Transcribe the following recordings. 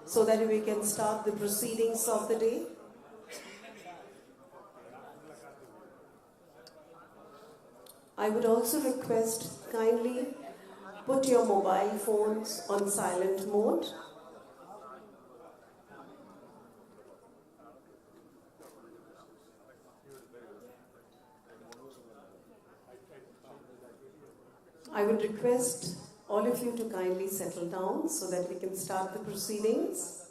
so that we can start the proceedings of the day. I would also request kindly put your mobile phones on silent mode. I would request all of you to kindly settle down so that we can start the proceedings.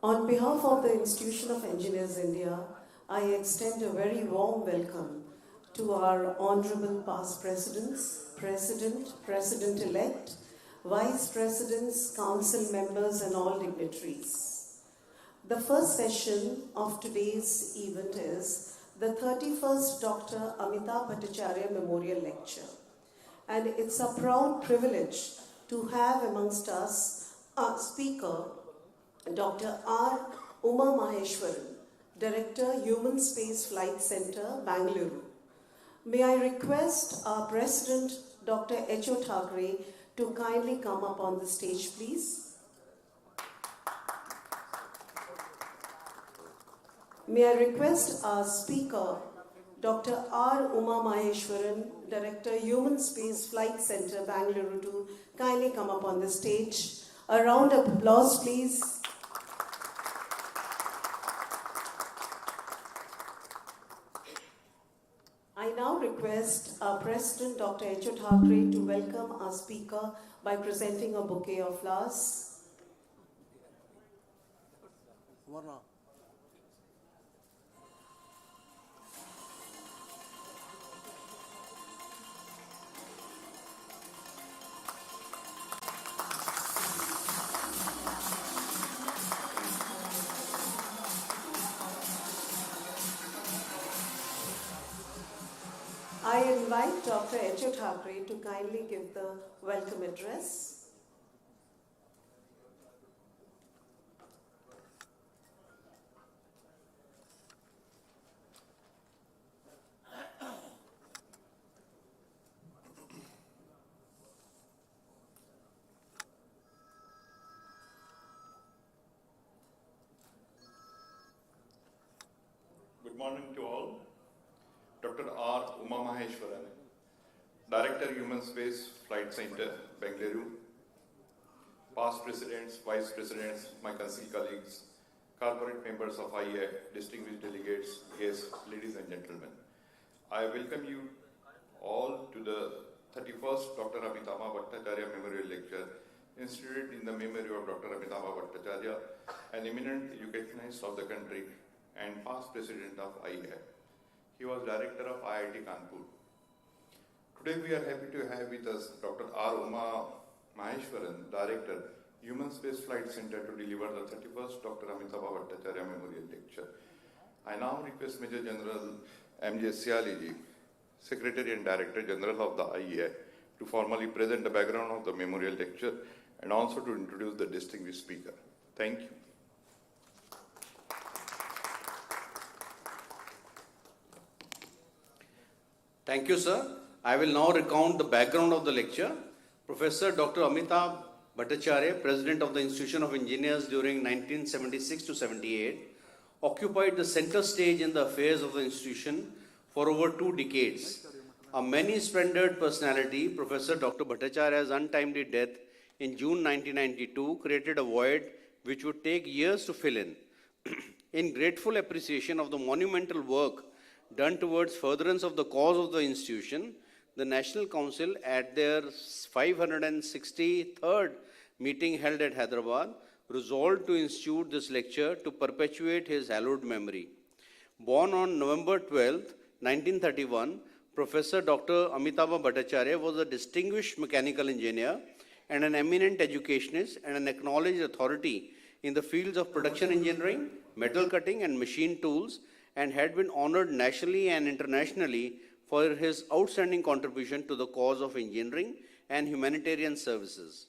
On behalf of the Institution of Engineers India, I extend a very warm welcome to our honorable past presidents, President, President-elect, Vice Presidents, Council members and all dignitaries. The first session of today's event is the 31st Dr. Amitabh Bhattacharya Memorial Lecture. And it's a proud privilege to have amongst us our speaker, Dr. R. Uma Maheshwaran, Director, Human Space Flight Center, Bangalore. May I request our President, Dr. H.O. Thackeray, to kindly come up on the stage, please. May I request our speaker, Dr. R. Uma Maheshwaran, Director, Human Space Flight Center, Bangalore, to kindly come up on the stage. A round of applause, please. I now request our President, Dr. H.O. Thackeray, to welcome our speaker by presenting a bouquet of flowers. I invite Dr. H.O. Thackeray to kindly give the welcome address. Good morning to all. Dr. R. Uma Maheshwaran, Director, Human Space Flight Center, Bangalore. Past presidents, vice presidents, my consul colleagues, corporate members of IEA, distinguished delegates, guests, ladies and gentlemen. I welcome you all to the 31st Dr. Amitabh Bhattacharya Memorial Lecture, instituted in the memory of Dr. Amitabh Bhattacharya, an eminent educationist of the country and past president of IEA. He was director of IIT Kanpur. Today we are happy to have with us Dr. R. Uma Maheshwaran, Director, Human Space Flight Center, to deliver the 31st Dr. Amitabh Bhattacharya Memorial Lecture. I now request Major General M.J. Sialiji, Secretary and Director General of the IEA, to formally present the background of the memorial lecture and also to introduce the distinguished speaker. Thank you. Thank you, sir. I will now recount the background of the lecture. Professor Dr. Amitabh Bhattacharya, President of the Institution of Engineers during 1976 to 78, occupied the center stage in the affairs of the institution for over 2 decades. A many-splendid personality, Professor Dr. Bhattacharya's untimely death in June 1992 created a void which would take years to fill in. In grateful appreciation of the monumental work done towards furtherance of the cause of the institution, the National Council at their 563rd meeting held at Hyderabad resolved to institute this lecture to perpetuate his hallowed memory. Born on November 12, 1931, Professor Dr. Amitabh Bhattacharya was a distinguished mechanical engineer and an eminent educationist and an acknowledged authority in the fields of production engineering, metal cutting and machine tools, and had been honored nationally and internationally for his outstanding contribution to the cause of engineering and humanitarian services.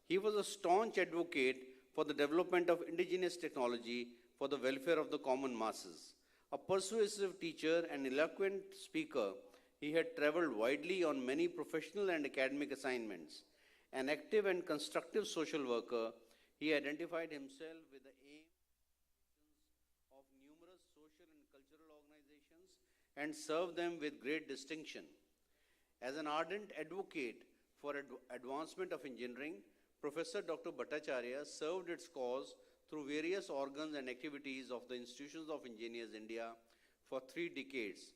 He was a staunch advocate for the development of indigenous technology for the welfare of the common masses. A persuasive teacher and eloquent speaker, He had traveled widely on many professional and academic assignments. An active and constructive social worker, he identified himself with the aim of numerous social and cultural organizations and served them with great distinction. As an ardent advocate for advancement of engineering, Professor Dr. Bhattacharya served its cause through various organs and activities of the Institutions of Engineers India for 3 decades.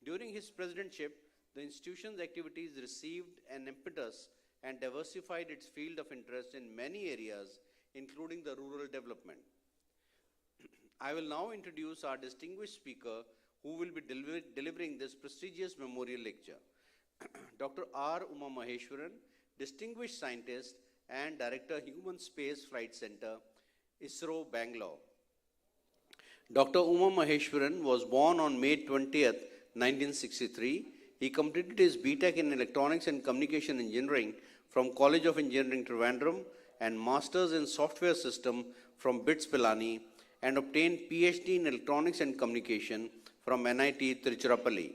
During his presidentship, the institution's activities received an impetus and diversified its field of interest in many areas, including the rural development. I will now introduce our distinguished speaker who will be delivering this prestigious memorial lecture. Dr. R. Uma Maheshwaran, distinguished scientist and Director, Human Space Flight Center, ISRO, Bangalore. Dr. Uma Maheshwaran was born on May 20th, 1963. He completed his BTech in Electronics and Communication Engineering from College of Engineering, Trivandrum, and Masters in Software System from BITS Pilani, and obtained PhD in Electronics and Communication from NIT Tiruchirappalli.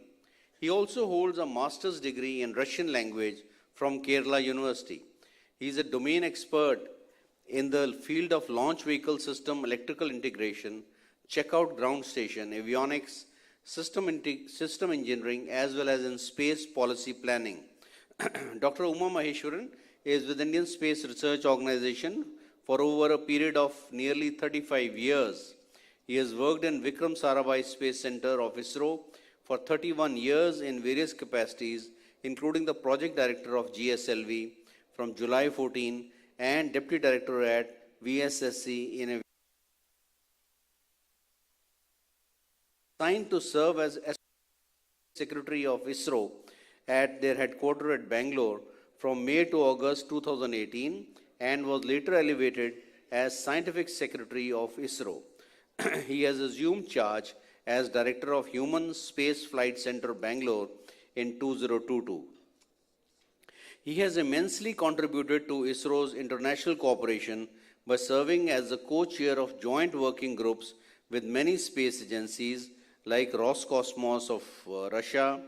He also holds a master's degree in Russian language from Kerala University. He is a domain expert in the field of launch vehicle system electrical integration, checkout ground station, avionics, system engineering, as well as in space policy planning. Dr. Uma Maheshwaran is with Indian Space Research Organization for over a period of nearly 35 years. He has worked in Vikram Sarabhai Space Center of ISRO for 31 years in various capacities, including the project director of GSLV from July 14 and deputy director at VSSC in a assigned to serve as Secretary of ISRO at their headquarters at Bangalore from May to August 2018 and was later elevated as Scientific Secretary of ISRO. He has assumed charge as Director of Human Space Flight Center, Bangalore in 2022. He has immensely contributed to ISRO's international cooperation by serving as the co-chair of joint working groups with many space agencies like Roscosmos of Russia,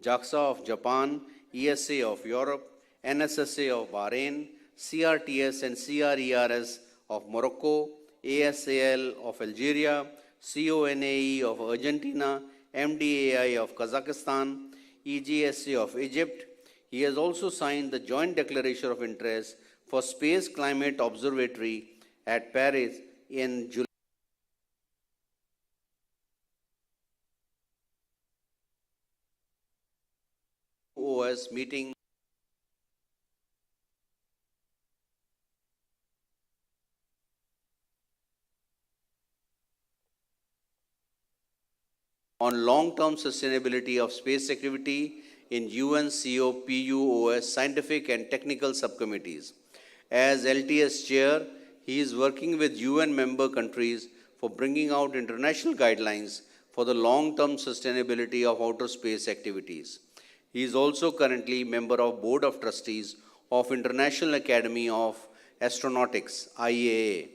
JAXA of Japan, ESA of Europe, NSSA of Bahrain, CRTS and CRERS of Morocco, ASAL of Algeria, CONAE of Argentina, MDAI of Kazakhstan, EGSA of Egypt. He has also signed the Joint Declaration of Interest for Space Climate Observatory at Paris in July. OS meeting on long-term sustainability of space activity in UNCOPUOS scientific and technical subcommittees. As LTS chair, he is working with UN member countries for bringing out international guidelines for the long-term sustainability of outer space activities. He is also currently member of Board of Trustees of International Academy of Astronautics, IAA.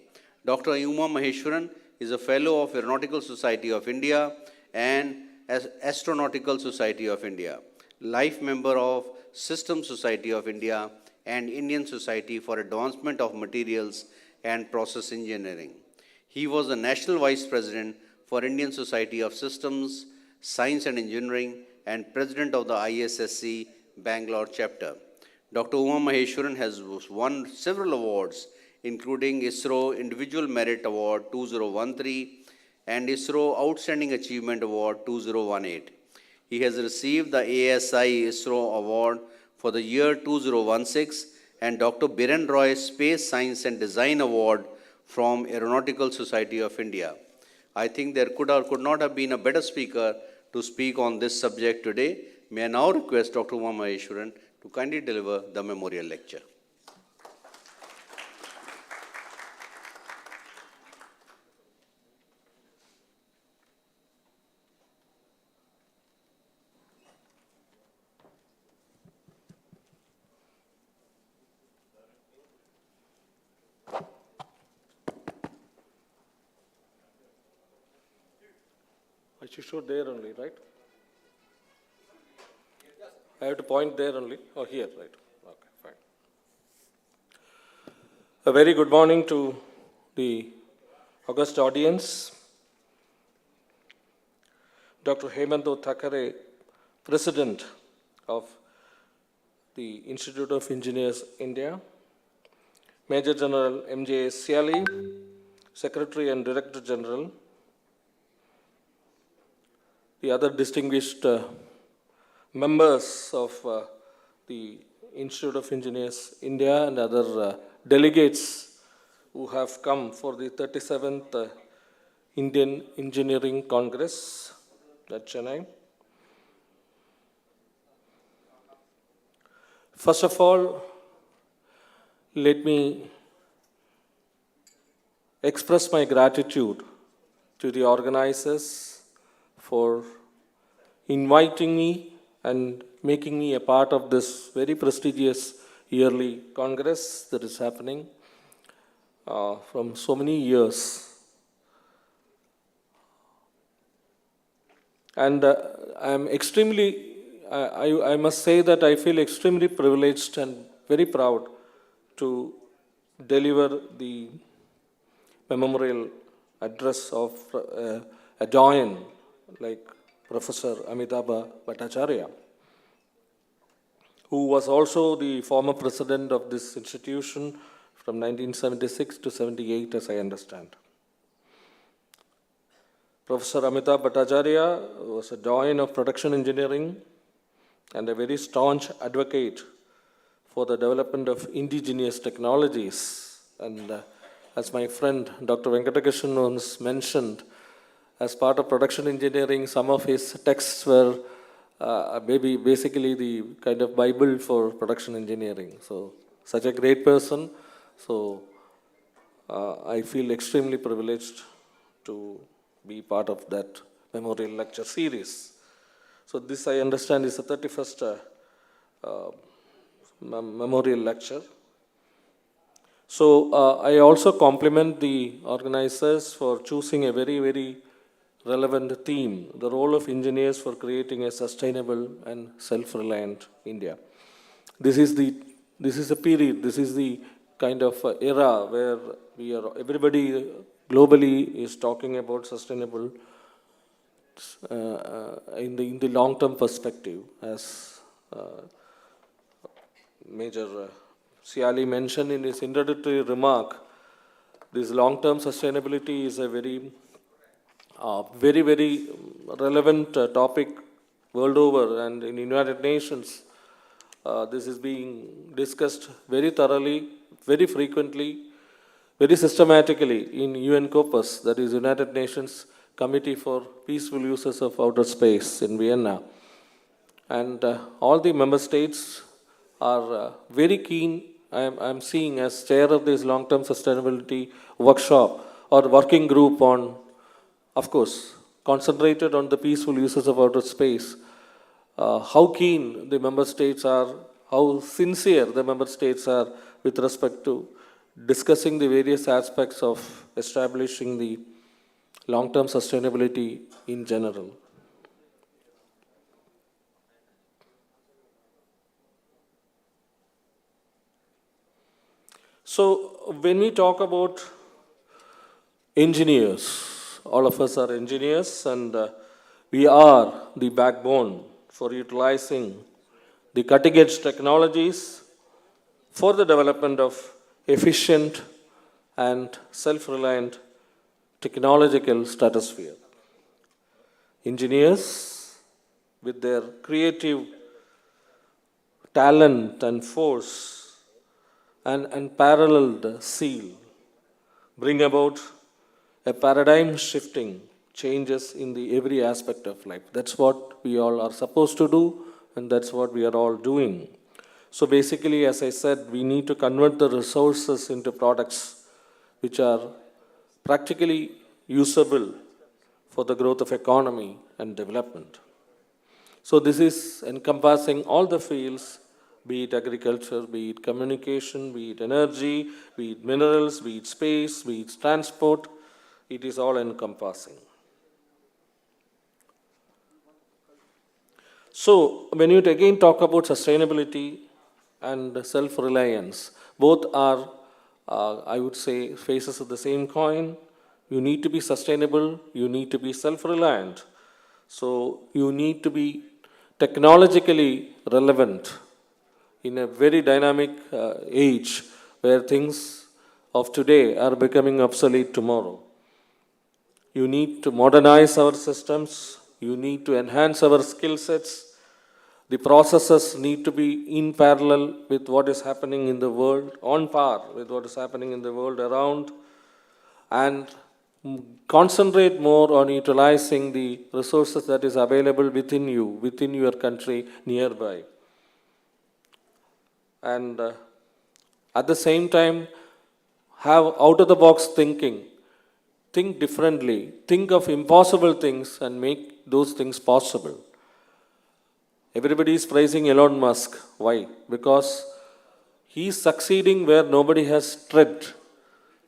Dr. Uma Maheshwaran is a fellow of Aeronautical Society of India and Astronautical Society of India, life member of System Society of India and Indian Society for Advancement of Materials and Process Engineering. He was the National Vice President for Indian Society of Systems, Science and Engineering and President of the ISSC Bangalore chapter. Dr. Uma Maheshwaran has won several awards, including ISRO Individual Merit Award 2013 and ISRO Outstanding Achievement Award 2018. He has received the ASI ISRO Award for the year 2016 and Dr. Biren Roy Space Science and Design Award from Aeronautical Society of India. I think there could not have been a better speaker to speak on this subject today. May I now request Dr. Uma Maheshwaran to kindly deliver the memorial lecture. I should show there only, right? I have to point there only, or here, right? Okay, fine. A very good morning to the august audience. Dr. Hemantho Thakare, President of the Institute of Engineers, India. Major General M.J. Siali, Secretary and Director General. The other distinguished members of the Institute of Engineers, India, and other delegates who have come for the 37th Indian Engineering Congress at Chennai. First of all, let me express my gratitude to the organizers for inviting me and making me a part of this very prestigious yearly congress that is happening from so many years. And I must say that I feel extremely privileged and very proud to deliver the memorial address of a giant like Professor Amitabh Bhattacharya, who was also the former president of this institution from 1976 to 78, as I understand. Professor Amitabh Bhattacharya was a doyen of production engineering and a very staunch advocate for the development of indigenous technologies. And as my friend Dr. Venkatakrishnan once mentioned, as part of production engineering, some of his texts were basically the kind of Bible for production engineering. So, such a great person. So, I feel extremely privileged to be part of that memorial lecture series. So, this I understand is the 31st memorial lecture. So, I also compliment the organizers for choosing a very, very relevant theme, the role of engineers for creating a sustainable and self-reliant India. This is the period, this is the kind of era where everybody globally is talking about sustainable in the long-term perspective, as Major Siali mentioned in his introductory remark. This long-term sustainability is a very, very relevant topic world over, and in United Nations, this is being discussed very thoroughly, very frequently, very systematically in UN COPUS, that is United Nations Committee for Peaceful Uses of Outer Space in Vienna. And all the member states are very keen. I'm seeing as chair of this long-term sustainability workshop or working group on, of course, concentrated on the peaceful uses of outer space, how keen the member states are, how sincere the member states are with respect to discussing the various aspects of establishing the long-term sustainability in general. So, when we talk about engineers, all of us are engineers, and we are the backbone for utilizing the cutting-edge technologies for the development of efficient and self-reliant technological stratosphere. Engineers, with their creative talent and force and unparalleled zeal, bring about a paradigm-shifting changes in the every aspect of life. That's what we all are supposed to do, and that's what we are all doing. So basically, as I said, we need to convert the resources into products which are practically usable for the growth of economy and development. So this is encompassing all the fields, be it agriculture, be it communication, be it energy, be it minerals, be it space, be it transport. It is all encompassing. So, when you again talk about sustainability and self-reliance, both are, I would say, faces of the same coin. You need to be sustainable, you need to be self-reliant. So, you need to be technologically relevant in a very dynamic age where things of today are becoming obsolete tomorrow. You need to modernize our systems, you need to enhance our skill sets. The processes need to be in parallel with what is happening in the world, on par with what is happening in the world around, and concentrate more on utilizing the resources that is available within you, within your country, nearby. And at the same time, have out of the box thinking. Think differently. Think of impossible things and make those things possible. Everybody is praising Elon Musk. Why? Because he is succeeding where nobody has tread.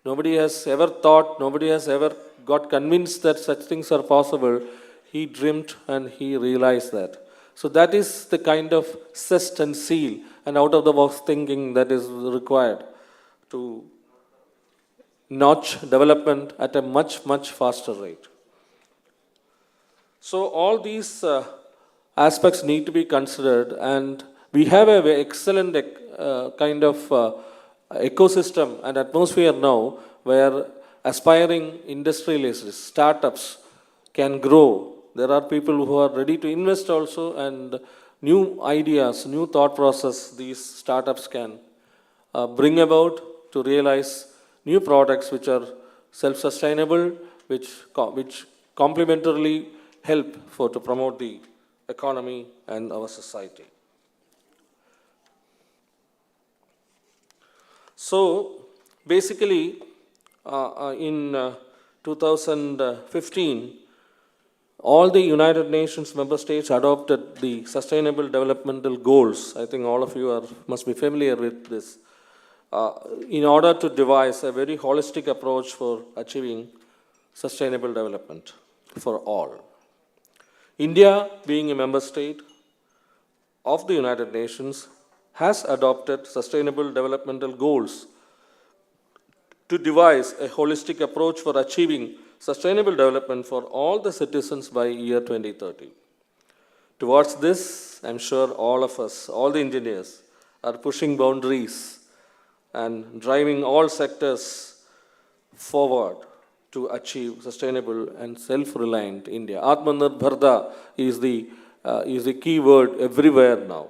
Nobody has ever thought, nobody has ever got convinced that such things are possible. He dreamt and he realized that. So that is the kind of zest and seal and out of the box thinking that is required to notch development at a much, much faster rate. So all these aspects need to be considered, and we have an excellent kind of ecosystem and atmosphere now where aspiring industrialists, startups can grow. There are people who are ready to invest also, and new ideas, new thought process these startups can bring about to realize new products which are self-sustainable, which complementarily help to promote the economy and our society. So, basically, in 2015, all the United Nations member states adopted the Sustainable Developmental Goals. I think all of you must be familiar with this. In order to devise a very holistic approach for achieving sustainable development for all. India, being a member state of the United Nations, has adopted Sustainable Developmental Goals to devise a holistic approach for achieving sustainable development for all the citizens by year 2030. Towards this, I'm sure all of us, all the engineers, are pushing boundaries and driving all sectors forward to achieve sustainable and self-reliant India. Atmanirbharta is the key word everywhere now.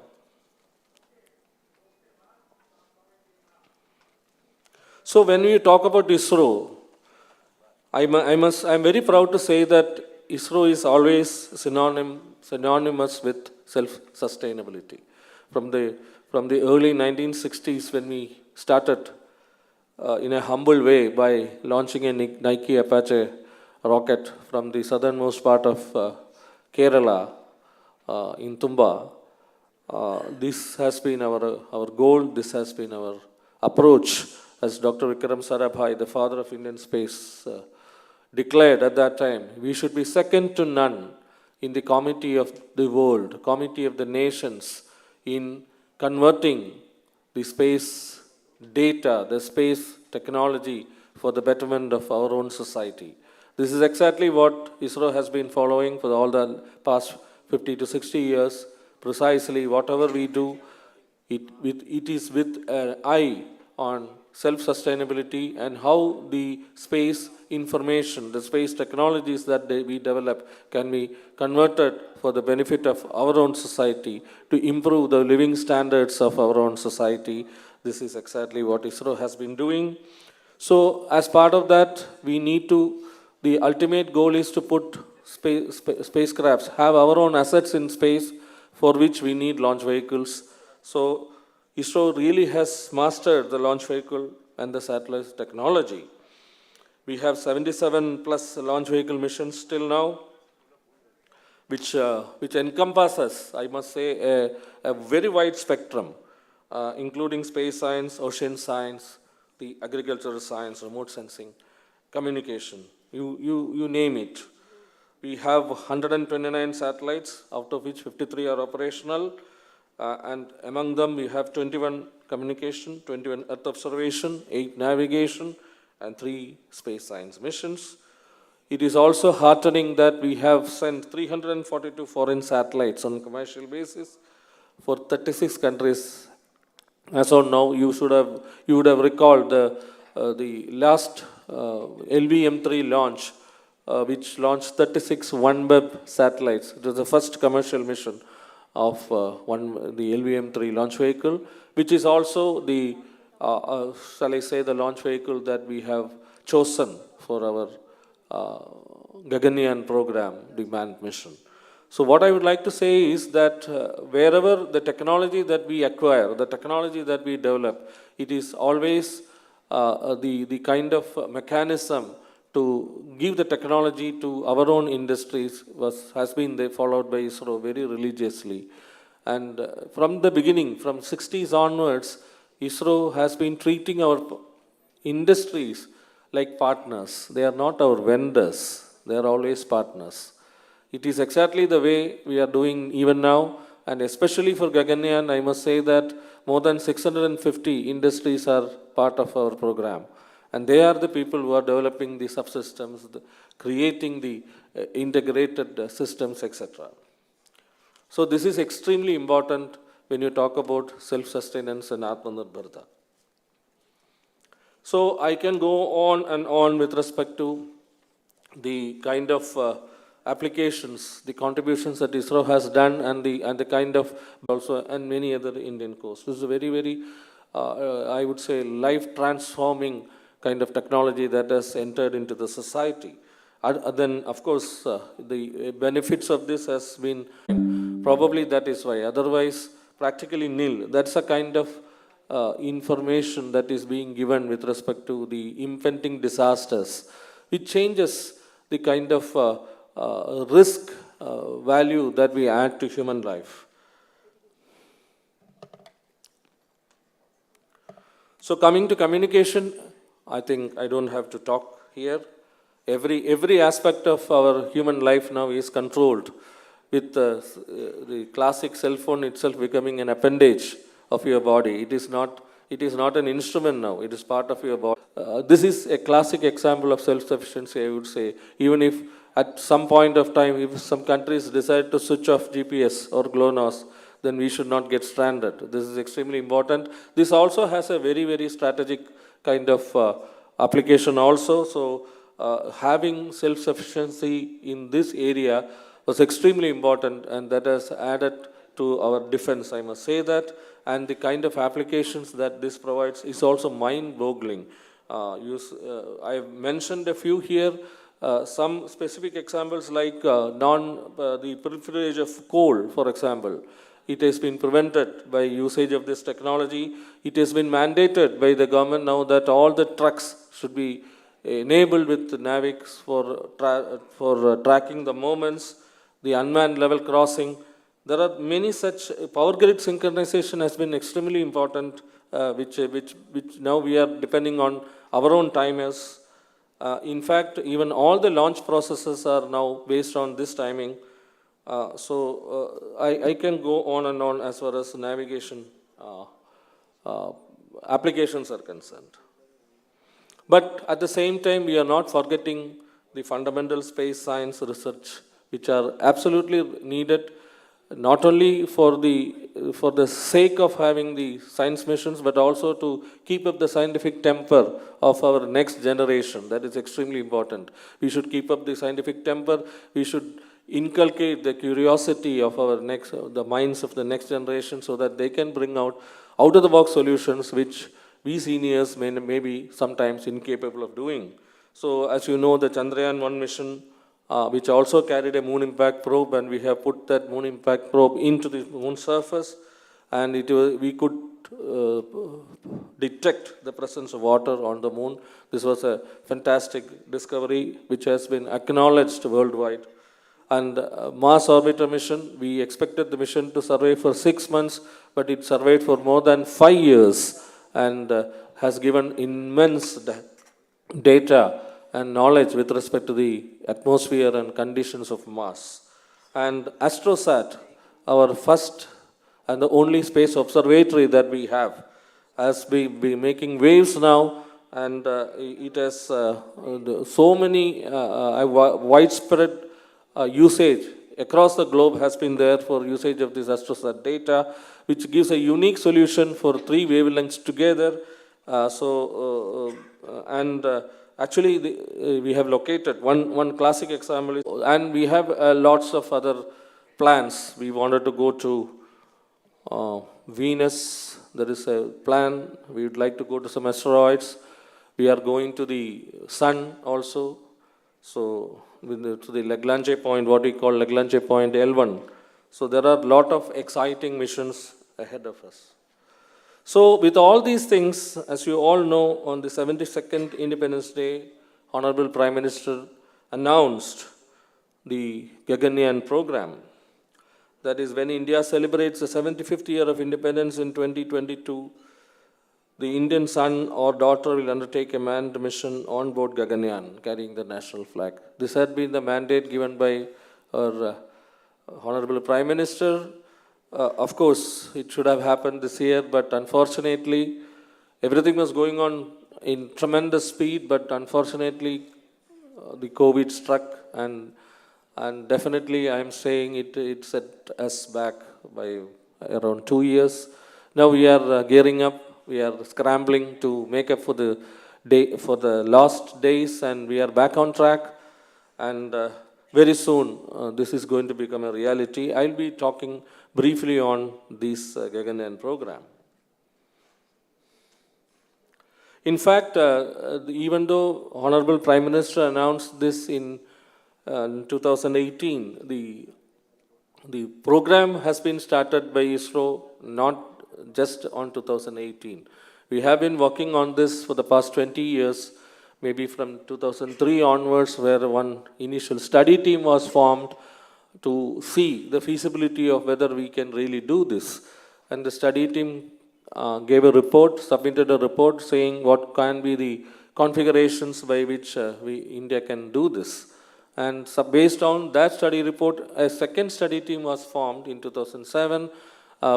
So when we talk about ISRO, I'm very proud to say that ISRO is always synonymous with self-sustainability. From the early 1960s, when we started in a humble way by launching a Nike Apache rocket from the southernmost part of Kerala in Tumba, this has been our goal, this has been our approach, as Dr. Vikram Sarabhai, the father of Indian space, declared at that time. We should be second to none in the committee of the world, committee of the nations, in converting the space data, the space technology for the betterment of our own society. This is exactly what ISRO has been following for all the past 50 to 60 years. Precisely whatever we do, it is with an eye on self-sustainability and how the space information, the space technologies that we develop can be converted for the benefit of our own society to improve the living standards of our own society. This is exactly what ISRO has been doing. So as part of that, the ultimate goal is to put spacecrafts, have our own assets in space for which we need launch vehicles. So ISRO really has mastered the launch vehicle and the satellite technology. We have 77 plus launch vehicle missions till now, which encompasses, I must say, a very wide spectrum, including space science, ocean science, the agricultural science, remote sensing, communication, you name it. We have 129 satellites, out of which 53 are operational. And among them, we have 21 communication, 21 Earth observation, 8 navigation, and 3 space science missions. It is also heartening that we have sent 342 foreign satellites on a commercial basis for 36 countries. As of now, you would have recalled the last LVM-3 launch, which launched 36 OneWeb satellites. It was the first commercial mission of the LVM-3 launch vehicle, which is also the, shall I say, the launch vehicle that we have chosen for our Gaganyaan program, the manned mission. So what I would like to say is that wherever the technology that we acquire, the technology that we develop, it is always the kind of mechanism to give the technology to our own industries has been followed by ISRO very religiously. And from the beginning, from 60s onwards, ISRO has been treating our industries like partners. They are not our vendors. They are always partners. It is exactly the way we are doing even now, and especially for Gaganyaan, I must say that more than 650 industries are part of our program. And they are the people who are developing the subsystems, creating the integrated systems, etc. So this is extremely important when you talk about self-sustenance and Atmanirbharta. So I can go on and on with respect to the kind of applications, the contributions that ISRO has done, and the kind of also and many other Indian courses. This is a very, very, I would say, life-transforming kind of technology that has entered into the society. Then, of course, the benefits of this has been, probably that is why, otherwise practically nil. That's a kind of information that is being given with respect to the impending disasters, which changes the kind of risk value that we add to human life. So coming to communication, I think I don't have to talk here. Every aspect of our human life now is controlled with the classic cell phone itself becoming an appendage of your body. It is not an instrument now. It is part of your body. This is a classic example of self-sufficiency, I would say. Even if at some point of time, if some countries decide to switch off GPS or GLONASS, then we should not get stranded. This is extremely important. This also has a very, very strategic kind of application also. So having self-sufficiency in this area was extremely important, and that has added to our defense, I must say that. And the kind of applications that this provides is also mind-boggling. I have mentioned a few here. Some specific examples like the pilferage of coal, for example. It has been prevented by usage of this technology. It has been mandated by the government now that all the trucks should be enabled with Navics for tracking the moments, the unmanned level crossing. There are many such. Power grid synchronization has been extremely important, which now we are depending on our own timers. In fact, even all the launch processes are now based on this timing. I can go on and on as far as navigation applications are concerned. But at the same time, we are not forgetting the fundamental space science research, which are absolutely needed, not only for the sake of having the science missions, but also to keep up the scientific temper of our next generation. That is extremely important. We should keep up the scientific temper. We should inculcate the curiosity of the minds of the next generation, so that they can bring out of the box solutions which we seniors may be sometimes incapable of doing. So as you know, the Chandrayaan-1 mission, which also carried a moon impact probe, and we have put that moon impact probe into the moon surface, and we could detect the presence of water on the moon. This was a fantastic discovery which has been acknowledged worldwide. And Mars orbiter mission, we expected the mission to survive for 6 months, but it survived for more than 5 years and has given immense data and knowledge with respect to the atmosphere and conditions of Mars. And AstroSat, our first and the only space observatory that we have, has been making waves now, and it has so many widespread usage across the globe has been there for usage of this AstroSat data, which gives a unique solution for three wavelengths together. Actually, we have located one classic example, and we have lots of other plans. We wanted to go to Venus. There is a plan. We would like to go to some asteroids. We are going to the Sun also. So, to the Lagrange point, what we call Lagrange point L1. So, there are a lot of exciting missions ahead of us. So, with all these things, as you all know, on the 72nd Independence Day, Honorable Prime Minister announced the Gaganyaan program. That is, when India celebrates the 75th year of independence in 2022, the Indian son or daughter will undertake a manned mission on board Gaganyaan, carrying the national flag. This had been the mandate given by our Honorable Prime Minister. Of course, it should have happened this year, but unfortunately, everything was going on in tremendous speed, but unfortunately, the COVID struck, and definitely I am saying it set us back by around 2 years. Now we are gearing up. We are scrambling to make up for the last days, and we are back on track. And very soon, this is going to become a reality. I'll be talking briefly on this Gaganyaan program. In fact, even though Honorable Prime Minister announced this in 2018, the program has been started by ISRO not just on 2018. We have been working on this for the past 20 years, maybe from 2003 onwards, where one initial study team was formed to see the feasibility of whether we can really do this. And the study team gave a report, submitted a report saying what can be the configurations by which India can do this. And so based on that study report, a second study team was formed in 2007,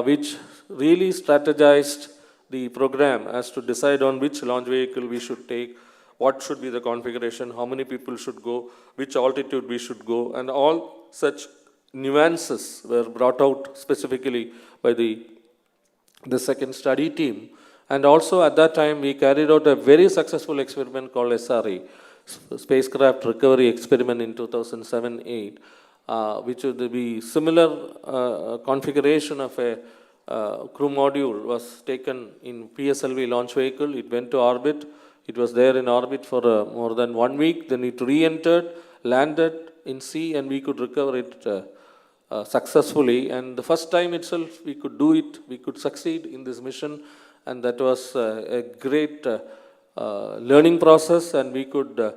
which really strategized the program as to decide on which launch vehicle we should take, what should be the configuration, how many people should go, which altitude we should go, and all such nuances were brought out specifically by the second study team. And also at that time, we carried out a very successful experiment called SRE, Spacecraft Recovery Experiment in 2007-8, which would be similar configuration of a crew module was taken in PSLV launch vehicle. It went to orbit. It was there in orbit for more than 1 week. Then it re-entered, landed in sea, and we could recover it successfully. And the first time itself, we could do it. We could succeed in this mission, and that was a great learning process. And we could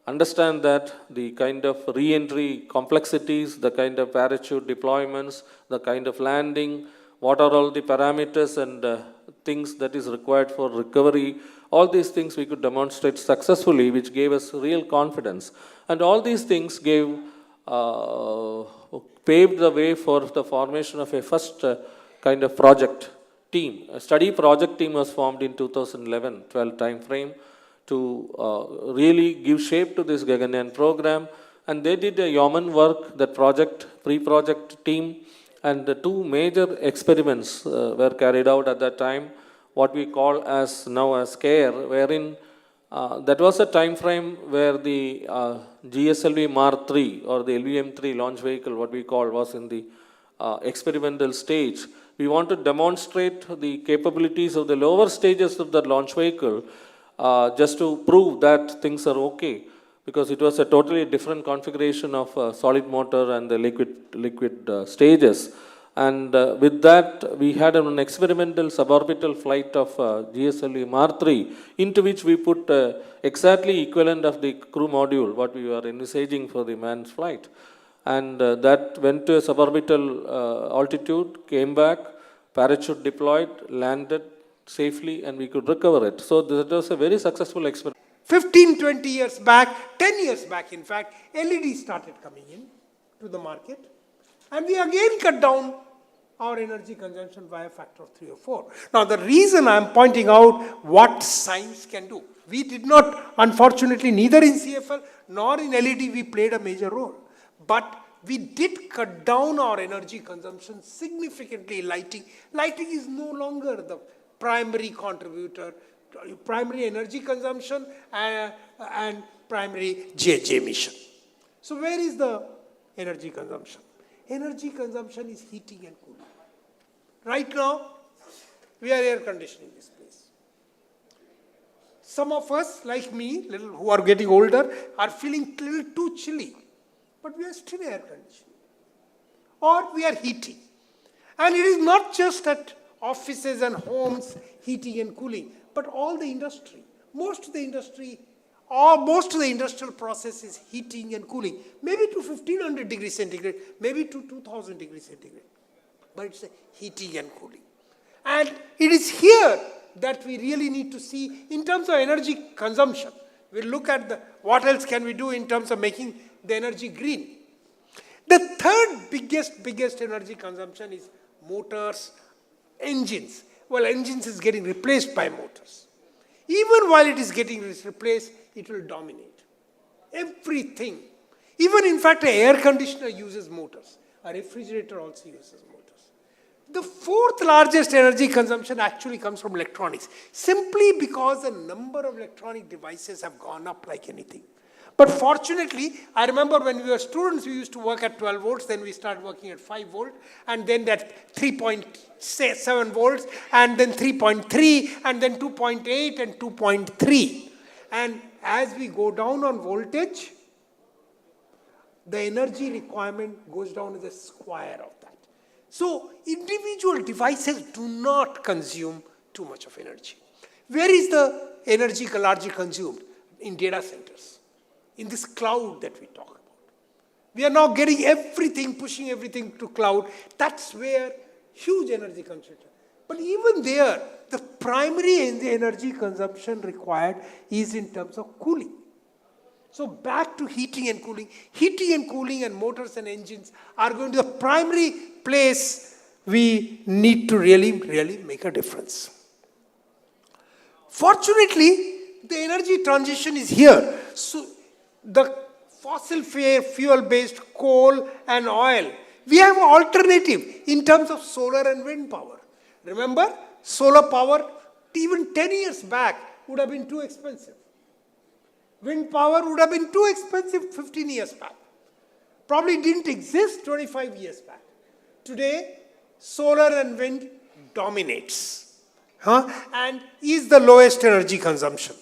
understand that the kind of re-entry complexities, the kind of parachute deployments, the kind of landing, what are all the parameters and things that is required for recovery. All these things we could demonstrate successfully, which gave us real confidence. And all these things paved the way for the formation of a first kind of project team. A study project team was formed in 2011-12 time frame to really give shape to this Gaganyaan program. And they did a yeoman work, that pre-project team. And the two major experiments were carried out at that time, what we call as now as CARE, wherein that was a time frame where the GSLV Mark 3 or the LVM-3 launch vehicle, what we call, was in the experimental stage. We want to demonstrate the capabilities of the lower stages of the launch vehicle just to prove that things are okay, because it was a totally different configuration of solid motor and the liquid stages. And with that, we had an experimental suborbital flight of GSLV Mark 3, into which we put exactly equivalent of the crew module, what we were envisaging for the manned flight. And that went to a suborbital altitude, came back, parachute deployed, landed safely, and we could recover it. So that was a very successful experiment. 15, 20 years back, 10 years back in fact, LED started coming in to the market. And we again cut down our energy consumption by a factor of 3 or 4. Now the reason I am pointing out what science can do. We did not, unfortunately, neither in CFL nor in LED we played a major role. But we did cut down our energy consumption significantly in lighting. Lighting is no longer the primary contributor, primary energy consumption and primary GHG emission. So where is the energy consumption? Energy consumption is heating and cooling. Right now, we are air conditioning this place. Some of us, like me, who are getting older, are feeling a little too chilly. But we are still air conditioning. Or we are heating. And it is not just at offices and homes, heating and cooling, but all the industry. Most of the industrial process is heating and cooling. Maybe to 1500 degrees centigrade, maybe to 2000 degrees centigrade. But it's heating and cooling. And it is here that we really need to see, in terms of energy consumption, we'll look at what else can we do in terms of making the energy green. The third biggest energy consumption is motors, engines. Well, engines is getting replaced by motors. Even while it is getting replaced, it will dominate. Everything. Even in fact, an air conditioner uses motors. A refrigerator also uses motors. The fourth largest energy consumption actually comes from electronics, simply because the number of electronic devices have gone up like anything. But fortunately, I remember when we were students, we used to work at 12 volts, then we started working at 5 volt, and then that 3.7 volts, and then 3.3, and then 2.8 and 2.3. And as we go down on voltage, the energy requirement goes down to the square of that. So individual devices do not consume too much of energy. Where is the energy largely consumed? In data centers. In this cloud that we talk about. We are now getting everything, pushing everything to cloud. That's where huge energy consumption. But even there, the primary energy consumption required is in terms of cooling. So back to heating and cooling. Heating and cooling and motors and engines are going to the primary place we need to really make a difference. Fortunately, the energy transition is here. So the fossil fuel-based coal and oil, we have an alternative in terms of solar and wind power. Remember, solar power even 10 years back would have been too expensive. Wind power would have been too expensive 15 years back. Probably didn't exist 25 years back. Today, solar and wind dominates and is the lowest energy consumption.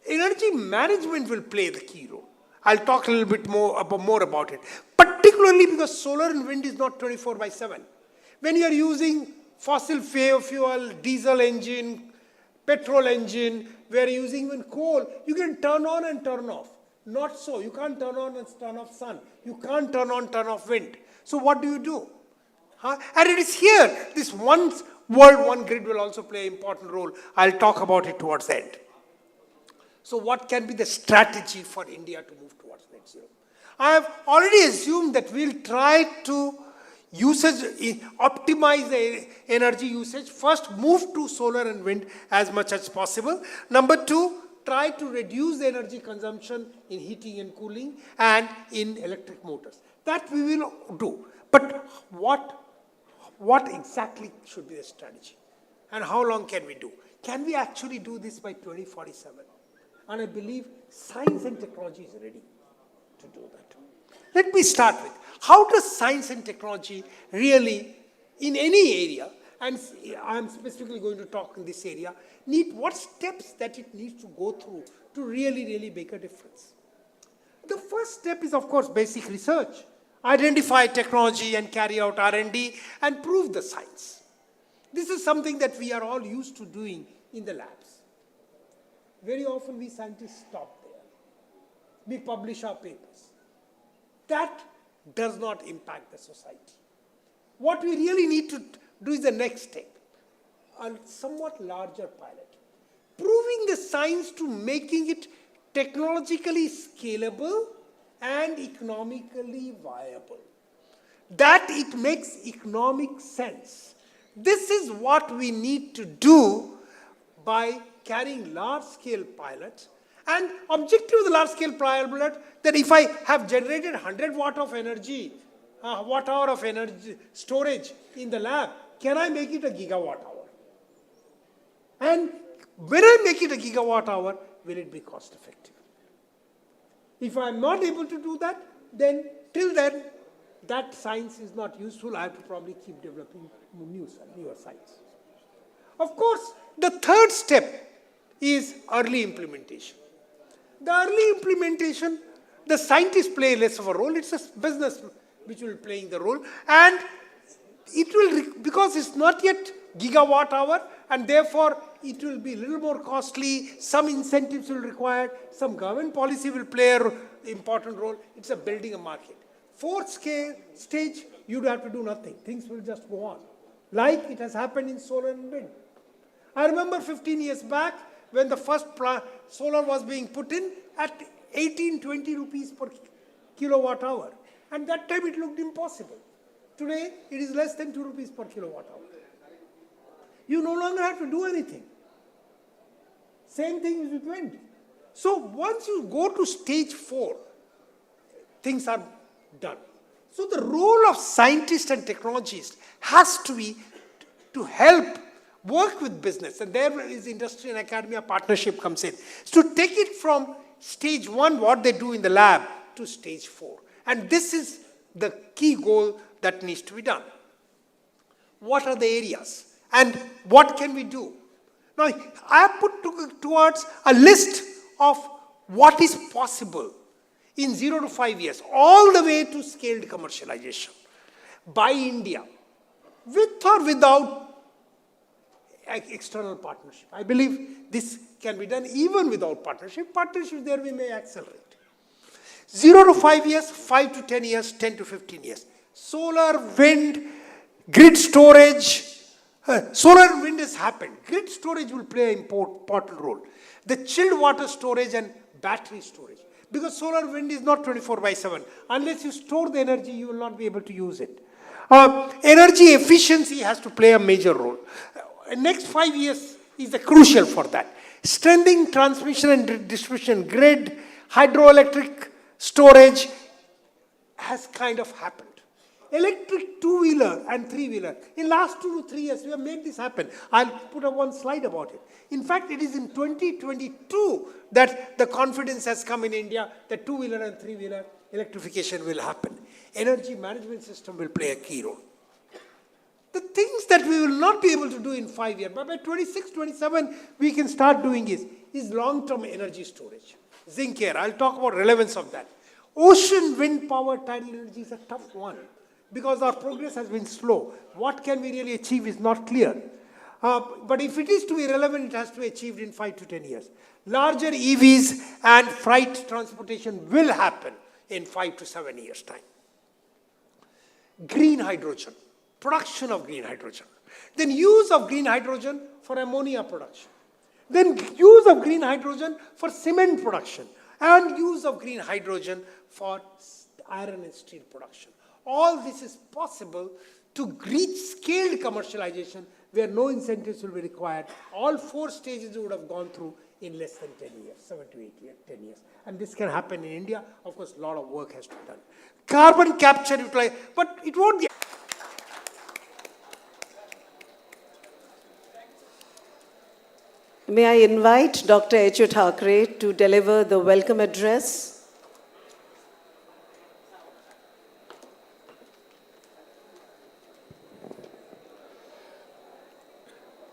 Energy management will play the key role. I'll talk a little bit more about it. Particularly because solar and wind is not 24/7. When you are using fossil fuel, diesel engine, petrol engine, where you're using even coal, you can turn on and turn off. Not so. You can't turn on and turn off sun. You can't turn on, turn off wind. So what do? And it is here, this one world, one grid will also play an important role. I'll talk about it towards the end. So what can be the strategy for India to move towards net zero? I have already assumed that we'll try to optimize the energy usage. First, move to solar and wind as much as possible. Number two, try to reduce the energy consumption in heating and cooling and in electric motors. That we will do. But what exactly should be the strategy? And how long can we do? Can we actually do this by 2047? And I believe science and technology is ready to do that. Let me start with, how does science and technology really, in any area, and I'm specifically going to talk in this area, what steps that it needs to go through to really make a difference? The first step is, of course, basic research. Identify technology and carry out R&D and prove the science. This is something that we are all used to doing in the labs. Very often we scientists stop there. We publish our papers. That does not impact the society. What we really need to do is the next step, a somewhat larger pilot. improving the science to making it technologically scalable and economically viable. That it makes economic sense. This is what we need to do by carrying large-scale pilots. And objective of the large-scale pilot, that if I have generated 100 watt of energy, watt hour of energy storage in the lab, can I make it a gigawatt hour? And when I make it a gigawatt hour, will it be cost effective? If I am not able to do that, then till then, that science is not useful. I have to probably keep developing newer science. Of course, the third step is early implementation. The early implementation, the scientists play less of a role. It's a business which will be playing the role. And it will, because it's not yet gigawatt hour, and therefore it will be a little more costly. Some incentives will require. Some government policy will play an important role. It's a building a market. Fourth stage, you'd have to do nothing. Things will just go on, like it has happened in solar and wind. I remember 15 years back when the first solar was being put in at 18-20 rupees per kilowatt hour. And that time it looked impossible. Today, it is less than 2 rupees per kilowatt hour. You no longer have to do anything. Same thing is with wind. So once you go to stage 4, things are done. So the role of scientists and technologists has to be to help work with business. And there is industry and academia partnership comes in. So to take it from stage 1, what they do in the lab, to stage 4. And this is the key goal that needs to be done. What are the areas? And what can we do? Now, I have put towards a list of what is possible in 0 to 5 years, all the way to scaled commercialization by India, with or without external partnership. I believe this can be done even without partnership. Partnership there we may accelerate. 0 to 5 years, 5 to 10 years, 10 to 15 years. Solar, wind, grid storage. Solar and wind has happened. Grid storage will play an important role. The chilled water storage and battery storage. Because solar wind is not 24/7. Unless you store the energy, you will not be able to use it. Energy efficiency has to play a major role. Next 5 years is crucial for that. Strengthening transmission and distribution grid, hydroelectric storage has kind of happened. Electric two-wheeler and three-wheeler. In last 2 to 3 years, we have made this happen. I'll put up one slide about it. In fact, it is in 2022 that the confidence has come in India that two-wheeler and three-wheeler electrification will happen. Energy management system will play a key role. The things that we will not be able to do in 5 years, but by 26, 27, we can start doing is long-term energy storage. Zinc air, I'll talk about relevance of that. Ocean wind power tidal energy is a tough one because our progress has been slow. What can we really achieve is not clear. But if it is to be relevant, it has to be achieved in 5 to 10 years. Larger EVs and freight transportation will happen in 5 to 7 years' time. Green hydrogen, production of green hydrogen. Then use of green hydrogen for ammonia production. Then use of green hydrogen for cement production. And use of green hydrogen for iron and steel production. All this is possible to reach scaled commercialization where no incentives will be required. All 4 stages would have gone through in less than 10 years, 7 to 8 years, 10 years. And this can happen in India. Of course, a lot of work has to be done. Carbon capture, but it won't be. May I invite Dr. H. Thackeray to deliver the welcome address.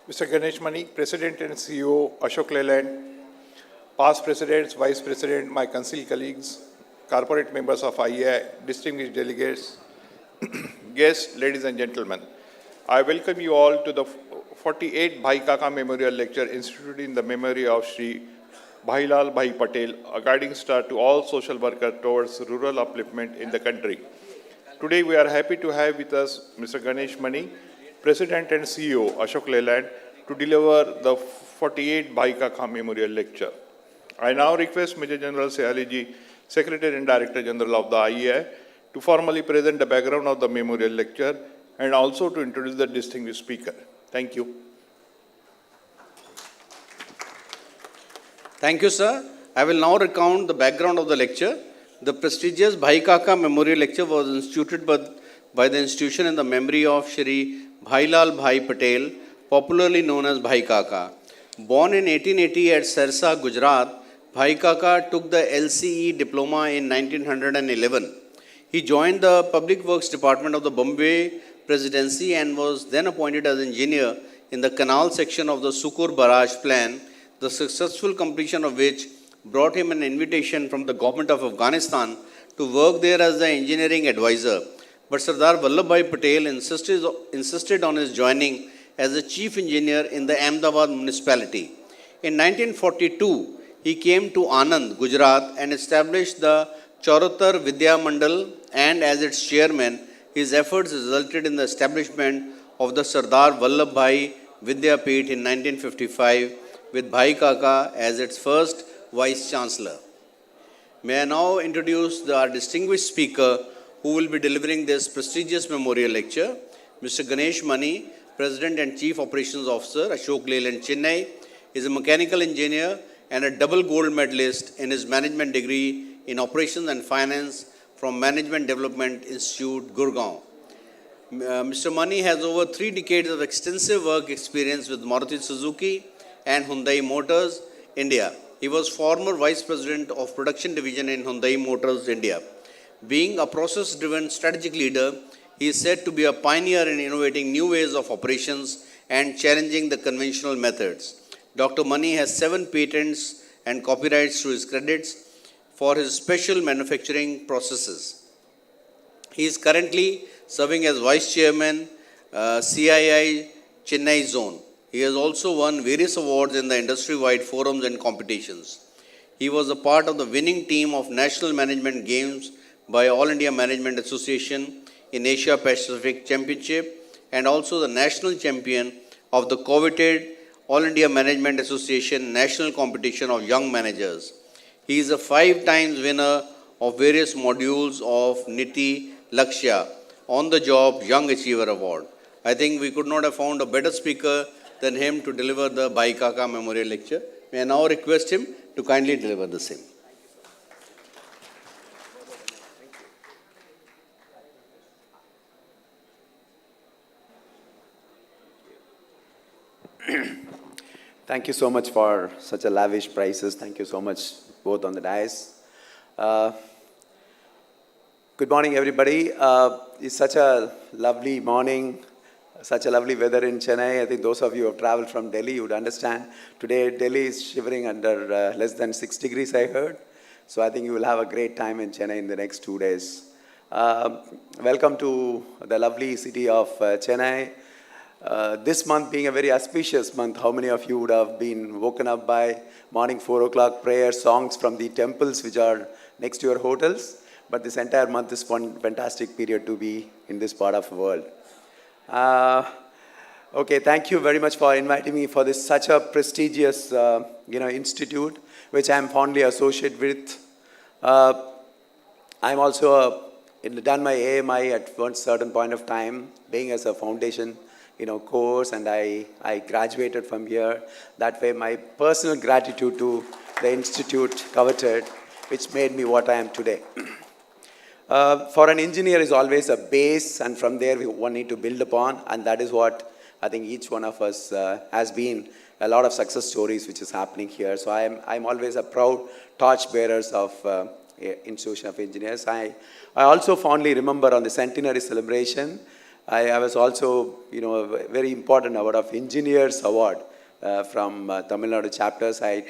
Mr. Ganesh Mani, President and CEO, Ashok Leyland, past presidents, vice president, my council colleagues, corporate members of IAI, distinguished delegates, guests, ladies and gentlemen, I welcome you all to the 48th Bhai Kaka Memorial Lecture instituted in the memory of Shri Bhailal Bhai Patel, a guiding star to all social workers towards rural upliftment in the country. Today we are happy to have with us Mr. Ganesh Mani, President and CEO, Ashok Leyland, to deliver the 48 Bhai Kaka Memorial Lecture. I now request Major General Sehali ji, Secretary and Director General of the IEI, to formally present the background of the memorial lecture and also to introduce the distinguished speaker. Thank you. Thank you, sir. I will now recount the background of the lecture. The prestigious Bhai Kaka Memorial Lecture was instituted by the institution in the memory of Shri Bhai Lal Bhai Patel, popularly known as Bhai Kaka. Born in 1880 at Sirsa, Gujarat, Bhai Kaka took the LCE diploma in 1911. He joined the Public Works Department of the Bombay Presidency and was then appointed as engineer in the canal section of the Sukur Barrage plan, the successful completion of which brought him an invitation from the government of Afghanistan to work there as the engineering advisor. But Sardar Vallabhbhai Patel insisted on his joining as the chief engineer in the Ahmedabad municipality. In 1942, he came to Anand, Gujarat and established the Chaurattar Vidya Mandal, and as its chairman, his efforts resulted in the establishment of the Sardar Vallabhbhai Vidya Peeth in 1955 with Bhai Kaka as its first Vice Chancellor. May I now introduce our distinguished speaker who will be delivering this prestigious memorial lecture, Mr. Ganesh Mani, President and Chief Operations Officer, Ashok Leyland, Chennai, is a mechanical engineer and a double gold medalist in his management degree in Operations and Finance from Management Development Institute, Gurgaon. Mr. Mani has over 3 decades of extensive work experience with Maruti Suzuki and Hyundai Motors, India. He was former Vice President of Production Division in Hyundai Motors, India. Being a process-driven strategic leader, he is said to be a pioneer in innovating new ways of operations and challenging the conventional methods. Dr. Mani has 7 patents and copyrights to his credits for his special manufacturing processes. He is currently serving as Vice Chairman, CII Chennai Zone. He has also won various awards in the industry-wide forums and competitions. He was a part of the winning team of National Management Games by All India Management Association in Asia Pacific Championship and also the national champion of the coveted All India Management Association National Competition of Young Managers. He is a 5 times winner of various modules of Niti Lakshya on the job Young Achiever Award. I think we could not have found a better speaker than him to deliver the Bhai Kaka Memorial Lecture. May I now request him to kindly deliver the same. Thank you so much for such a lavish prizes. Thank you so much, both on the dais. Good morning, everybody. It's such a lovely morning, such a lovely weather in Chennai. I think those of you who have traveled from Delhi, you would understand. Today, Delhi is shivering under less than 6 degrees, I heard. So I think you will have a great time in Chennai in the next 2 days. Welcome to the lovely city of Chennai. This month being a very auspicious month, how many of you would have been woken up by morning 4 o'clock prayer, songs from the temples which are next to your hotels? But this entire month is one fantastic period to be in this part of the world. Okay, thank you very much for inviting me for this such a prestigious institute, which I am fondly associated with. I'm also done my AMI at one certain point of time, being as a foundation course, and I graduated from here. That way, my personal gratitude to the institute coveted, which made me what I am today. For an engineer is always a base, and from there one need to build upon, and that is what I think each one of us has been a lot of success stories which is happening here. So I'm always a proud torch bearers of Institution of Engineers. I also fondly remember on the centenary celebration, I was also, a very important award of Engineers Award from Tamil Nadu chapters. I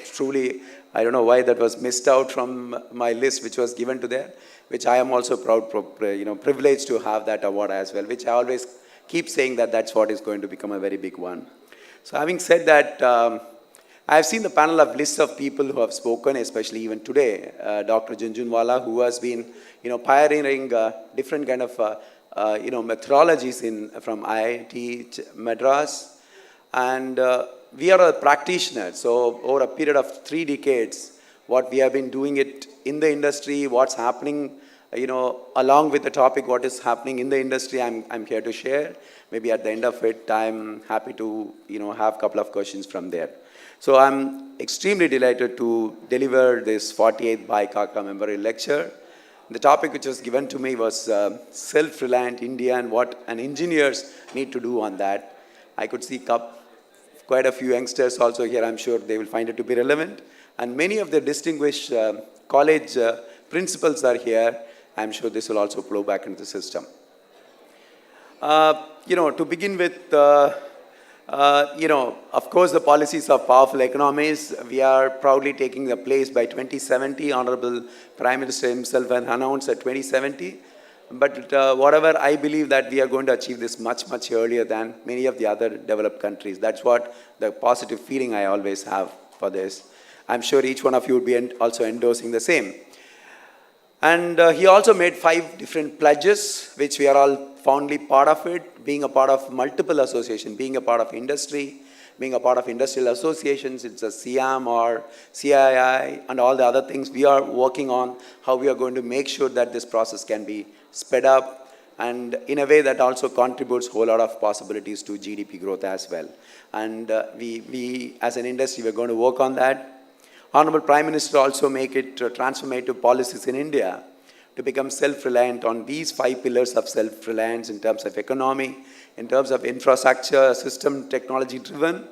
don't know why that was missed out from my list, which was given to there, which I am also proud, privileged to have that award as well, which I always keep saying that that's what is going to become a very big one. So having said that, I have seen the panel of lists of people who have spoken, especially even today, Dr. Junjunwala, who has been, pioneering different kind of methodologies from IIT Madras. And we are a practitioner. So over a period of 3 decades, what we have been doing it in the industry, what's happening, along with the topic, what is happening in the industry, I'm here to share. Maybe at the end of it, I'm happy to, have a couple of questions from there. So I'm extremely delighted to deliver this 48th BICACA Memorial Lecture. The topic which was given to me was self-reliant India and what an engineers need to do on that. I could see quite a few youngsters also here. I'm sure they will find it to be relevant. And many of the distinguished college principals are here. I'm sure this will also flow back into the system. To begin with, of course, the policies of powerful economies, we are proudly taking the place by 2070. Honorable Prime Minister himself announced at 2070. But whatever, I believe that we are going to achieve this much, much earlier than many of the other developed countries. That's what the positive feeling I always have for this. I'm sure each one of you would be also endorsing the same. And he also made 5 different pledges, which we are all fondly part of it, being a part of multiple associations, being a part of industry, being a part of industrial associations, it's a CIAM or CII and all the other things. We are working on how we are going to make sure that this process can be sped up and in a way that also contributes a whole lot of possibilities to GDP growth as well. And we as an industry, we're going to work on that. Honorable Prime Minister also make it transformative policies in India to become self-reliant on these 5 pillars of self-reliance in terms of economy, in terms of infrastructure, system technology driven,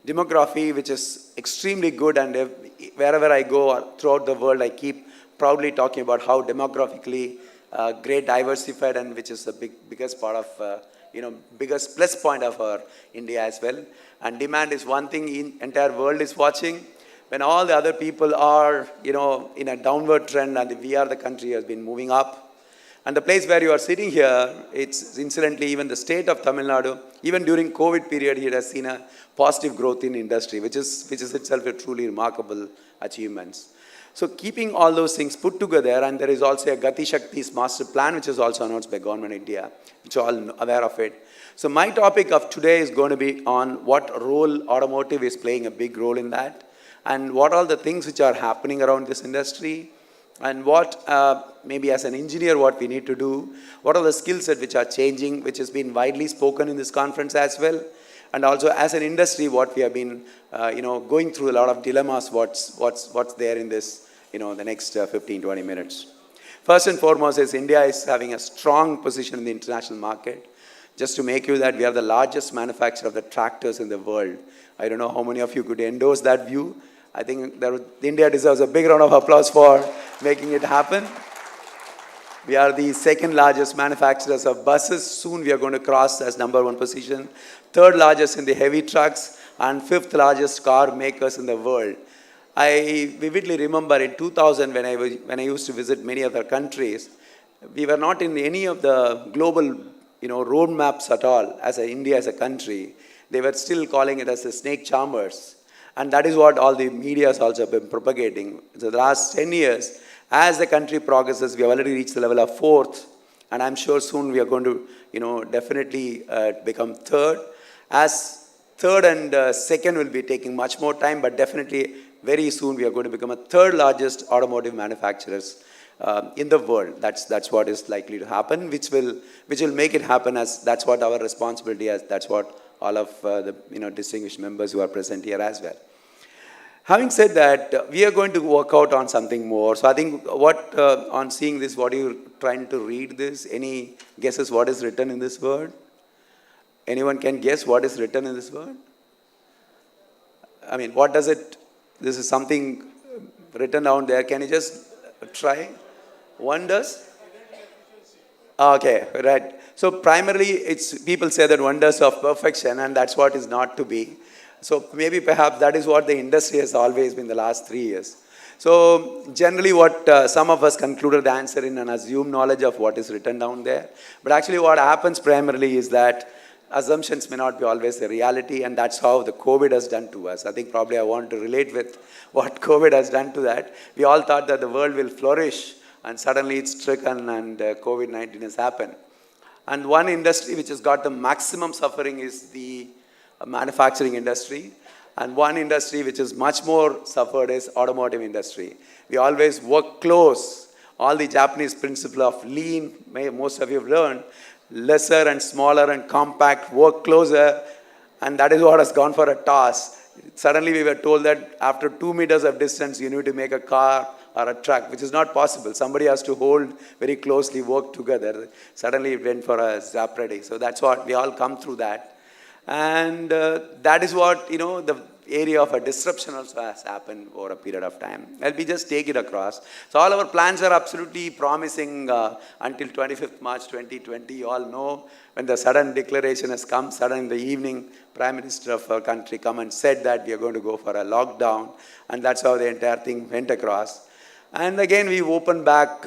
demography, which is extremely good, and wherever I go throughout the world, I keep proudly talking about how demographically great diversified, and which is the biggest part of, biggest plus point of our India as well. And demand is one thing entire world is watching. When all the other people are, in a downward trend, and we are the country has been moving up. And the place where you are sitting here, it's incidentally even the state of Tamil Nadu, even during COVID period, it has seen a positive growth in industry, which is itself a truly remarkable achievement. So keeping all those things put together, and there is also a Gati Shakti's master plan, which is also announced by Government of India, which are all aware of it. So my topic of today is going to be on what role automotive is playing a big role in that. And what are the things which are happening around this industry, and what, maybe as an engineer, what we need to do, what are the skill set which are changing, which has been widely spoken in this conference as well, and also as an industry, what we have been, going through a lot of dilemmas, what's there in this, the next 15, 20 minutes. First and foremost is India is having a strong position in the international market. Just to make you that, we are the largest manufacturer of the tractors in the world. I don't know how many of you could endorse that view. I think India deserves a big round of applause for making it happen. We are the 2nd largest manufacturers of buses. Soon we are going to cross as #1 position. 3rd largest in the heavy trucks, and 5th largest car makers in the world. I vividly remember in 2000 when I used to visit many other countries, we were not in any of the global roadmaps at all as India as a country. They were still calling it as the snake charmers. And that is what all the media has also been propagating. So the last 10 years, as the country progresses, we have already reached the level of 4th. And I'm sure soon we are going to, definitely become 3rd. As 3rd and 2nd will be taking much more time, but definitely very soon we are going to become a 3rd largest automotive manufacturers in the world. That's what is likely to happen, which will make it happen, as that's what our responsibility is. That's what all of the distinguished members who are present here as well. Having said that, we are going to work out on something more. So I think on seeing this, what are you trying to read this? Any guesses what is written in this word? Anyone can guess what is written in this word? I mean, what does it, this is something written down there. Can you just try? Wonders? Okay, right. So primarily, it's people say that wonders of perfection, and that's what is not to be. So maybe perhaps that is what the industry has always been the last 3 years. So generally what some of us concluded the answer in an assumed knowledge of what is written down there. But actually what happens primarily is that assumptions may not be always the reality, and that's how the COVID has done to us. I think probably I want to relate with what COVID has done to that. We all thought that the world will flourish, and suddenly it's stricken and COVID-19 has happened. And one industry which has got the maximum suffering is the manufacturing industry. And one industry which is much more suffered is automotive industry. We always work close. All the Japanese principle of lean, most of you have learned, lesser and smaller and compact, work closer, and that is what has gone for a toss. Suddenly we were told that after 2 meters of distance, you need to make a car or a truck, which is not possible. Somebody has to hold very closely, work together. Suddenly it went for a zap ready. So that's what we all come through that. And that is what, the area of a disruption also has happened over a period of time. Let me just take it across. So all our plans are absolutely promising until 25th March 2020. You all know when the sudden declaration has come, sudden in the evening, Prime Minister of our country come and said that we are going to go for a lockdown. And that's how the entire thing went across. And again, we opened back,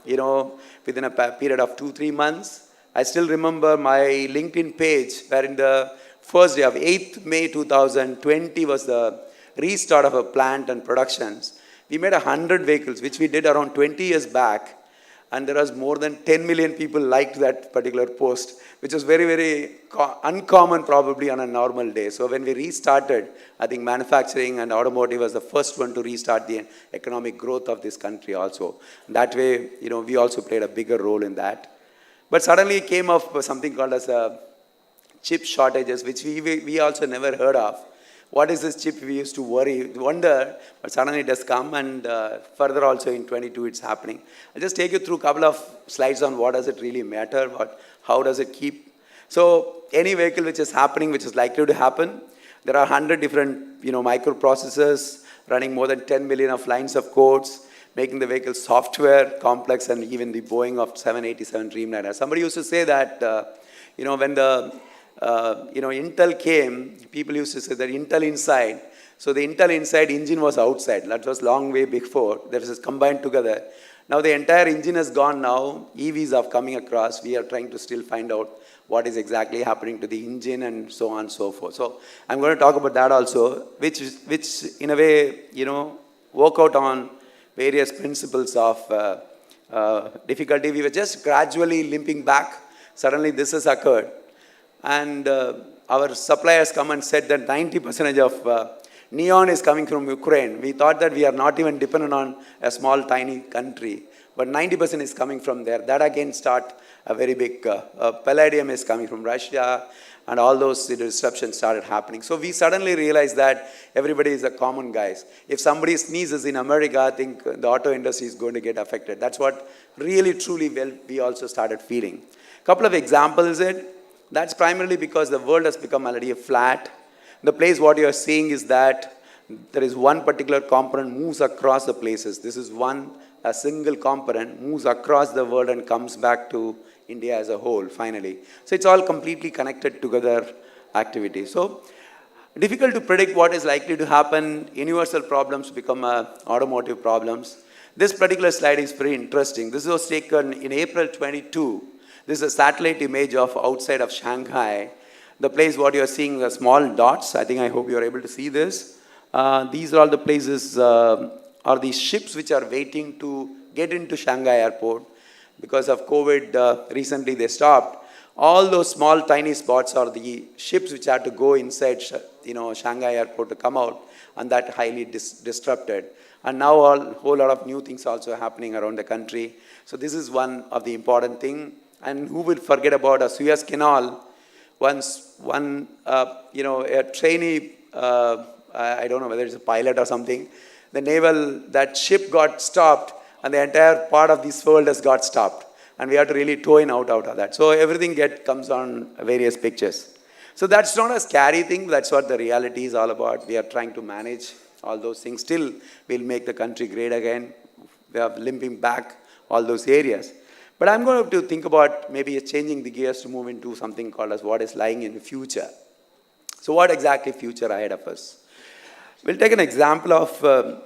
within a period of 2-3 months. I still remember my LinkedIn page where in the first day of 8th May 2020 was the restart of a plant and productions. We made 100 vehicles, which we did around 20 years back. And there was more than 10 million people liked that particular post, which was very, very uncommon probably on a normal day. So when we restarted, I think manufacturing and automotive was the first one to restart the economic growth of this country also. That way, we also played a bigger role in that. But suddenly it came up something called as chip shortages, which we also never heard of. What is this chip? We used to wonder, but suddenly it has come, and further also in 22 it's happening. I'll just take you through a couple of slides on what does it really matter, how does it keep. So any vehicle which is happening, which is likely to happen, there are 100 different microprocessors running more than 10 million of lines of codes, making the vehicle software complex, and even the Boeing of 787 Dreamliner. Somebody used to say that, when the Intel came, people used to say that Intel inside. So the Intel inside engine was outside. That was long way before. That was combined together. Now the entire engine has gone now. EVs are coming across. We are trying to still find out what is exactly happening to the engine and so on and so forth. So I'm going to talk about that also, which in a way, work out on various principles of difficulty. We were just gradually limping back. Suddenly this has occurred. And our suppliers come and said that 90% of neon is coming from Ukraine. We thought that we are not even dependent on a small, tiny country. But 90% is coming from there. That again start a very big, palladium is coming from Russia, and all those disruptions started happening. So we suddenly realized that everybody is a common guys. If somebody sneezes in America, I think the auto industry is going to get affected. That's what really, truly well we also started feeling. Couple of examples that's primarily because the world has become already flat. The place what you are seeing is that there is one particular component moves across the places. This is a single component moves across the world and comes back to India as a whole, finally. So it's all completely connected together activity. So difficult to predict what is likely to happen. Universal problems become automotive problems. This particular slide is very interesting. This was taken in April 22. This is a satellite image of outside of Shanghai. The place what you are seeing, the small dots, I hope you are able to see this. These are all the places, are these ships which are waiting to get into Shanghai airport. Because of COVID, recently they stopped. All those small tiny spots are the ships which had to go inside Shanghai airport to come out, and that highly disrupted. And now a whole lot of new things also happening around the country. So this is one of the important thing. And who will forget about a Suez Canal? Once a trainee, I don't know whether it's a pilot or something, that ship got stopped, and the entire part of this world has got stopped. And we have to really tow in out of that. So everything comes on various pictures. So that's not a scary thing. That's what the reality is all about. We are trying to manage all those things. Still, we'll make the country great again. We are limping back all those areas. But I'm going to think about maybe changing the gears to move into something called as what is lying in the future. So what exactly future ahead of us? We'll take an example of,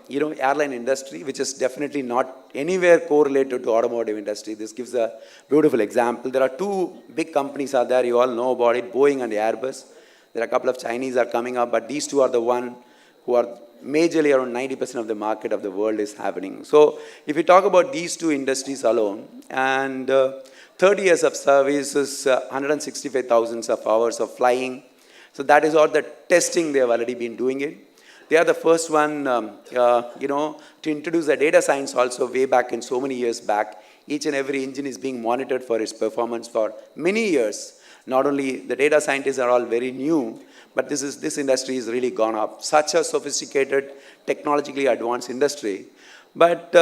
airline industry, which is definitely not anywhere correlated to automotive industry. This gives a beautiful example. There are two big companies out there, you all know about it, Boeing and Airbus. There are a couple of Chinese are coming up, but these two are the one who are majorly around 90% of the market of the world is happening. So if we talk about these two industries alone, and 30 years of service is 165,000 of hours of flying, So that is all the testing they have already been doing it. They are the first one, to introduce the data science also way back in so many years back. Each and every engine is being monitored for its performance for many years. Not only the data scientists are all very new, but this industry has really gone up. Such a sophisticated, technologically advanced industry. But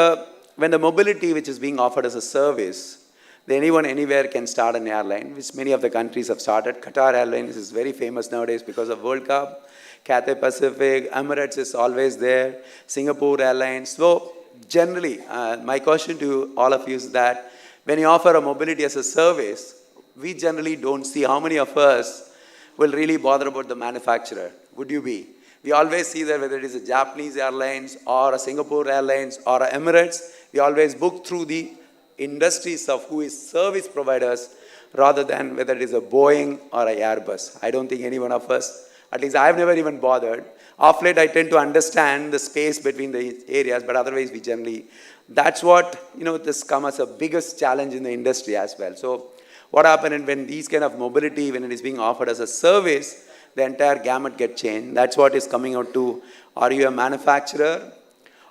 when the mobility which is being offered as a service, anyone, anywhere can start an airline, which many of the countries have started. Qatar Airlines is very famous nowadays because of World Cup. Cathay Pacific, Emirates is always there. Singapore Airlines. So generally, my question to all of you is that when you offer a mobility as a service, we generally don't see how many of us will really bother about the manufacturer. Would you be? We always see that whether it is a Japanese Airlines or a Singapore Airlines or a Emirates, we always book through the industries of who is service providers rather than whether it is a Boeing or a Airbus. I don't think any one of us, at least I've never even bothered. Of late, I tend to understand the space between the areas, but otherwise we generally, that's what, this comes as a biggest challenge in the industry as well. So what happens when these kind of mobility, when it is being offered as a service, the entire gamut gets changed. That's what is coming out to, are you a manufacturer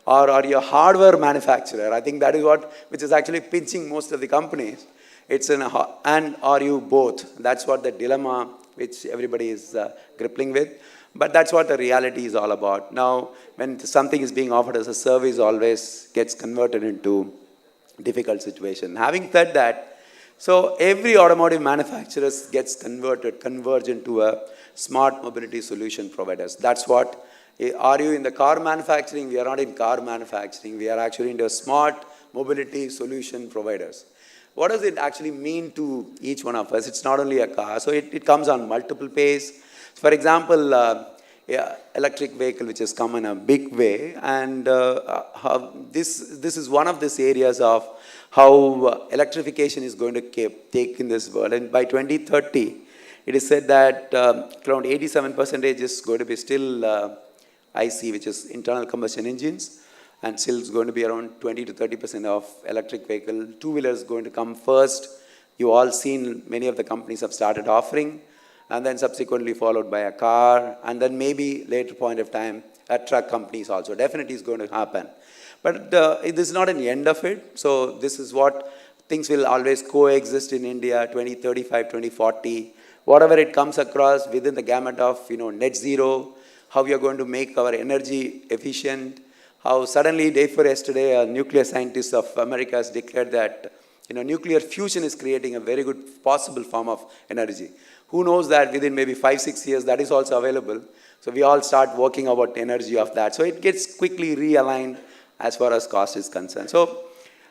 or are you a hardware manufacturer? I think that is which is actually pinching most of the companies. And are you both? That's what the dilemma which everybody is grappling with. But that's what the reality is all about. Now, when something is being offered as a service, always gets converted into difficult situation. Having said that, so every automotive manufacturer gets converged into a smart mobility solution providers. That's what, are you in the car manufacturing? We are not in car manufacturing. We are actually into smart mobility solution providers. What does it actually mean to each one of us? It's not only a car. So it comes on multiple pays. For example, electric vehicle which has come in a big way. And this is one of these areas of how electrification is going to take in this world. And by 2030, it is said that around 87% is going to be still IC, which is internal combustion engines, and still is going to be around 20 to 30% of electric vehicle. Two-wheelers going to come first. You all seen many of the companies have started offering, and then subsequently followed by a car, and then maybe later point of time, a truck companies also. Definitely is going to happen. But this is not an end of it. So this is what things will always coexist in India, 2035, 2040. Whatever it comes across within the gamut of net zero, how we are going to make our energy efficient, how suddenly, day before yesterday, a nuclear scientist of America has declared that nuclear fusion is creating a very good possible form of energy. Who knows that within maybe 5-6 years that is also available. So we all start working about energy of that. So it gets quickly realigned as far as cost is concerned. So,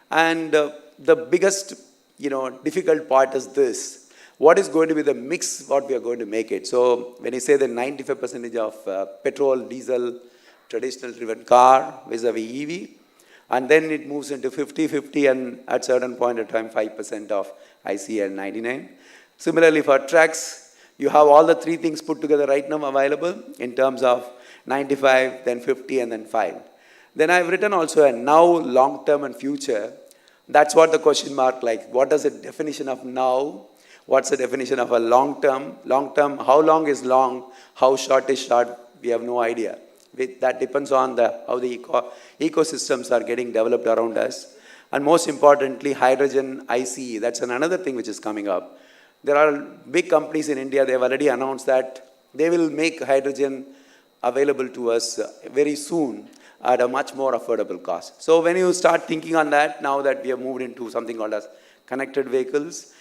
and the biggest difficult part is this. What is going to be the mix, what we are going to make it? So when you say the 95% of petrol, diesel, traditional driven car vis-a-vis EV, and then it moves into 50-50 and at certain point of time 5% of IC and 99. Similarly for trucks, you have all the three things put together right now available in terms of 95, then 50 and then 5. Then I've written also a now, long term and future. That's what the question mark like. What is the definition of now? What's the definition of a long term? Long term, how long is long? How short is short? We have no idea. That depends on how the ecosystems are getting developed around us. And most importantly, hydrogen ICE. That's another thing which is coming up. There are big companies in India, they have already announced that they will make hydrogen available to us very soon at a much more affordable cost. So when you start thinking on that, now that we have moved into something called as connected vehicles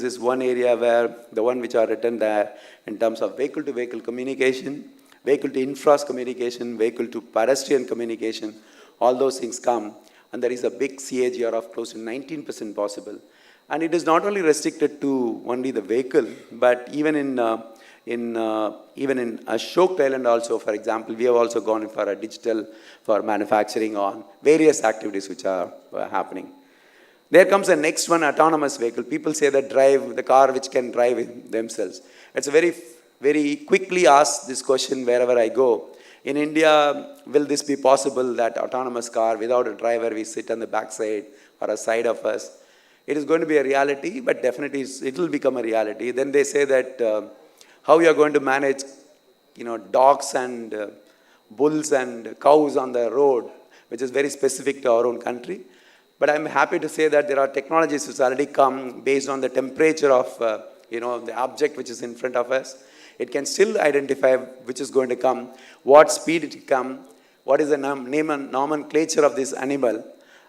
is one area where the one which are written there in terms of vehicle-to-vehicle communication, vehicle-to-infra communication, vehicle-to-pedestrian communication, all those things come. And there is a big CAGR of close to 19% possible. And it is not only restricted to only the vehicle, but even in Ashok Thailand also, for example, we have also gone for a digital for manufacturing on various activities which are happening. There comes the next one, autonomous vehicle. People say that the car which can drive themselves. It's a very quickly asked this question wherever I go. In India, will this be possible that autonomous car without a driver, we sit on the backside or a side of us? It is going to be a reality, but definitely it will become a reality. Then they say that how you are going to manage, dogs and bulls and cows on the road, which is very specific to our own country. But I'm happy to say that there are technologies which already come based on the temperature of, the object which is in front of us. It can still identify which is going to come, what speed it will come, what is the name and nomenclature of this animal,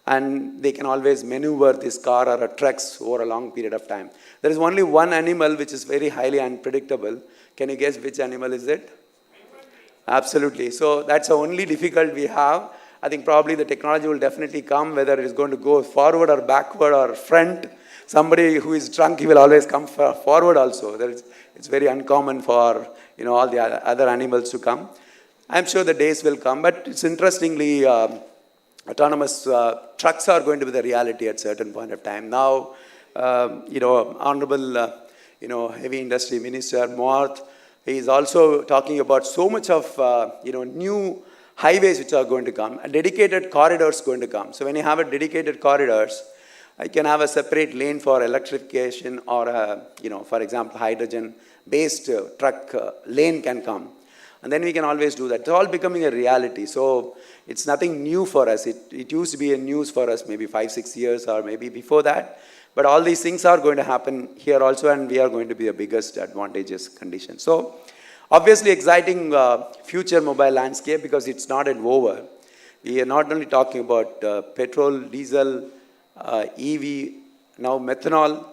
and they can always maneuver this car or a trucks over a long period of time. There is only one animal which is very highly unpredictable. Can you guess which animal is it? Absolutely. So that's the only difficult we have. I think probably the technology will definitely come, whether it is going to go forward or backward or front. Somebody who is drunk, he will always come forward also. It's very uncommon for all the other animals to come. I'm sure the days will come, but it's interestingly, autonomous trucks are going to be the reality at certain point of time. Now, Honorable, Heavy Industry Minister Moat, he is also talking about so much of, new highways which are going to come, a dedicated corridors going to come. So when you have a dedicated corridors, I can have a separate lane for electrification or, for example, hydrogen-based truck lane can come. And then we can always do that. It's all becoming a reality. So it's nothing new for us. It used to be a news for us maybe 5-6 years or maybe before that. But all these things are going to happen here also, and we are going to be the biggest advantageous condition. So obviously exciting future mobile landscape, because it's not at over. We are not only talking about petrol, diesel, EV, now methanol,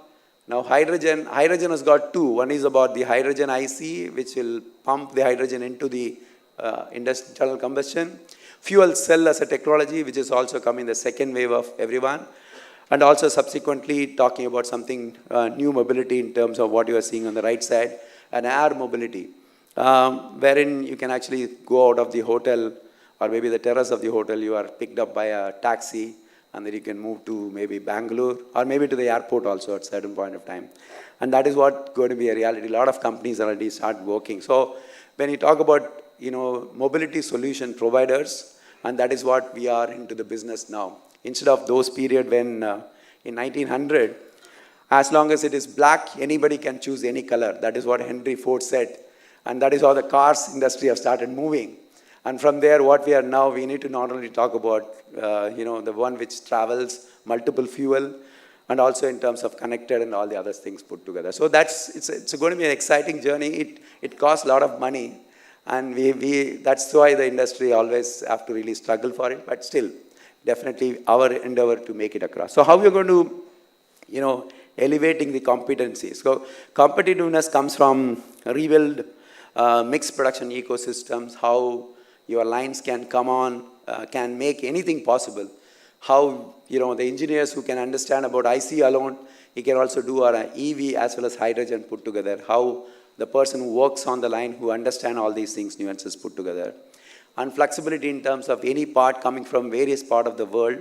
now hydrogen. Hydrogen has got two. One is about the hydrogen IC, which will pump the hydrogen into the internal combustion. Fuel cell as a technology, which is also coming the second wave of everyone. And also subsequently talking about something new mobility in terms of what you are seeing on the right side, and air mobility, wherein you can actually go out of the hotel or maybe the terrace of the hotel, you are picked up by a taxi, and then you can move to maybe Bangalore or maybe to the airport also at a certain point of time. And that is what going to be a reality. A lot of companies already start working. So when you talk about, mobility solution providers, and that is what we are into the business now. Instead of those period when in 1900, as long as it is black, anybody can choose any color. That is what Henry Ford said. And that is how the cars industry have started moving. And from there, what we are now, we need to not only talk about, the one which travels, multiple fuel, and also in terms of connected and all the other things put together. So it's going to be an exciting journey. It costs a lot of money, and that's why the industry always have to really struggle for it. But still, definitely our endeavor to make it across. So how we are going to, elevating the competencies. So competitiveness comes from rebuild mixed production ecosystems, how your lines can come on, can make anything possible. How, the engineers who can understand about IC alone, he can also do our EV as well as hydrogen put together. How the person who works on the line who understand all these things, nuances put together. And flexibility in terms of any part coming from various part of the world,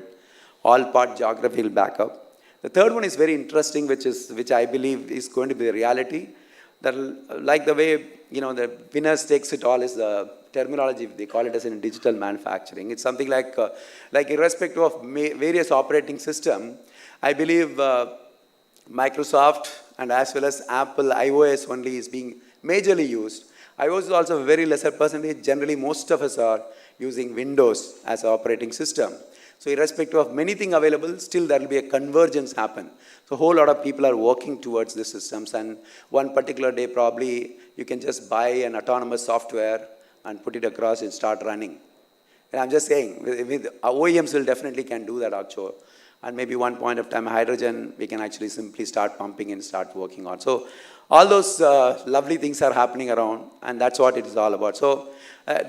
all part geography will back up. The third one is very interesting, which I believe is going to be a reality. That, like the way, the winners takes it all is the terminology, they call it as in digital manufacturing. It's something like irrespective of various operating system, I believe Microsoft and as well as Apple iOS only is being majorly used. iOS is also a very lesser percentage. Generally, most of us are using Windows as an operating system. So irrespective of many things available, still there will be a convergence happen. So a whole lot of people are working towards the systems, and one particular day probably you can just buy an autonomous software and put it across and start running. And I'm just saying, with OEMs will definitely can do that also. And maybe one point of time, hydrogen, we can actually simply start pumping and start working on. So all those lovely things are happening around, and that's what it is all about. So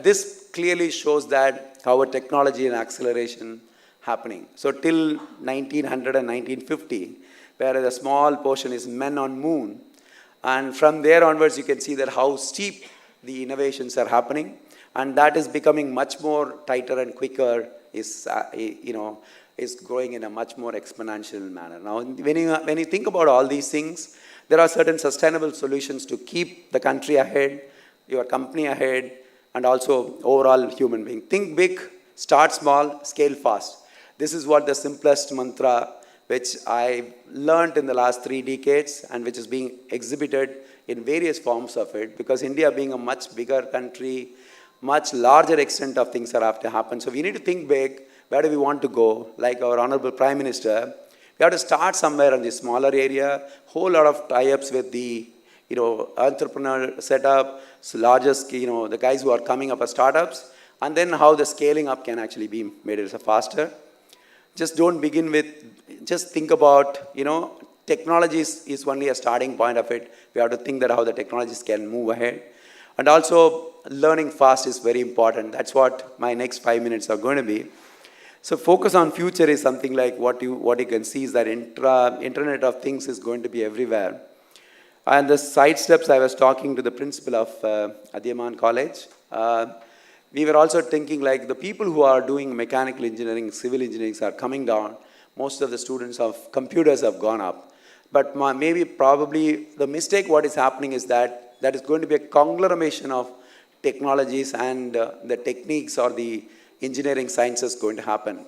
this clearly shows that our technology and acceleration happening. So till 1900 and 1950, where a small portion is men on moon, and from there onwards you can see that how steep the innovations are happening, and that is becoming much more tighter and quicker, is growing in a much more exponential manner. Now, when you think about all these things, there are certain sustainable solutions to keep the country ahead, your company ahead, and also overall human being. Think big, start small, scale fast. This is what the simplest mantra which I learned in the last 3 decades and which is being exhibited in various forms of it, because India being a much bigger country, much larger extent of things are have to happen. So we need to think big. Where do we want to go? Like our Honorable Prime Minister, we have to start somewhere in the smaller area, whole lot of tie-ups with the entrepreneur setup, so largest, the guys who are coming up as startups, and then how the scaling up can actually be made faster. Just don't begin with, just think about, technology is only a starting point of it. We have to think that how the technologies can move ahead. And also, learning fast is very important. That's what my next 5 minutes are going to be. So focus on future is something like what you can see is that Internet of Things is going to be everywhere. And the side steps, I was talking to the principal of Adiyaman College. We were also thinking like the people who are doing mechanical engineering, civil engineering are coming down. Most of the students of computers have gone up. But probably the mistake what is happening is that is going to be a conglomeration of technologies and the techniques or the engineering sciences going to happen.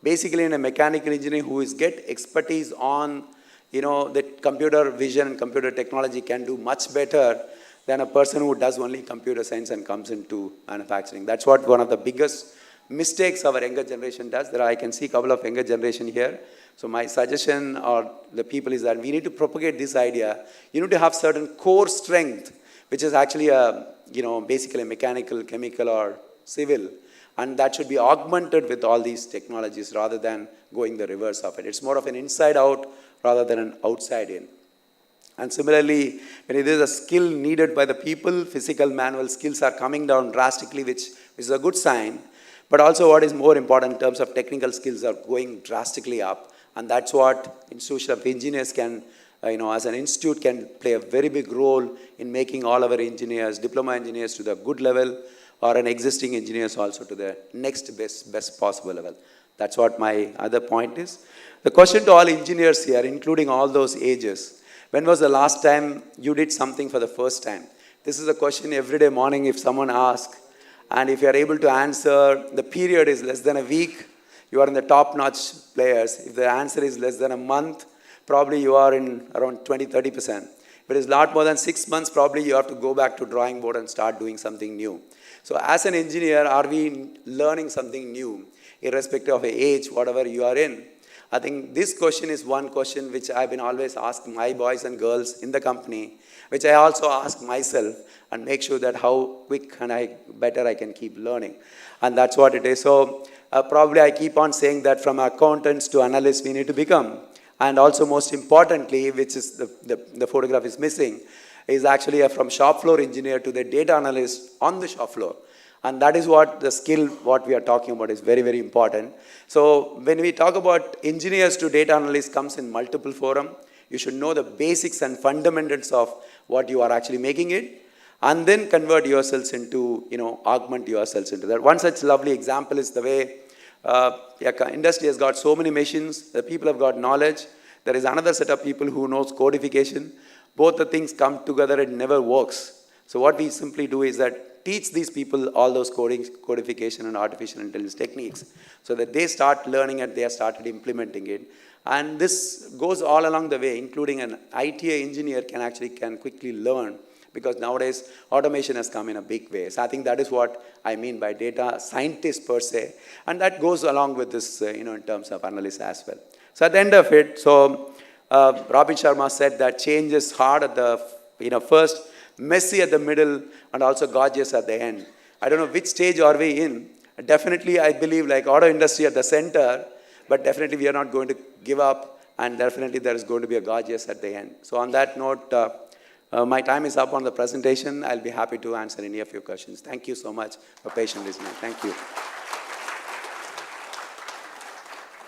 Basically in a mechanical engineering who is get expertise on the computer vision and computer technology can do much better than a person who does only computer science and comes into manufacturing. That's what one of the biggest mistakes our younger generation does. I can see a couple of younger generation here. So my suggestion or the people is that we need to propagate this idea. You need to have certain core strength, which is actually basically mechanical, chemical or civil. And that should be augmented with all these technologies rather than going the reverse of it. It's more of an inside out rather than an outside in. And similarly, when it is a skill needed by the people, physical manual skills are coming down drastically, which is a good sign. But also what is more important in terms of technical skills are going drastically up. And that's what Institute of Engineers can, as an institute can play a very big role in making all our engineers, diploma engineers to the good level, or an existing engineers also to the next best possible level. That's what my other point is. The question to all engineers here, including all those ages, when was the last time you did something for the first time? This is a question every day morning if someone asks. And if you are able to answer, the period is less than a week, you are in the top-notch players. If the answer is less than a month, probably you are in around 20-30%. If it is a lot more than 6 months, probably you have to go back to drawing board and start doing something new. So as an engineer, are we learning something new, irrespective of age, whatever you are in? I think this question is one question which I've been always asking my boys and girls in the company, which I also ask myself and make sure that how quick and better I can keep learning. And that's what it is. So probably I keep on saying that from accountants to analysts we need to become. And also most importantly, which is the photograph is missing, is actually from shop floor engineer to the data analyst on the shop floor. And that is what the skill, what we are talking about is very, very important. So when we talk about engineers to data analysts comes in multiple forum. You should know the basics and fundamentals of what you are actually making it. And then convert yourselves into, augment yourselves into that. One such lovely example is the way industry has got so many machines, the people have got knowledge. There is another set of people who knows codification. Both the things come together, it never works. So what we simply do is that teach these people all those codification and artificial intelligence techniques so that they start learning and they have started implementing it. And this goes all along the way, including an ITA engineer can quickly learn because nowadays automation has come in a big way. So I think that is what I mean by data scientist per se. And that goes along with this, in terms of analysis as well. So at the end of it, Robin Sharma said that change is hard at the, first, messy at the middle, and also gorgeous at the end. I don't know which stage are we in. Definitely, I believe like auto industry at the center, but definitely we are not going to give up, and definitely there is going to be a gorgeous at the end. So on that note, my time is up on the presentation. I'll be happy to answer any of your questions. Thank you so much for patient listening. Thank you.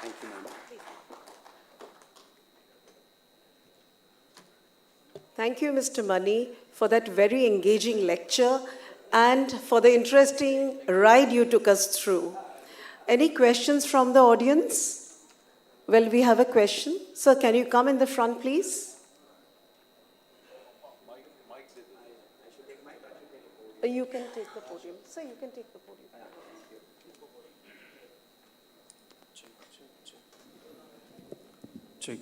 Thank you, madam. Thank you, Mr. Mani, for that very engaging lecture and for the interesting ride you took us through. Any questions from the audience? Well, we have a question. Sir, can you come in the front, please? You can take the podium. Sir, you can take the podium. Check.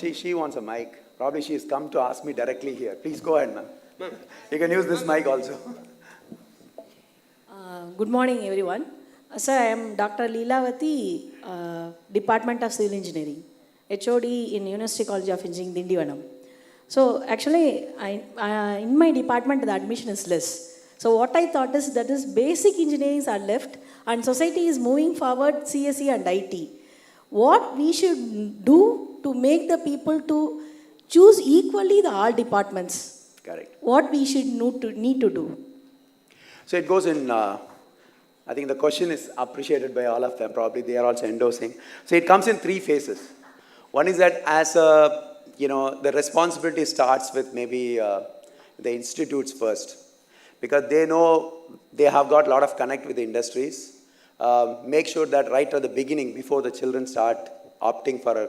she wants a mic. Probably she's come to ask me directly here. Please go ahead, ma'am. You can use this mic also. Good morning, everyone. Sir, I am Dr. Leelavati, Department of Civil Engineering, HOD in University College of Engineering, Dindivanam. So, actually, in my department, the admission is less. So, what I thought is that is basic engineering are left and society is moving forward CSE and IT. What we should do to make the people to choose equally the all departments? Correct. What we should need to do? So it goes in, I think the question is appreciated by all of them. Probably they are also endorsing. So it comes in 3 phases. One is that as a, the responsibility starts with maybe the institutes first. Because they know they have got a lot of connect with the industries. Make sure that right at the beginning, before the children start opting for,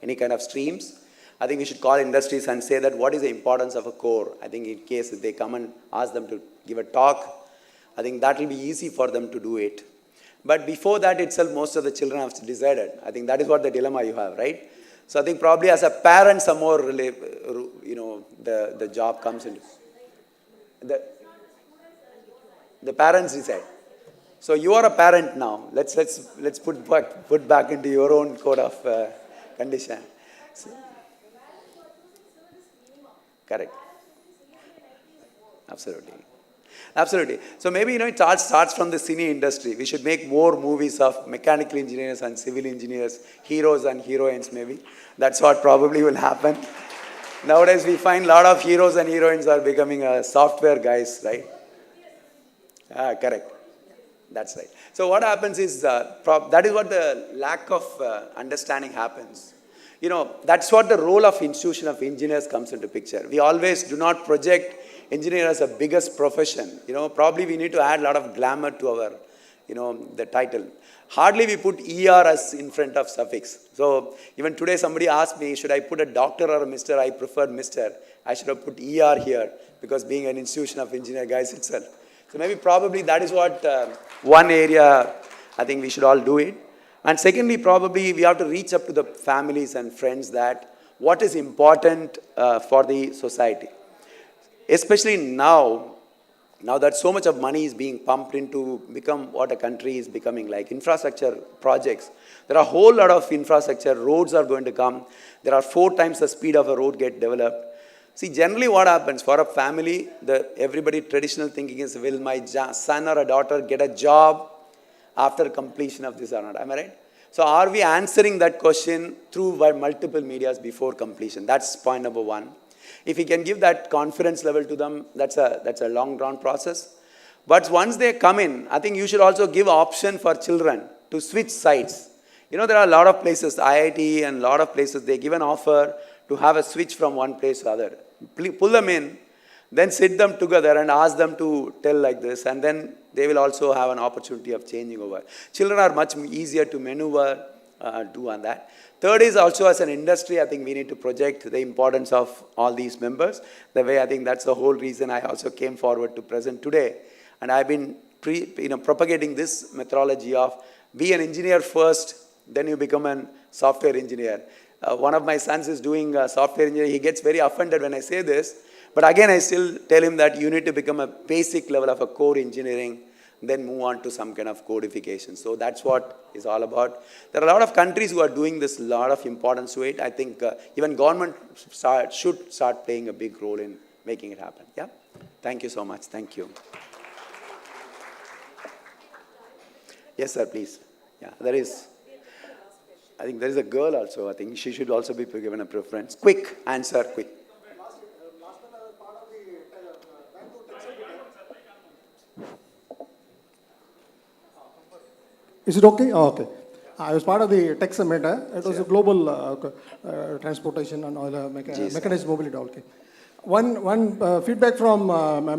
any kind of streams, I think we should call industries and say that what is the importance of a core. I think in case if they come and ask them to give a talk, I think that will be easy for them to do it. But before that itself, most of the children have decided. I think that is what the dilemma you have, right? So I think probably as a parent, some more, the job comes into. The parents decide. So you are a parent now. Let's put back into your own code of condition. So, correct. Absolutely. Absolutely. So maybe, it starts from the cine industry. We should make more movies of mechanical engineers and civil engineers, heroes and heroines maybe. That's what probably will happen. Nowadays we find a lot of heroes and heroines are becoming software guys, right? Correct. That's right. So what happens is, that is what the lack of understanding happens. That's what the role of institution of engineers comes into picture. We always do not project engineer as a biggest profession. Probably we need to add a lot of glamour to our, the title. Hardly we put ER as in front of suffix. So even today somebody asked me, should I put a doctor or a mister? I prefer mister. I should have put ER here because being an institution of engineer guys itself. So maybe probably that is what one area I think we should all do it. And secondly, probably we have to reach up to the families and friends that what is important for the society. Especially now that so much of money is being pumped into become what a country is becoming, like infrastructure projects. There are a whole lot of infrastructure, roads are going to come. There are 4 times the speed of a road get developed. See, generally what happens for a family, everybody traditional thinking is, will my son or a daughter get a job after completion of this or not? Am I right? So are we answering that question through multiple medias before completion? That's point number 1. If we can give that confidence level to them, that's a long drawn process. But once they come in, I think you should also give option for children to switch sides. There are a lot of places, IIT and a lot of places, they give an offer to have a switch from one place to other. Pull them in, then sit them together and ask them to tell like this, and then they will also have an opportunity of changing over. Children are much easier to maneuver, do on that. Third is also as an industry, I think we need to project the importance of all these members. The way I think that's the whole reason I also came forward to present today. And I've been propagating this methodology of be an engineer first, then you become a software engineer. One of my sons is doing software engineering. He gets very offended when I say this. But again, I still tell him that you need to become a basic level of a core engineering, then move on to some kind of codification. So that's what it's all about. There are a lot of countries who are doing this, a lot of importance to it. I think even government should start playing a big role in making it happen. Yeah? Thank you so much. Thank you. Yes, sir, please. Yeah, there is. I think there is a girl also. I think she should also be given a preference. Quick answer, quick. Is it okay? Oh, okay. I was part of the tech summit. It was a global transportation and oil mechanized mobility. Okay. One feedback from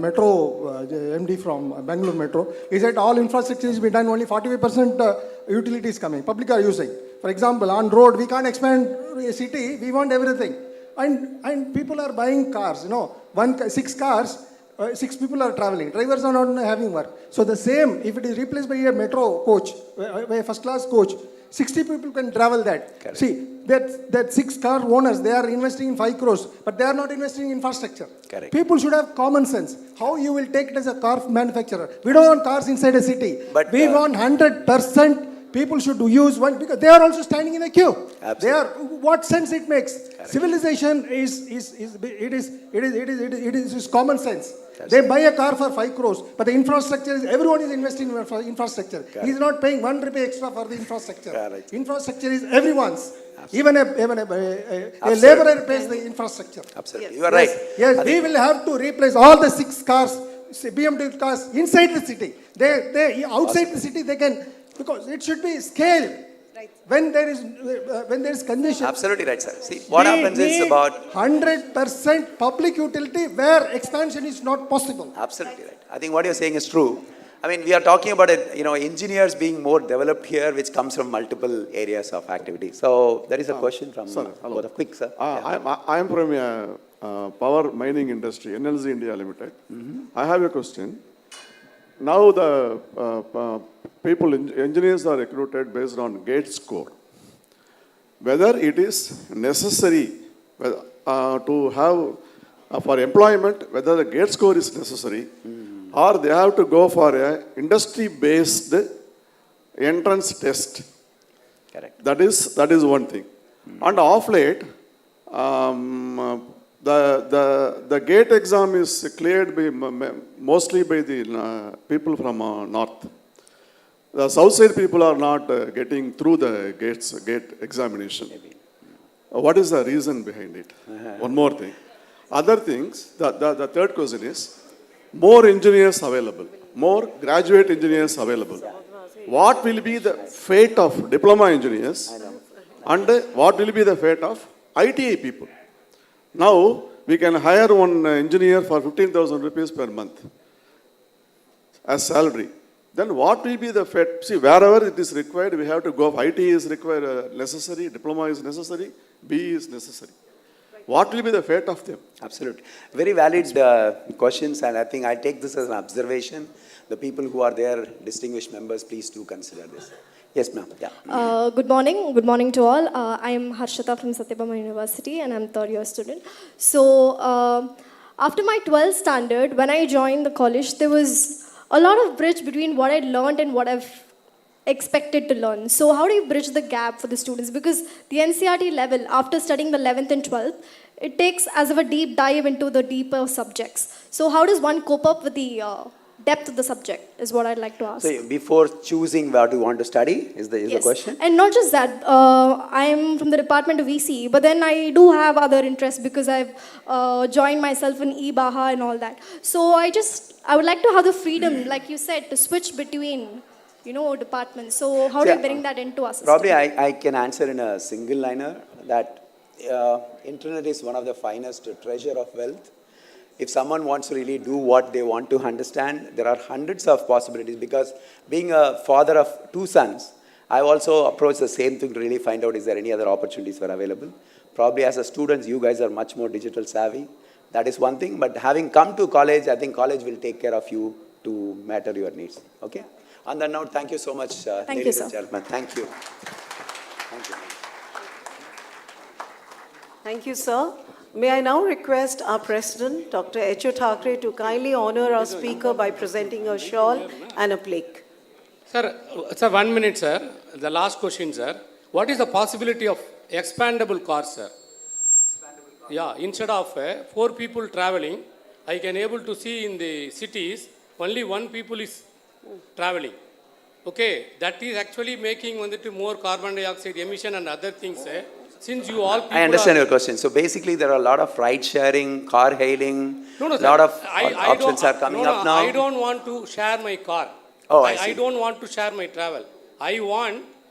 Metro, MD from Bangalore Metro, is that all infrastructure is being done, only 45% utilities coming, public are using. For example, on road, we can't expand a city, we want everything. And people are buying cars, 6 cars, 6 people are traveling. Drivers are not having work. So the same, if it is replaced by a metro coach, a first class coach, 60 people can travel that. Correct. See, that 6 car owners, they are investing in 5 crores, but they are not investing in infrastructure. Correct. People should have common sense. How you will take it as a car manufacturer? We don't want cars inside a city. But, we want 100% people should use one, because they are also standing in a queue. Absolutely. They are, what sense it makes? Civilization is common sense. They buy a car for 5 crores, but the infrastructure is, everyone is investing in infrastructure. Correct. He is not paying 1 rupee extra for the infrastructure. Correct. Infrastructure is everyone's. Even a Absolutely. laborer pays the infrastructure. Absolutely. You are right. Yes, we will have to replace all the 6 cars, BMW cars inside the city. They outside the city they can, because it should be scaled. When there is condition. Absolutely right, sir. See, what happens is about 100% public utility where expansion is not possible. Absolutely right. I think what you're saying is true. I mean, we are talking about it, engineers being more developed here, which comes from multiple areas of activity. So there is a question from both of quick, sir. I am from a power mining industry, NLZ India Limited. I have a question. Now the engineers are recruited based on GATE score. Whether it is necessary to have for employment, whether the GATE score is necessary, or they have to go for a industry-based entrance test. Correct. That is one thing. And off late, the GATE exam is cleared mostly by the people from north. The south side people are not getting through the GATE examination. What is the reason behind it? One more thing. Other things, the third question is, more engineers available, more graduate engineers available. What will be the fate of diploma engineers and what will be the fate of ITI people? Now, we can hire one engineer for 15,000 rupees per month as salary. Then what will be the fate? See, wherever it is required, we have to go. IT is required, necessary, diploma is necessary, BE is necessary. What will be the fate of them? Absolutely. Very valid questions, and I think I'll take this as an observation. The people who are there, distinguished members, please do consider this. Yes, ma'am. Yeah. Good morning. Good morning to all. I am Harshita from Satyabama University and I'm third year student. So, after my 12th standard, when I joined the college, there was a lot of bridge between what I learned and what I've expected to learn. So how do you bridge the gap for the students? Because the NCERT level, after studying the 11th and 12th, it takes as of a deep dive into the deeper subjects. So how does one cope up with the depth of the subject is what I'd like to ask. So before choosing what you want to study, is the question? And not just that, I'm from the Department of ECE, but then I do have other interests because I've joined myself in EBAHA and all that. So I would like to have the freedom, like you said, to switch between, departments. So how do you bring that into us? Probably I can answer in a single liner that internet is one of the finest treasure of wealth. If someone wants to really do what they want to understand, there are hundreds of possibilities, because being a father of 2 sons, I also approached the same thing to really find out is there any other opportunities that are available. Probably as a students, you guys are much more digital savvy. That is one thing. But having come to college, I think college will take care of you to matter your needs. Okay? On that note, thank you so much, ladies and gentlemen. Thank you. Thank you. Thank you, sir. May I now request our President, Dr. H.O. Thackeray, to kindly honor our speaker by presenting a shawl and a plaque. Sir, 1 minute, sir. The last question, sir. What is the possibility of expandable cars, sir? Yeah, instead of 4 people traveling, I can able to see in the cities, only 1 people is traveling. Okay, that is actually making more carbon dioxide emission and other things, since you all people I understand your question. So basically, there are a lot of ride sharing, car hailing, a lot of options are coming up now. I don't want to share my car. Oh, I don't want to share my travel.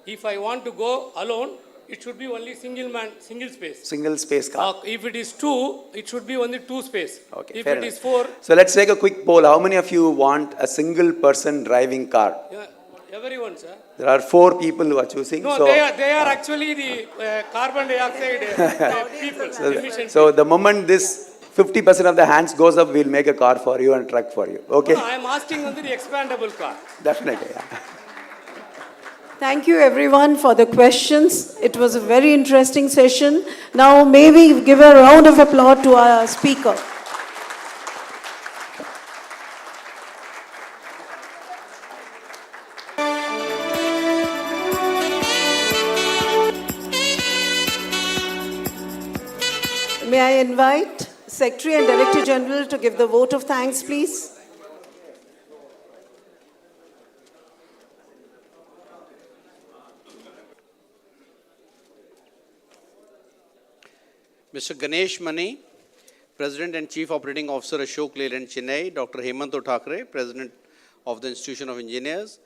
If I want to go alone, it should be only single space. Single space car. If it is 2, it should be only 2 space. Okay, if fair it enough. is 4, So let's take a quick poll. How many of you want a single person driving car? yeah, everyone, sir. There are 4 people who are choosing. No, so, they are actually the carbon dioxide people. Emission so the moment this 50% of the hands goes up, we'll make a car for you and truck for you. Okay? No, I am asking on the expandable car. Definitely. Yeah. Thank you everyone for the questions. It was a very interesting session. Now may we give a round of applause to our speaker. May I invite Secretary and Director General to give the vote of thanks, please? Mr. Ganesh Mani, President and Chief Operating Officer, Ashok Leyland, Chennai. Dr. Hemant Thackeray, President of the Institution of Engineers.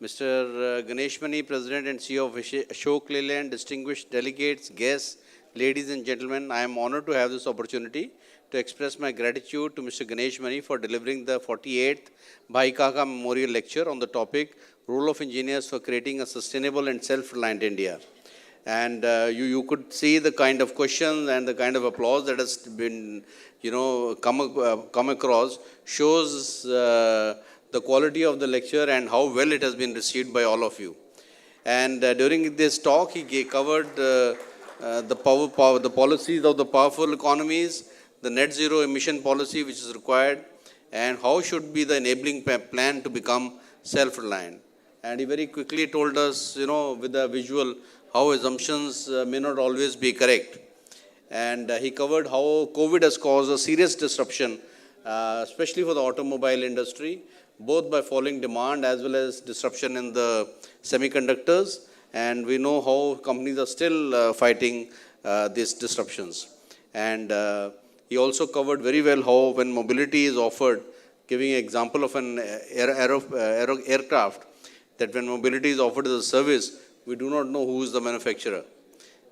Mr. Ganesh Mani, President and CEO of Ashok Leyland, distinguished delegates, guests, ladies and gentlemen, I am honored to have this opportunity to express my gratitude to Mr. Ganesh Mani for delivering the 48th Bhai Kaka Memorial Lecture on the topic, Role of Engineers for Creating a Sustainable and Self-Reliant India. And you could see the kind of questions and the kind of applause that has been, come across shows the quality of the lecture and how well it has been received by all of you. And during this talk, he covered the policies of the powerful economies, the net zero emission policy which is required, and how should be the enabling plan to become self-reliant. And he very quickly told us, with a visual, how assumptions may not always be correct. And he covered how COVID has caused a serious disruption, especially for the automobile industry, both by falling demand as well as disruption in the semiconductors. And we know how companies are still fighting these disruptions. And he also covered very well how when mobility is offered, giving an example of an aircraft, that when mobility is offered as a service, we do not know who is the manufacturer.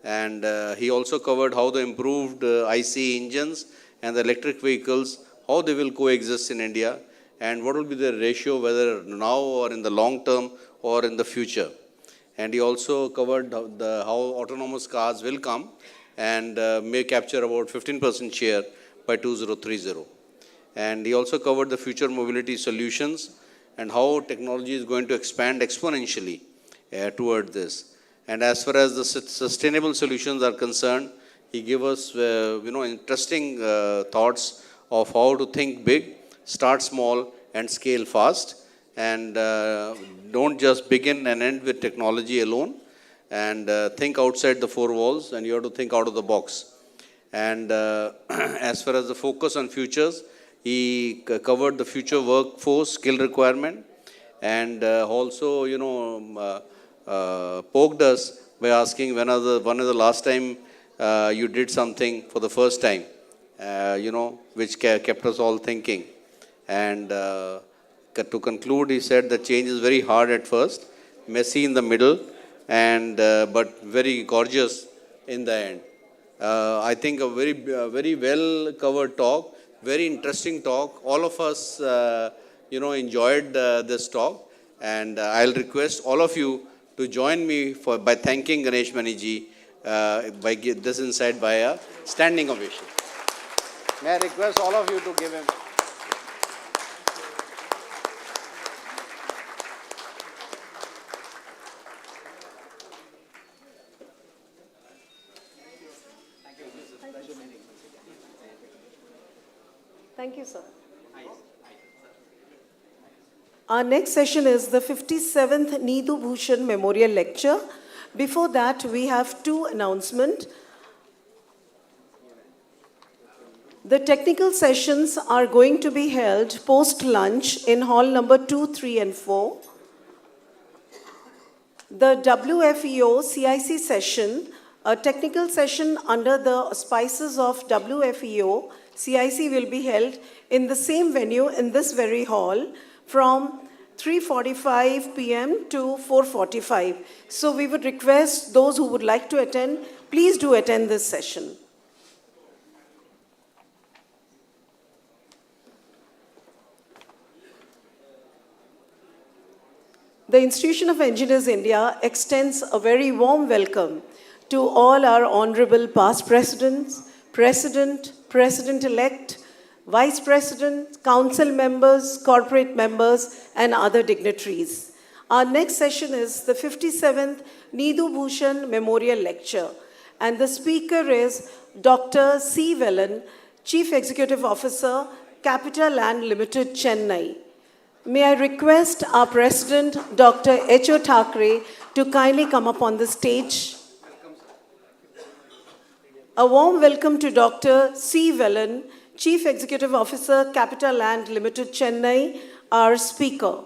And he also covered how the improved IC engines and the electric vehicles, how they will coexist in India, and what will be the ratio, whether now or in the long term or in the future. And he also covered how autonomous cars will come and may capture about 15% share by 2030. And he also covered the future mobility solutions and how technology is going to expand exponentially toward this. And as far as the sustainable solutions are concerned, he gave us, interesting thoughts of how to think big, start small, and scale fast. And don't just begin and end with technology alone. And think outside the four walls, and you have to think out of the box. And as far as the focus on futures, he covered the future workforce skill requirement, and also, poked us by asking when is the last time you did something for the first time, which kept us all thinking. And to conclude, he said that change is very hard at first, messy in the middle, and but very gorgeous in the end. I think a very well covered talk, very interesting talk. All of us, enjoyed this talk, and I'll request all of you to join me by thanking Ganesh Mani ji by this insight by a standing ovation. May I request all of you to give him. Thank you, sir. Our next session is the 57th Needu Bhushan Memorial Lecture. Before that, we have two announcements. The technical sessions are going to be held post-lunch in hall number 2, 3, and 4. The WFEO CIC session, a technical session under the auspices of WFEO, CIC will be held in the same venue in this very hall from 3:45 p.m. to 4:45. So we would request those who would like to attend, please do attend this session. The Institution of Engineers India extends a very warm welcome to all our honorable past presidents, president, President-elect, Vice President, Council members, corporate members, and other dignitaries. Our next session is the 57th Nidhu Bhushan Memorial Lecture, and the speaker is Dr. C. Velan, Chief Executive Officer, Capital Land Limited, Chennai. May I request our President, Dr. H.O. Thackeray, to kindly come up on the stage. A warm welcome to Dr. C. Velan, Chief Executive Officer, Capital Land Limited, Chennai, our speaker.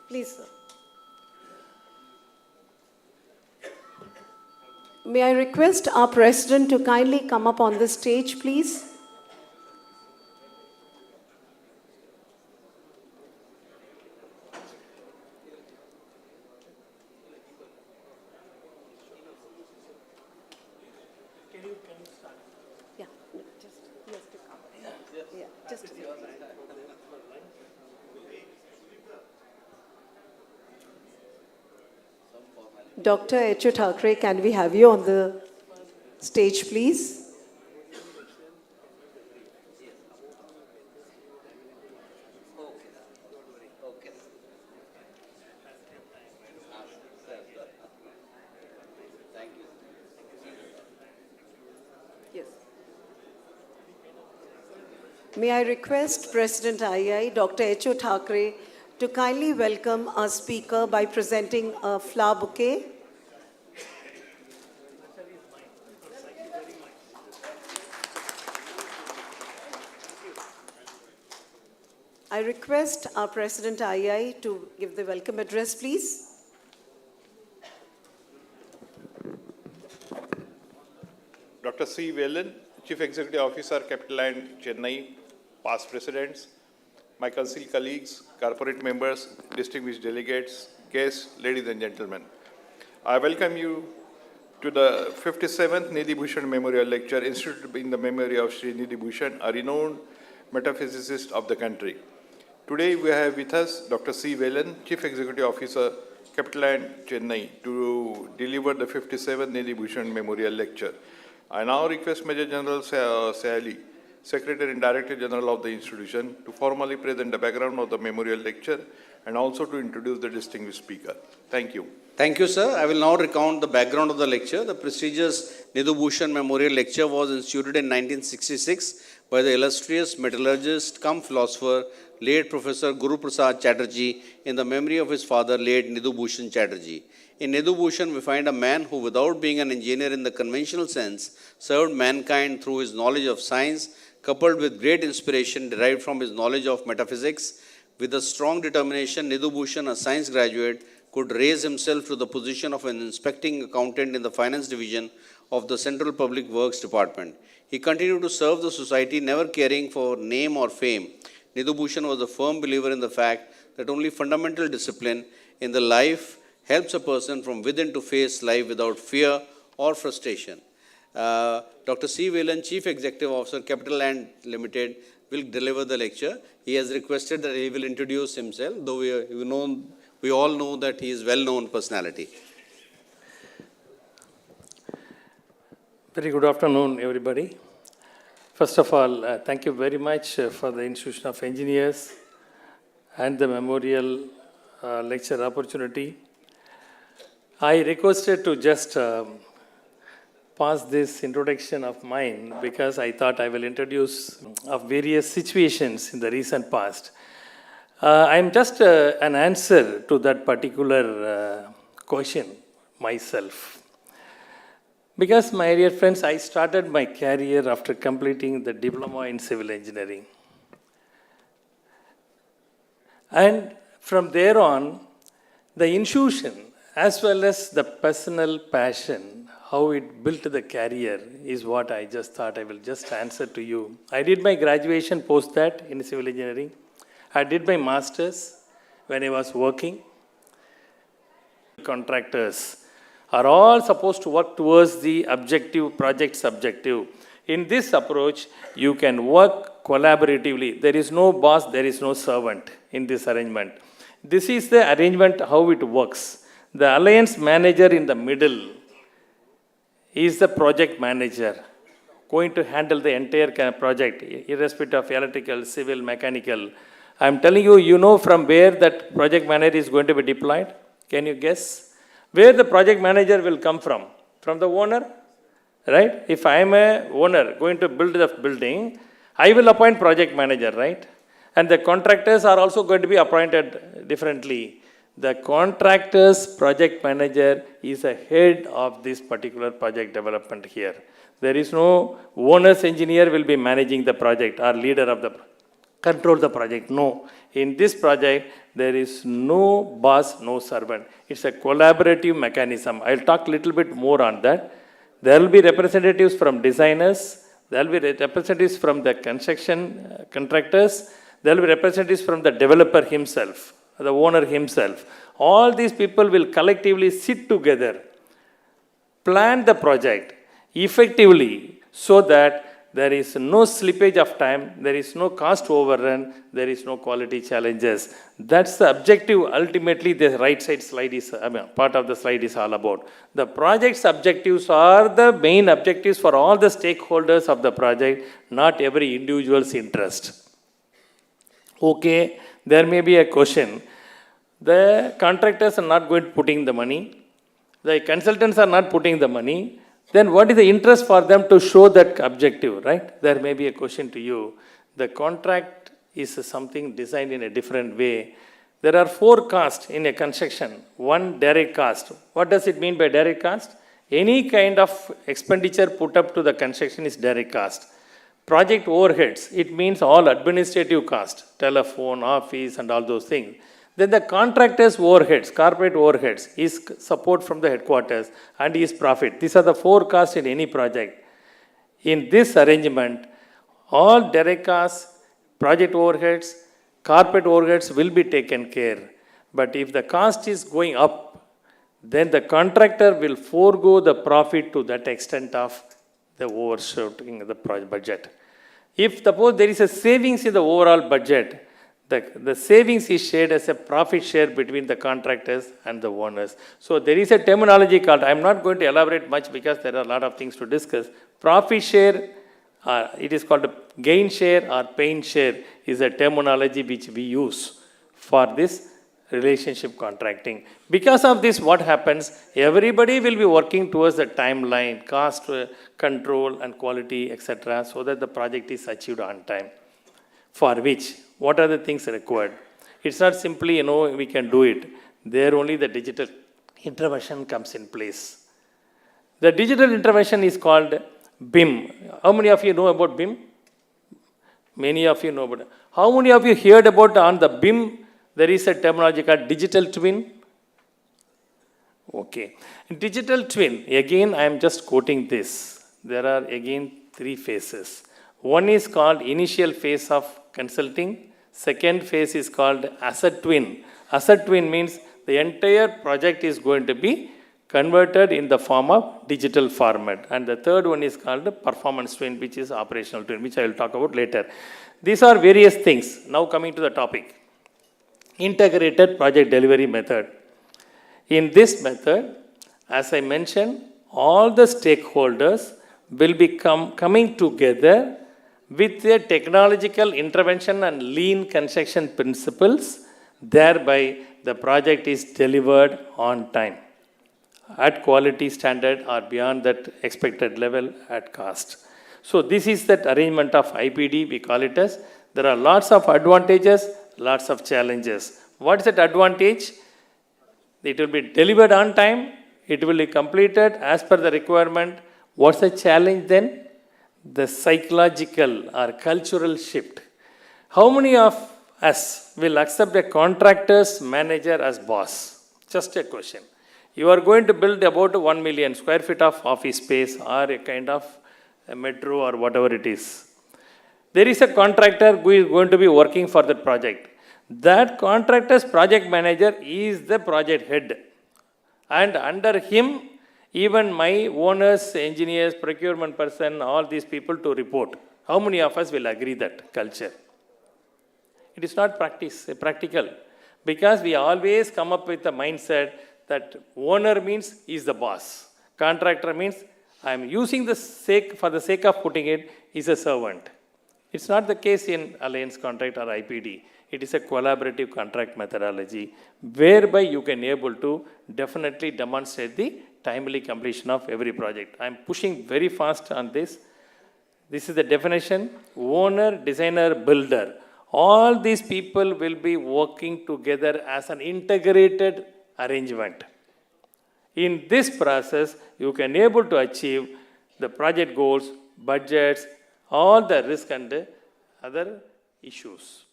Please, sir. May I request our President to kindly come up on the stage, please? Dr. H.O. Thackeray, can we have you on the stage, please? Yes. May I request President II, Dr. H.O. Thackeray, to kindly welcome our speaker by presenting a flower bouquet. I request our President II to give the welcome address, please. Dr. C. Velan, Chief Executive Officer, Capital Land, Chennai, past presidents, my council colleagues, corporate members, distinguished delegates, guests, ladies and gentlemen. I welcome you to the 57th Nidhi Bhushan Memorial Lecture instituted in the memory of Sri Nidhi Bhushan, a renowned metaphysicist of the country. Today we have with us Dr. C. Velan, Chief Executive Officer, Capital Land, Chennai, to deliver the 57th Nidhi Bhushan Memorial Lecture. I now request Major General Sayali, Secretary and Director General of the institution, to formally present the background of the memorial lecture and also to introduce the distinguished speaker. Thank you. Thank you, sir. I will now recount the background of the lecture. The prestigious Nidhu Bhushan Memorial Lecture was instituted in 1966 by the illustrious metallurgist cum philosopher, late Professor Guru Prasad Chatterjee, in the memory of his father, late Nidhu Bhushan Chatterjee. In Nidhu Bhushan, we find a man who, without being an engineer in the conventional sense, served mankind through his knowledge of science, coupled with great inspiration derived from his knowledge of metaphysics. With a strong determination, Nidhu Bhushan, a science graduate, could raise himself to the position of an inspecting accountant in the finance division of the Central Public Works Department. He continued to serve the society, never caring for name or fame. Nidhu Bhushan was a firm believer in the fact that only fundamental discipline in the life helps a person from within to face life without fear or frustration. Dr. C. Velan, Chief Executive Officer, Capital Land Limited, will deliver the lecture. He has requested that he will introduce himself, though we all know that he is a well-known personality. Very good afternoon, everybody. First of all, thank you very much for the Institution of Engineers and the memorial lecture opportunity. I requested to just pass this introduction of mine because I thought I will introduce of various situations in the recent past. I'm just an answer to that particular question myself. Because, my dear friends, I started my career after completing the diploma in civil engineering. And from there on, the institution, as well as the personal passion, how it built the career, is what I just thought I will just answer to you. I did my graduation post that in civil engineering. I did my master's when I was working. Contractors are all supposed to work towards the objective, project's objective. In this approach, you can work collaboratively. There is no boss, there is no servant in this arrangement. This is the arrangement, how it works. The alliance manager in the middle is the project manager going to handle the entire project, irrespective of electrical, civil, mechanical. I'm telling you, you know from where that project manager is going to be deployed? Can you guess? Where the project manager will come from? From the owner? Right? If I am a owner going to build the building, I will appoint project manager, right? And the contractors are also going to be appointed differently. The contractor's project manager is a head of this particular project development here. There is no owner's engineer will be managing the project or leader of the control the project. No. In this project, there is no boss, no servant. It's a collaborative mechanism. I'll talk a little bit more on that. There will be representatives from designers. There will be representatives from the construction contractors. There will be representatives from the developer himself, the owner himself. All these people will collectively sit together, plan the project effectively so that there is no slippage of time, there is no cost overrun, there is no quality challenges. That's the objective. Ultimately, the right side slide is, part of the slide is all about. The project's objectives are the main objectives for all the stakeholders of the project, not every individual's interest. Okay, there may be a question. The contractors are not going to putting the money. The consultants are not putting the money. Then what is the interest for them to show that objective, right? There may be a question to you. The contract is something designed in a different way. There are 4 costs in a construction. 1, direct cost. What does it mean by direct cost? Any kind of expenditure put up to the construction is direct cost. Project overheads, it means all administrative cost, telephone, office and all those things. Then the contractor's overheads, corporate overheads, is support from the headquarters and is profit. These are the 4 costs in any project. In this arrangement, all direct costs, project overheads, corporate overheads will be taken care. But if the cost is going up, then the contractor will forego the profit to that extent of the overshooting the project budget. If suppose there is a savings in the overall budget, the savings is shared as a profit share between the contractors and the owners. So there is a terminology called, I'm not going to elaborate much because there are a lot of things to discuss. Profit share, it is called gain share or pain share is a terminology which we use for this relationship contracting. Because of this, what happens? Everybody will be working towards the timeline, cost control and quality, etc., so that the project is achieved on time. For which, what are the things required? It's not simply, we can do it. There only the digital intervention comes in place. The digital intervention is called BIM. How many of you know about BIM? Many of you know about it. How many of you heard about on the BIM, there is a terminology called digital twin? Okay. Digital twin, again, I am just quoting this. There are again 3 phases. One is called initial phase of consulting. Second phase is called asset twin. Asset twin means the entire project is going to be converted in the form of digital format. And the third one is called performance twin, which is operational twin, which I will talk about later. These are various things. Now coming to the topic. Integrated project delivery method. In this method, as I mentioned, all the stakeholders will be coming together with a technological intervention and lean construction principles. Thereby, the project is delivered on time, at quality standard or beyond that expected level at cost. So this is that arrangement of IPD, we call it as. There are lots of advantages, lots of challenges. What is that advantage? It will be delivered on time, it will be completed as per the requirement. What's the challenge then? The psychological or cultural shift. How many of us will accept a contractor's manager as boss? Just a question. You are going to build about 1 million square feet of office space or a kind of a metro or whatever it is. There is a contractor who is going to be working for that project. That contractor's project manager is the project head. And under him, even my owners, engineers, procurement person, all these people to report. How many of us will agree that culture? It is not practical. Because we always come up with the mindset that owner means is the boss. Contractor means I'm using the sake, for the sake of putting it, is a servant. It's not the case in alliance contract or IPD. It is a collaborative contract methodology whereby you can able to definitely demonstrate the timely completion of every project. I'm pushing very fast on this. This is the definition: owner, designer, builder. All these people will be working together as an integrated arrangement. In this process, you can able to achieve the project goals, budgets, all the risk and other issues.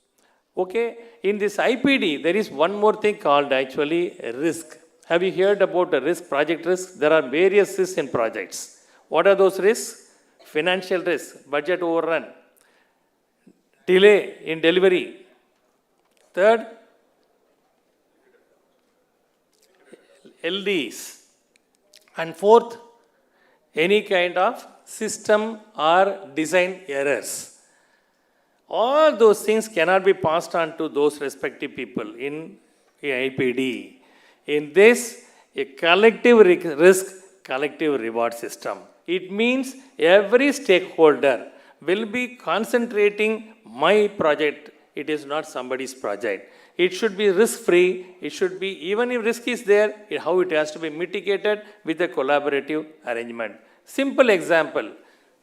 Okay, in this IPD, there is one more thing called actually risk. Have you heard about the risk, project risk? There are various risks in projects. What are those risks? Financial risk, budget overrun, delay in delivery. Third, LDs. And fourth, any kind of system or design errors. All those things cannot be passed on to those respective people in IPD. In this, a collective risk, collective reward system. It means every stakeholder will be concentrating my project. It is not somebody's project. It should be risk-free. It should be, even if risk is there, how it has to be mitigated with a collaborative arrangement. Simple example.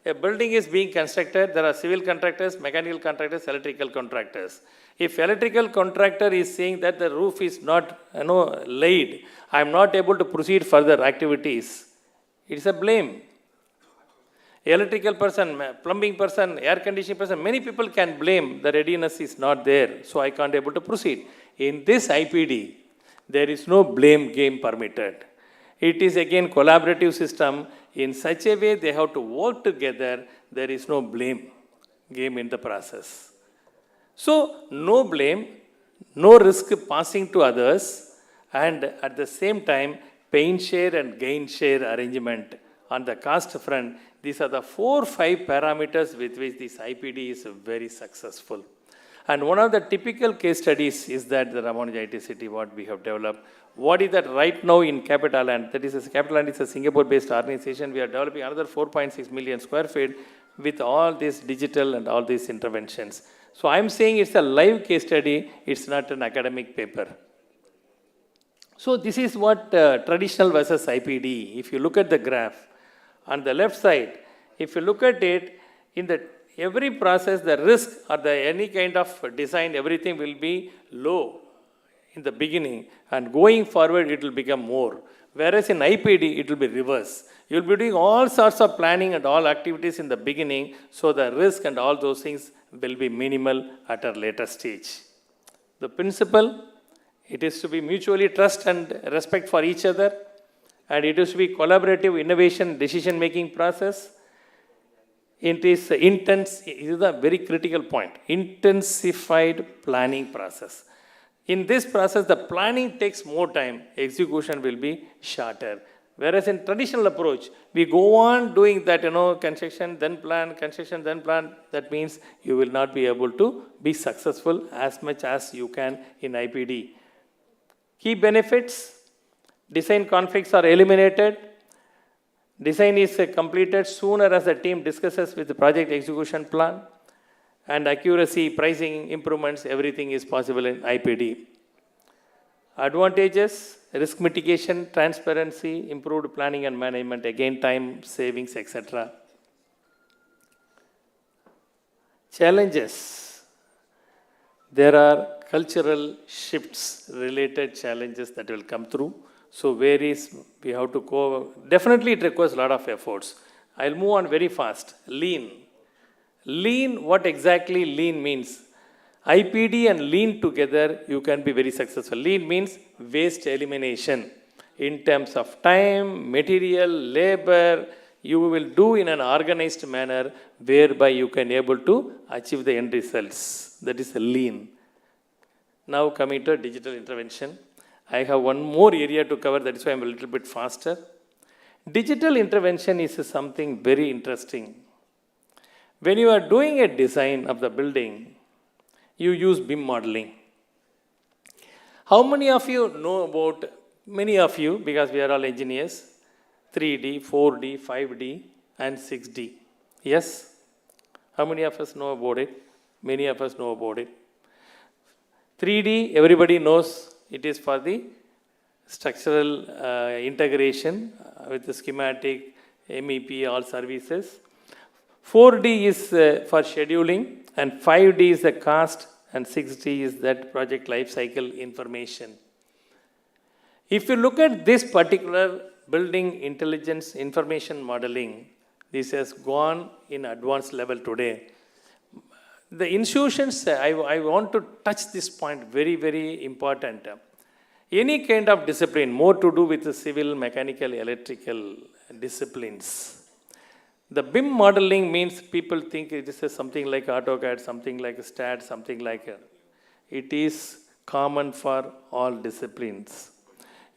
A building is being constructed. There are civil contractors, mechanical contractors, electrical contractors. If electrical contractor is saying that the roof is not laid, I am not able to proceed further activities, it's a blame. Electrical person, plumbing person, air conditioning person, many people can blame the readiness is not there, so I can't able to proceed. In this IPD, there is no blame game permitted. It is again collaborative system. In such a way, they have to work together. There is no blame game in the process. So, no blame, no risk passing to others, and at the same time, pain share and gain share arrangement. On the cost front, these are the 4-5 parameters with which this IPD is very successful. And one of the typical case studies is that the Ramanuja IT City, what we have developed. What is that right now in Capital Land? That is, Capital Land is a Singapore-based organization. We are developing another 4.6 million square feet with all this digital and all these interventions. So I'm saying it's a live case study. It's not an academic paper. So this is what traditional versus IPD. If you look at the graph, on the left side, if you look at it, in the every process, the risk or the any kind of design, everything will be low in the beginning, and going forward, it will become more. Whereas in IPD, it will be reverse. You will be doing all sorts of planning and all activities in the beginning, so the risk and all those things will be minimal at a later stage. The principle, it is to be mutually trust and respect for each other, and it is to be collaborative innovation decision-making process. It is intense, it is a very critical point, intensified planning process. In this process, the planning takes more time, execution will be shorter. Whereas in traditional approach, we go on doing that, construction, then plan, construction, then plan. That means you will not be able to be successful as much as you can in IPD. Key benefits, design conflicts are eliminated. Design is completed sooner as the team discusses with the project execution plan. And accuracy, pricing, improvements, everything is possible in IPD. Advantages, risk mitigation, transparency, improved planning and management, again time savings, etc. Challenges. There are cultural shifts related challenges that will come through. So we have to go, definitely it requires a lot of efforts. I'll move on very fast. Lean. Lean, what exactly lean means? IPD and lean together, you can be very successful. Lean means waste elimination. In terms of time, material, labor, you will do in an organized manner whereby you can able to achieve the end results. That is lean. Now coming to digital intervention. I have one more area to cover, that is why I'm a little bit faster. Digital intervention is something very interesting. When you are doing a design of the building, you use BIM modeling. How many of you know about, many of you, because we are all engineers, 3D, 4D, 5D, and 6D. Yes? How many of us know about it? Many of us know about it. 3D, everybody knows it is for the structural integration with the schematic, MEP, all services. 4D is for scheduling, and 5D is the cost, and 6D is that project life cycle information. If you look at this particular building intelligence information modeling, this has gone in advanced level today. The institutions, I want to touch this point, very, very important. Any kind of discipline, more to do with the civil, mechanical, electrical disciplines. The BIM modeling means people think it is something like AutoCAD, something like STAT, something like it is common for all disciplines.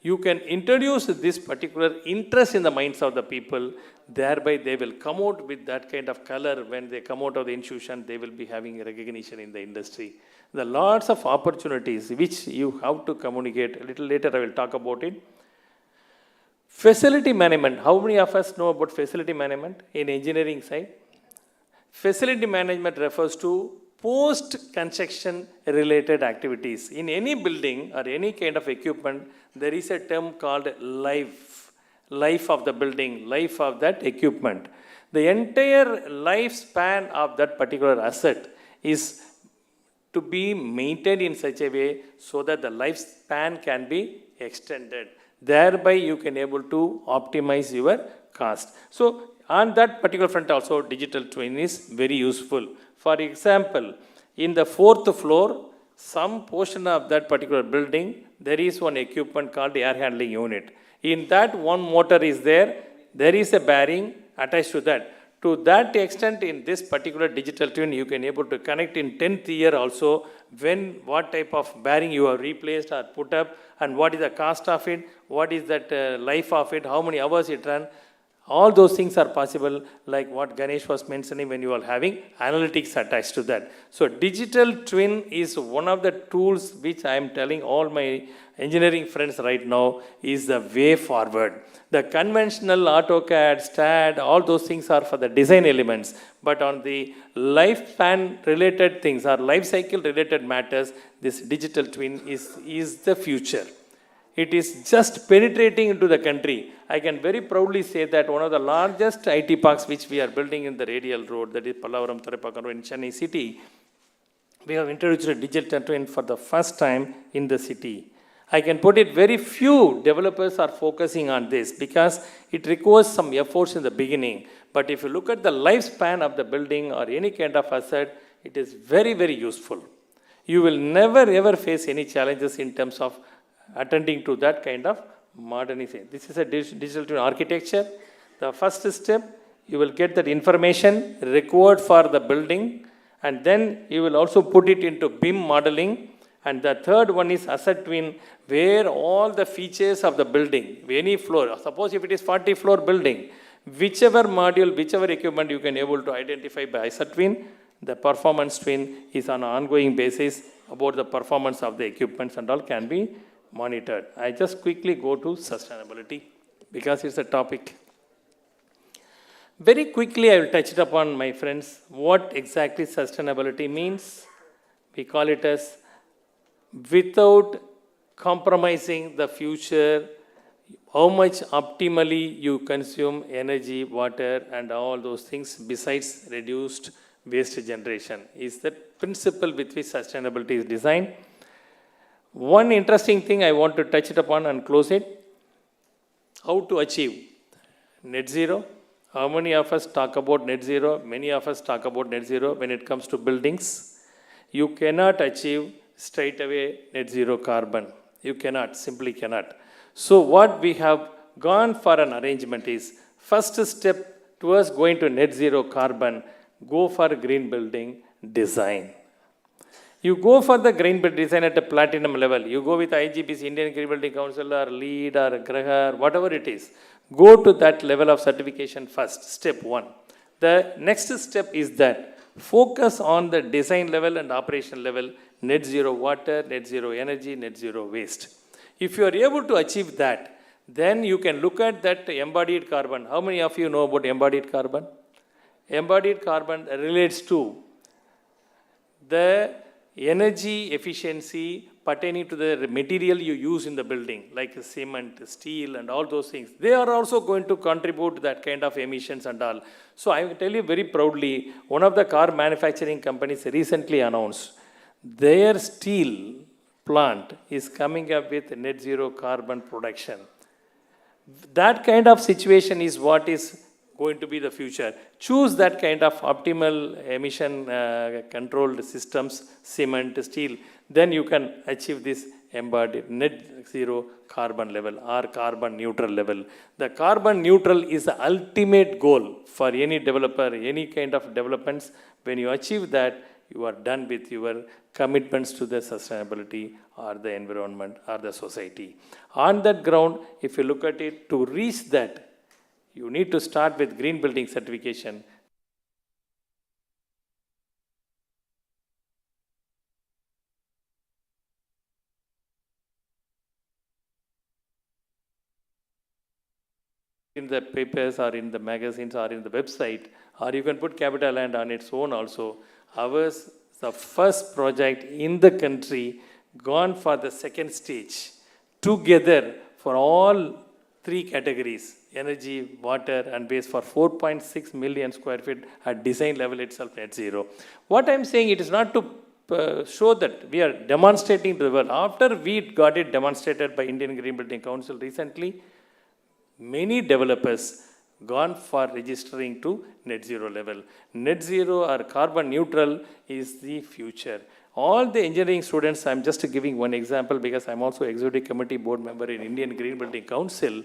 You can introduce this particular interest in the minds of the people, thereby they will come out with that kind of color. When they come out of the institution, they will be having recognition in the industry. There are lots of opportunities which you have to communicate. A little later I will talk about it. Facility management. How many of us know about facility management in engineering side? Facility management refers to post-construction related activities. In any building or any kind of equipment, there is a term called life of the building, life of that equipment. The entire lifespan of that particular asset is to be maintained in such a way so that the lifespan can be extended. Thereby you can able to optimize your cost. So on that particular front also, digital twin is very useful. For example, in the 4th floor, some portion of that particular building, there is one equipment called air handling unit. In that one motor is there is a bearing attached to that. To that extent, in this particular digital twin, you can able to connect in 10th year also what type of bearing you have replaced or put up, and what is the cost of it, what is that life of it, how many hours it run. All those things are possible, like what Ganesh was mentioning when you are having analytics attached to that. So digital twin is one of the tools which I am telling all my engineering friends right now is the way forward. The conventional AutoCAD, STAT, all those things are for the design elements. But on the lifespan related things or life cycle related matters, this digital twin is the future. It is just penetrating into the country. I can very proudly say that one of the largest IT parks which we are building in the radial road, that is Pallavaram Thuraipakkam Road in Chennai city, we have introduced a digital twin for the first time in the city. I can put it, very few developers are focusing on this because it requires some efforts in the beginning. But if you look at the lifespan of the building or any kind of asset, it is very, very useful. You will never ever face any challenges in terms of attending to that kind of modernization. This is a digital twin architecture. The first step, you will get that information required for the building, and then you will also put it into BIM modeling. And the third one is asset twin, where all the features of the building, any floor, suppose if it is 40-floor building, whichever module, whichever equipment you can able to identify by asset twin, the performance twin is on an ongoing basis about the performance of the equipments and all can be monitored. I just quickly go to sustainability because it's a topic. Very quickly I will touch it upon, my friends, what exactly sustainability means. We call it as without compromising the future, how much optimally you consume energy, water and all those things besides reduced waste generation is the principle with which sustainability is designed. One interesting thing I want to touch it upon and close it. How to achieve net zero. How many of us talk about net zero? Many of us talk about net zero when it comes to buildings. You cannot achieve straight away net zero carbon. You cannot, simply cannot. So what we have gone for an arrangement is, first step towards going to net zero carbon, go for green building design. You go for the green building design at a platinum level. You go with IGBC, Indian Green Building Council or LEED or Graha, whatever it is. Go to that level of certification first, step one. The next step is that focus on the design level and operation level, net zero water, net zero energy, net zero waste. If you are able to achieve that, Then you can look at that embodied carbon. How many of you know about embodied carbon? Embodied carbon relates to the energy efficiency pertaining to the material you use in the building, like cement, steel, and all those things. They are also going to contribute to that kind of emissions and all. So I will tell you very proudly, one of the car manufacturing companies recently announced their steel plant is coming up with net zero carbon production. That kind of situation is what is going to be the future. Choose that kind of optimal emission controlled systems, cement, steel, then you can achieve this embodied net zero carbon level or carbon neutral level. The carbon neutral is the ultimate goal for any developer, any kind of developments. When you achieve that, you are done with your commitments to the sustainability or the environment or the society. On that ground, if you look at it, to reach that, you need to start with green building certification. In the papers or in the magazines or in the website, or you can put Capital Land on its own also. Ours, the first project in the country, gone for the second stage, together for all three categories, energy, water, and waste, for 4.6 million square feet at design level itself net zero. What I'm saying, it is not to show that we are demonstrating to the world. After we got it demonstrated by Indian Green Building Council recently, many developers gone for registering to net zero level. Net zero or carbon neutral is the future. All the engineering students, I'm just giving one example because I'm also executive committee board member in Indian Green Building Council.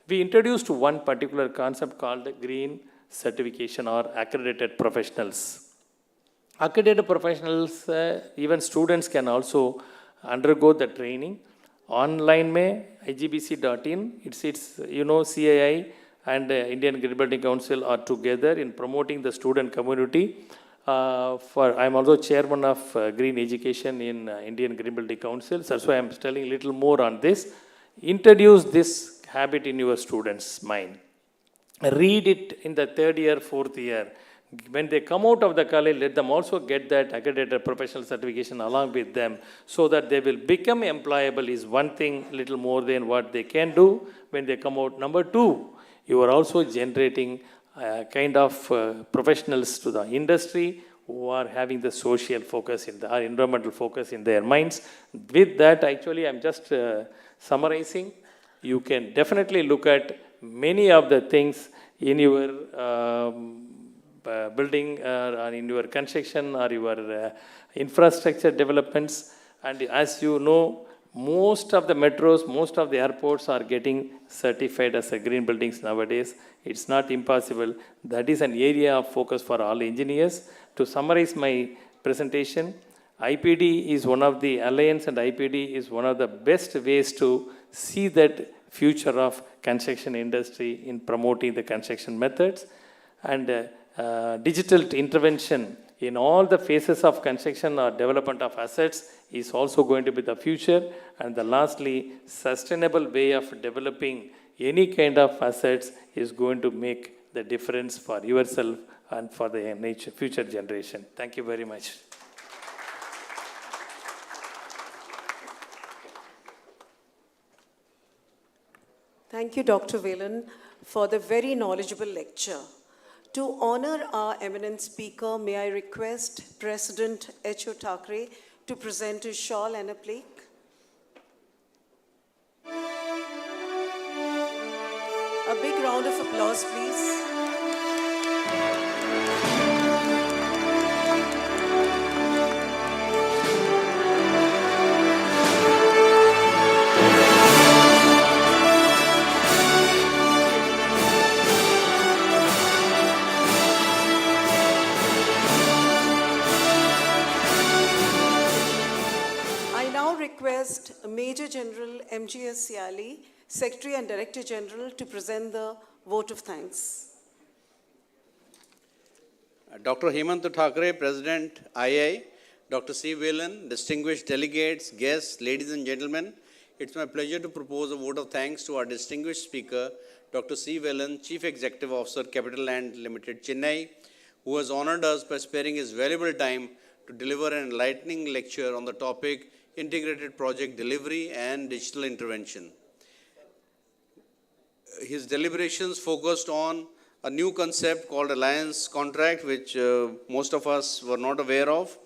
We introduced one particular concept called green certification or accredited professionals. Accredited professionals, even students can also undergo the training. Online mein igbc.in, it's CII and Indian Green Building Council are together in promoting the student community. I'm also chairman of Green Education in Indian Green Building Council. So that's why I'm telling a little more on this. Introduce this habit in your students' mind. Read it in the third year, fourth year. When they come out of the college, let them also get that accredited professional certification along with them, so that they will become employable is one thing, little more than what they can do when they come out. Number two, you are also generating kind of professionals to the industry who are having the social focus in the environmental focus in their minds. With that, actually, I'm just summarizing. You can definitely look at many of the things in your building or in your construction or your infrastructure developments. And as you know, most of the metros, most of the airports are getting certified as a green buildings nowadays. It's not impossible. That is an area of focus for all engineers. To summarize my presentation, IPD is one of the alliance, and IPD is one of the best ways to see that future of construction industry in promoting the construction methods. And digital intervention in all the phases of construction or development of assets is also going to be the future. And lastly, sustainable way of developing any kind of assets is going to make the difference for yourself and for the future generation. Thank you very much. Thank you, Dr. Velan, for the very knowledgeable lecture. To honor our eminent speaker, may I request President H.O. Thackeray to present a shawl and a plaque. A big round of applause, please. Request Major General M.G.S. Siali, Secretary and Director General, to present the vote of thanks. Dr. Hemant Thackeray, President, II, Dr. C. Velan, distinguished delegates, guests, ladies and gentlemen, it's my pleasure to propose a vote of thanks to our distinguished speaker, Dr. C. Velan, Chief Executive Officer, Capital Land Limited, Chennai, who has honored us by sparing his valuable time to deliver an enlightening lecture on the topic Integrated Project Delivery and Digital Intervention. His deliberations focused on a new concept called Alliance Contract, which most of us were not aware of.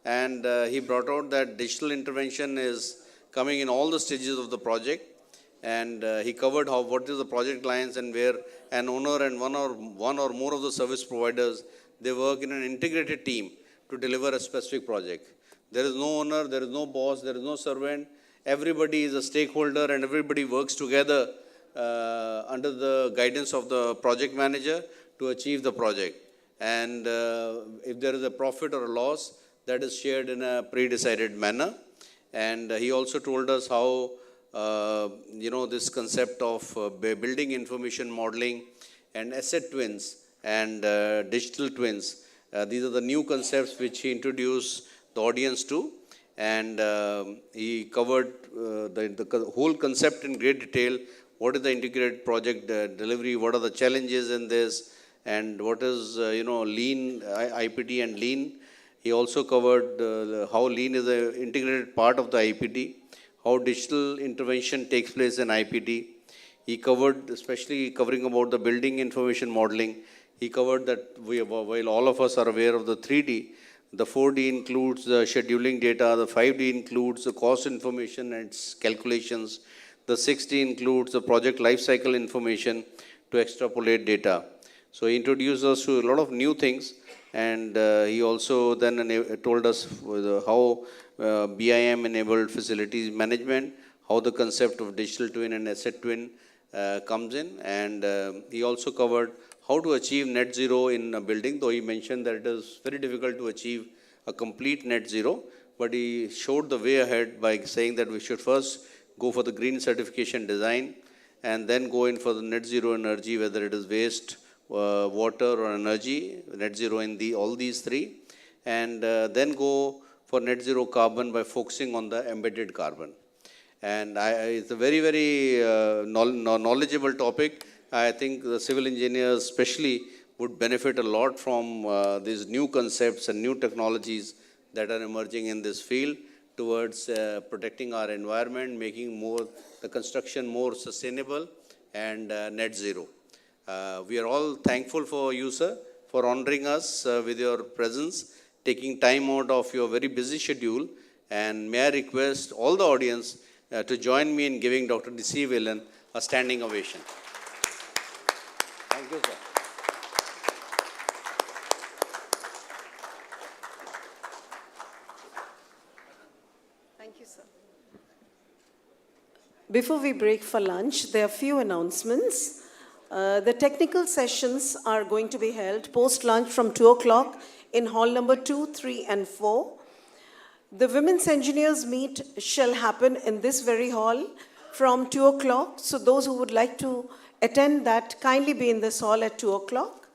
And he brought out that digital intervention is coming in all the stages of the project. And he covered what is the project alliance and where an owner and one or more of the service providers, they work in an integrated team to deliver a specific project. There is no owner, there is no boss, there is no servant. Everybody is a stakeholder and everybody works together under the guidance of the project manager to achieve the project. And if there is a profit or a loss, that is shared in a pre-decided manner. And he also told us how, this concept of building information modeling and asset twins and digital twins, these are the new concepts which he introduced the audience to. And he covered the whole concept in great detail. What is the integrated project delivery? What are the challenges in this? And what is, lean, IPT and lean? He also covered how lean is an integrated part of the IPT, how digital intervention takes place in IPT. He covered, especially covering about the building information modeling. He covered that while all of us are aware of the 3D, the 4D includes the scheduling data, the 5D includes the cost information and its calculations, the 6D includes the project lifecycle information to extrapolate data. So he introduced us to a lot of new things. And he also then told us how BIM enabled facilities management, how the concept of digital twin and asset twin comes in. And he also covered how to achieve net zero in a building, though he mentioned that it is very difficult to achieve a complete net zero. But he showed the way ahead by saying that we should first go for the green certification design and then go in for the net zero energy, whether it is waste, water or energy, net zero in all these three, and then go for net zero carbon by focusing on the embedded carbon. And it's a very, very knowledgeable topic. I think the civil engineers especially would benefit a lot from these new concepts and new technologies that are emerging in this field towards protecting our environment, making the construction more sustainable and net zero. We are all thankful for you, sir, for honoring us with your presence, taking time out of your very busy schedule. And may I request all the audience to join me in giving Dr. C. Velan a standing ovation. Thank you, sir. Thank you, sir. Before we break for lunch, there are a few announcements. The technical sessions are going to be held post-lunch from 2 o'clock in hall number 2, 3, and 4. The Women's Engineers Meet shall happen in this very hall from 2 o'clock. So those who would like to attend that, kindly be in this hall at 2 o'clock.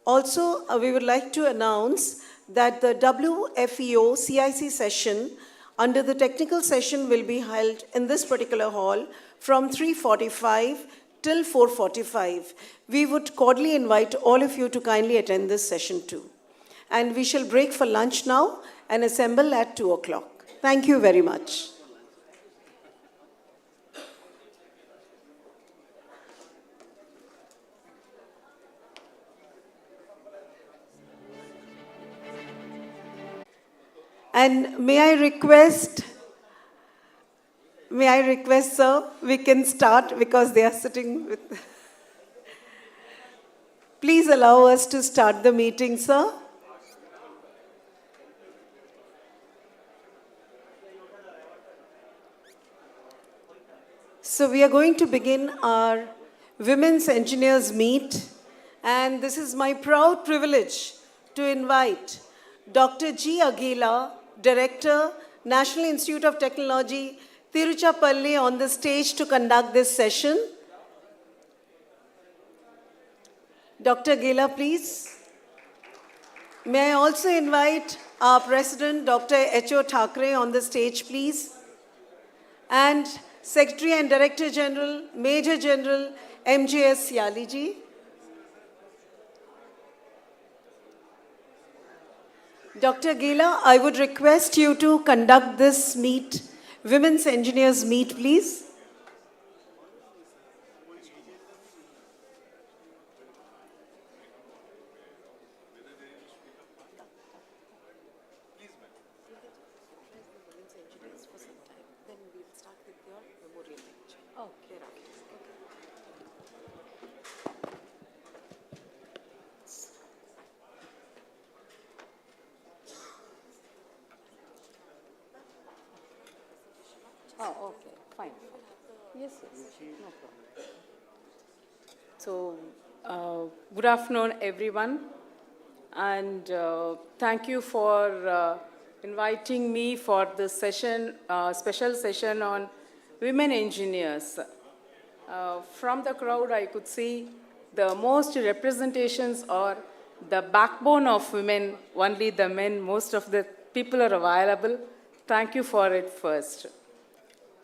Also, we would like to announce that the WFEO CIC session under the technical session will be held in this particular hall from 3:45 till 4:45. We would cordially invite all of you to kindly attend this session too. And we shall break for lunch now and assemble at 2 o'clock. Thank you very much. And may I request, sir, we can start because they are sitting with... Please allow us to start the meeting, sir. So we are going to begin our Women's Engineers Meet, and this is my proud privilege to invite Dr. G. Aguila, Director, National Institute of Technology, Tiruchirappalli, on the stage to conduct this session. Dr. Aguila, please. May I also invite our President, Dr. H.O. Thackeray, on the stage, please. and Secretary and Director General, Major General MJS Yaliji. Dr. Gela, I would request you to conduct this meet, Women's Engineers Meet, please. Oh, okay, fine. Yes, yes, no problem. So, good afternoon, everyone, and thank you for inviting me for this session, special session on women engineers. From the crowd, I could see the most representations are the backbone of women, only the men, most of the people are available. Thank you for it first.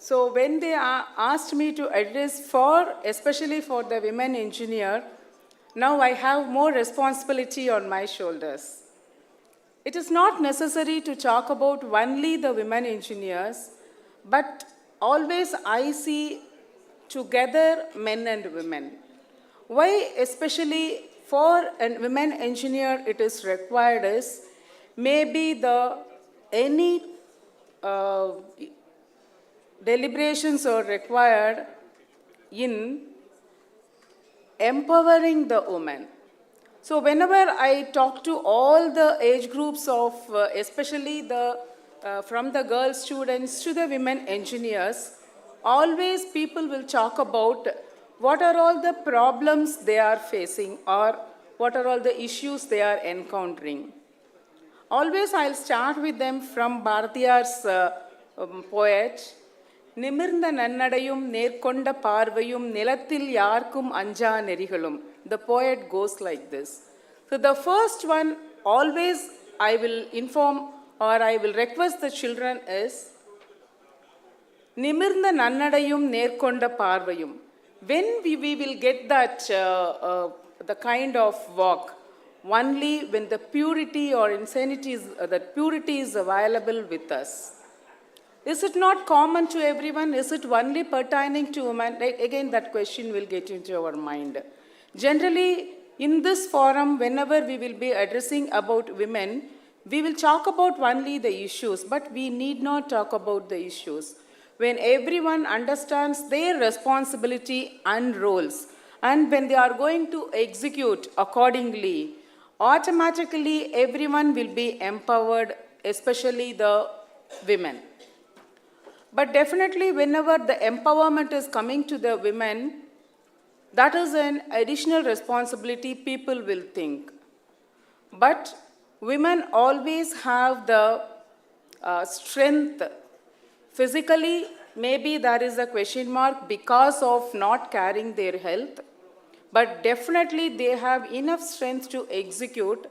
So when they asked me to address especially for the women engineer, now I have more responsibility on my shoulders. It is not necessary to talk about only the women engineers, but always I see together men and women. Why especially for a women engineer it is required is maybe any deliberations are required in empowering the woman. So whenever I talk to all the age groups of, especially from the girl students to the women engineers, always people will talk about what are all the problems they are facing or what are all the issues they are encountering. Always I'll start with them from Bharatiyar's poet, நிமிர்ந்த நன்னடையும் நேர்கொண்ட பார்வையும் நிலத்தில் யார்க்கும் அஞ்சா நெறிகளும். The poet goes like this. So the first one always I will inform or I will request the children is நிமிர்ந்த நன்னடையும் நேர்கொண்ட பார்வையும். When we will get that the kind of walk, only when the purity or insanity is, that purity is available with us. Is it not common to everyone? Is it only pertaining to women? Again, that question will get into our mind. Generally, in this forum, whenever we will be addressing about women, we will talk about only the issues, but we need not talk about the issues. When everyone understands their responsibility and roles, and when they are going to execute accordingly, automatically everyone will be empowered, especially the women. But definitely whenever the empowerment is coming to the women, that is an additional responsibility people will think. But women always have the strength. Physically, maybe there is a question mark because of not carrying their health. But definitely they have enough strength to execute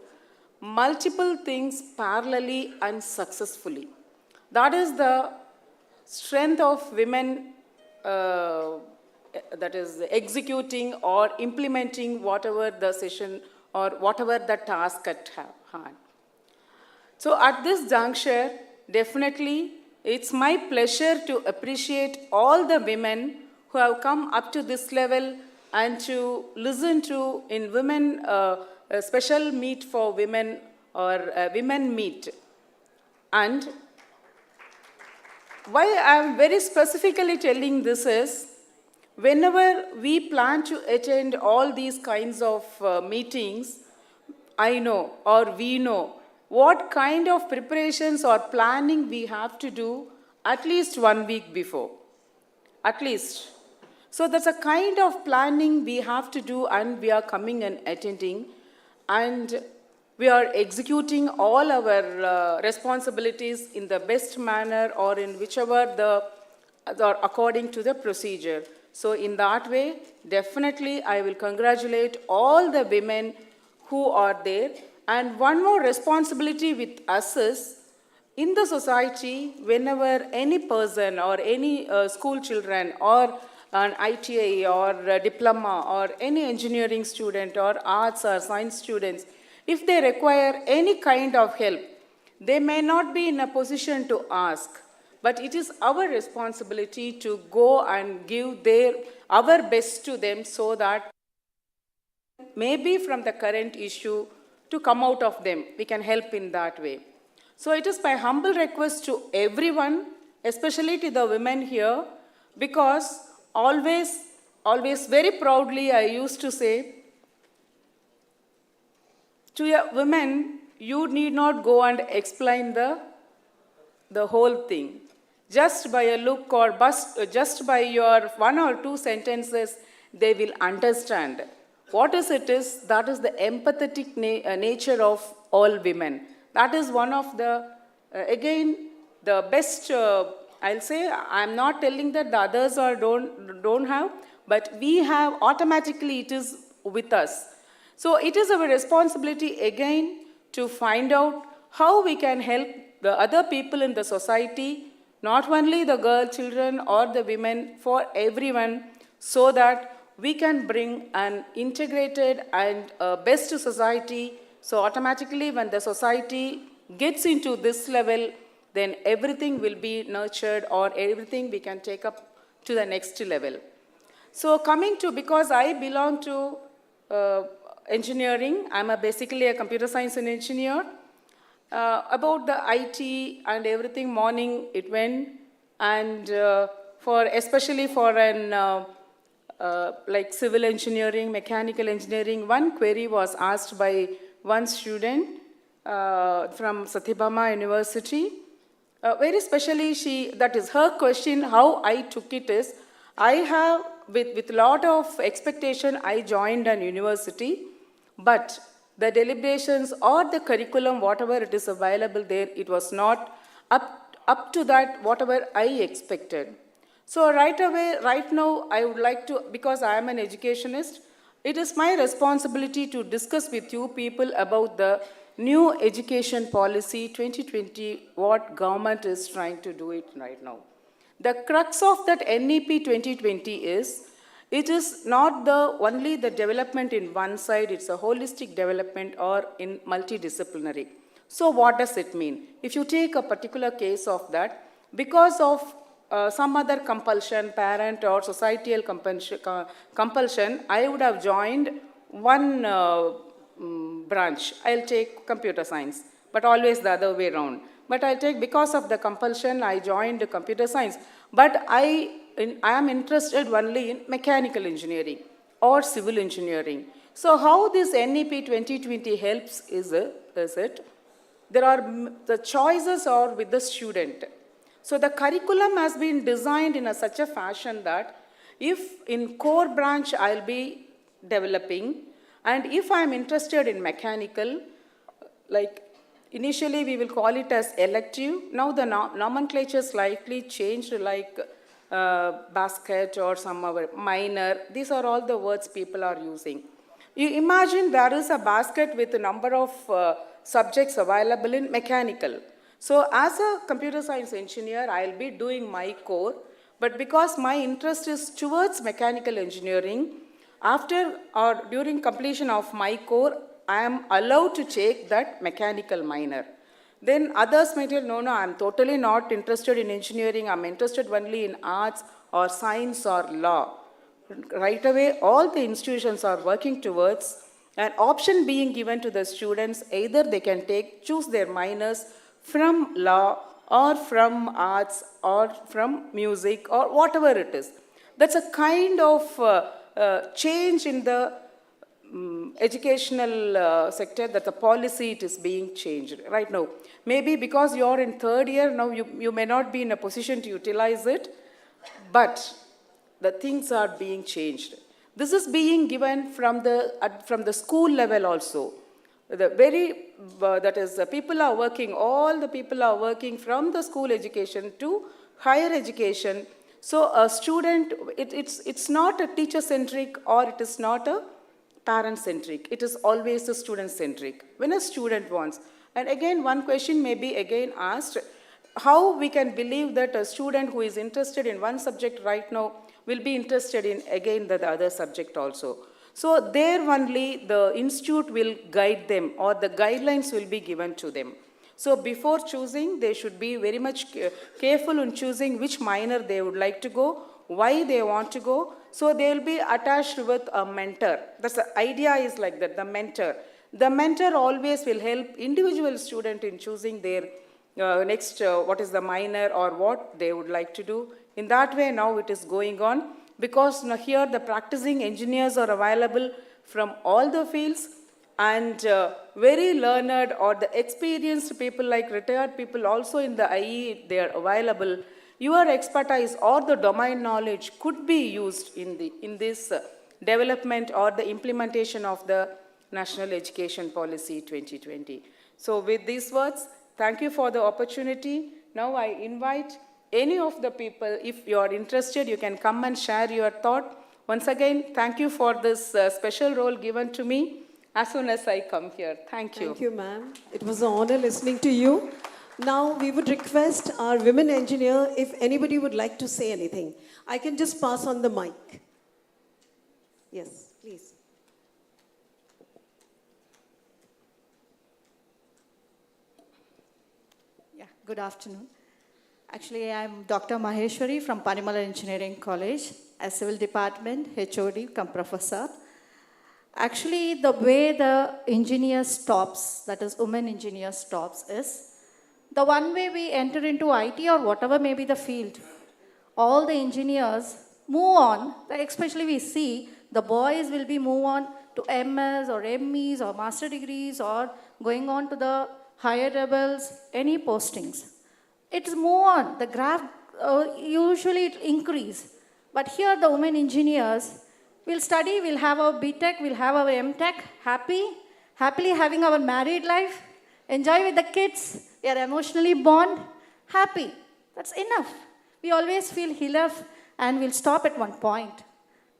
multiple things parallelly and successfully. That is the strength of women that is executing or implementing whatever the session or whatever the task at hand. So at this juncture, definitely it's my pleasure to appreciate all the women who have come up to this level and to listen to in women, a special meet for women or women meet. And why I am very specifically telling this is, whenever we plan to attend all these kinds of meetings, I know or we know what kind of preparations or planning we have to do at least 1 week before. At least. So that's a kind of planning we have to do and we are coming and attending. And we are executing all our responsibilities in the best manner or in whichever according to the procedure. So in that way, definitely I will congratulate all the women who are there. And one more responsibility with us is, in the society, whenever any person or any school children or an ITA or a diploma or any engineering student or arts or science students, if they require any kind of help, they may not be in a position to ask, but it is our responsibility to go and give our best to them so that maybe from the current issue to come out of them, we can help in that way. So it is my humble request to everyone, especially to the women here, because always very proudly I used to say, to a women, you need not go and explain the whole thing. Just by a look or just by your 1 or 2 sentences, they will understand. What is it is, that is the empathetic nature of all women. That is one of the, again, the best, I'll say, I'm not telling that the others are don't have, but we have, automatically it is with us. So it is our responsibility again to find out how we can help the other people in the society, not only the girl children or the women, for everyone, so that we can bring an integrated and best society. So automatically when the society gets into this level, then everything will be nurtured, or everything we can take up to the next level. So coming to, because I belong to engineering, I'm basically a computer science engineer. About the IT and everything, morning it went, and especially for an like civil engineering, mechanical engineering, one query was asked by one student from Satyabama University. Very specially, that is her question, how I took it is, I have, with lot of expectation, I joined an university, but the deliberations or the curriculum, whatever it is available there, it was not up to that, whatever I expected. So right away, right now, I would like to, because I am an educationist, it is my responsibility to discuss with you people about the new education policy 2020, what government is trying to do it right now. The crux of that NEP 2020 is, it is not only the development in one side, it's a holistic development or in multidisciplinary. So what does it mean? If you take a particular case of that, because of some other compulsion, parent or societal compulsion, I would have joined one branch. I'll take computer science, but always the other way around. But I'll take, because of the compulsion, I joined computer science. But I am interested only in mechanical engineering or civil engineering. So how this NEP 2020 helps is it, the choices are with the student. So the curriculum has been designed in such a fashion that if in core branch I'll be developing, and if I'm interested in mechanical, like initially we will call it as elective. Now the nomenclature slightly changed, like basket or some other minor. These are all the words people are using. You imagine there is a basket with a number of subjects available in mechanical. So as a computer science engineer, I'll be doing my core, but because my interest is towards mechanical engineering, after or during completion of my core, I am allowed to take that mechanical minor. Then others may tell, no, I'm totally not interested in engineering, I'm interested only in arts or science or law. Right away, all the institutions are working towards an option being given to the students. Either they can choose their minors from law or from arts or from music or whatever it is. That's a kind of change in the educational sector, that the policy it is being changed right now. Maybe because you are in third year, now you may not be in a position to utilize it, but the things are being changed. This is being given from the school level also. People are working, all the people are working from the school education to higher education. So a student, it's not a teacher-centric or it is not a parent-centric. It is always a student-centric. When a student wants, And again, one question may be again asked, how we can believe that a student who is interested in one subject right now will be interested in again the other subject also. So there only the institute will guide them, or the guidelines will be given to them. So before choosing, they should be very much careful in choosing which minor they would like to go, why they want to go. So they will be attached with a mentor. That's the idea is like that, the mentor. The mentor always will help individual student in choosing their next, what is the minor or what they would like to do. In that way, now it is going on, because now here the practicing engineers are available from all the fields, and very learned or the experienced people like retired people also in the IE, they are available. Your expertise or the domain knowledge could be used in this development or the implementation of the National Education Policy 2020. So with these words, thank you for the opportunity. Now I invite any of the people, if you are interested, you can come and share your thought. Once again, thank you for this special role given to me as soon as I come here. Thank you. Thank you, ma'am. It was an honor listening to you. Now we would request our women engineer, if anybody would like to say anything. I can just pass on the mic. Yes, please. Yeah, good afternoon. Actually, I'm Dr. Maheshwari from Panimala Engineering College, a civil department, HOD, come professor. Actually, the way the engineer stops, that is women engineer stops, is the one way we enter into IT or whatever may be the field, all the engineers move on, especially we see the boys will be move on to MS or MEs or master degrees or going on to the higher levels, any postings. It's move on, the graph usually it increase. But here the women engineers will study, we'll have our BTech, we'll have our MTech, happily having our married life, enjoy with the kids, we are emotionally bond, happy. That's enough. We always feel enough and we'll stop at one point.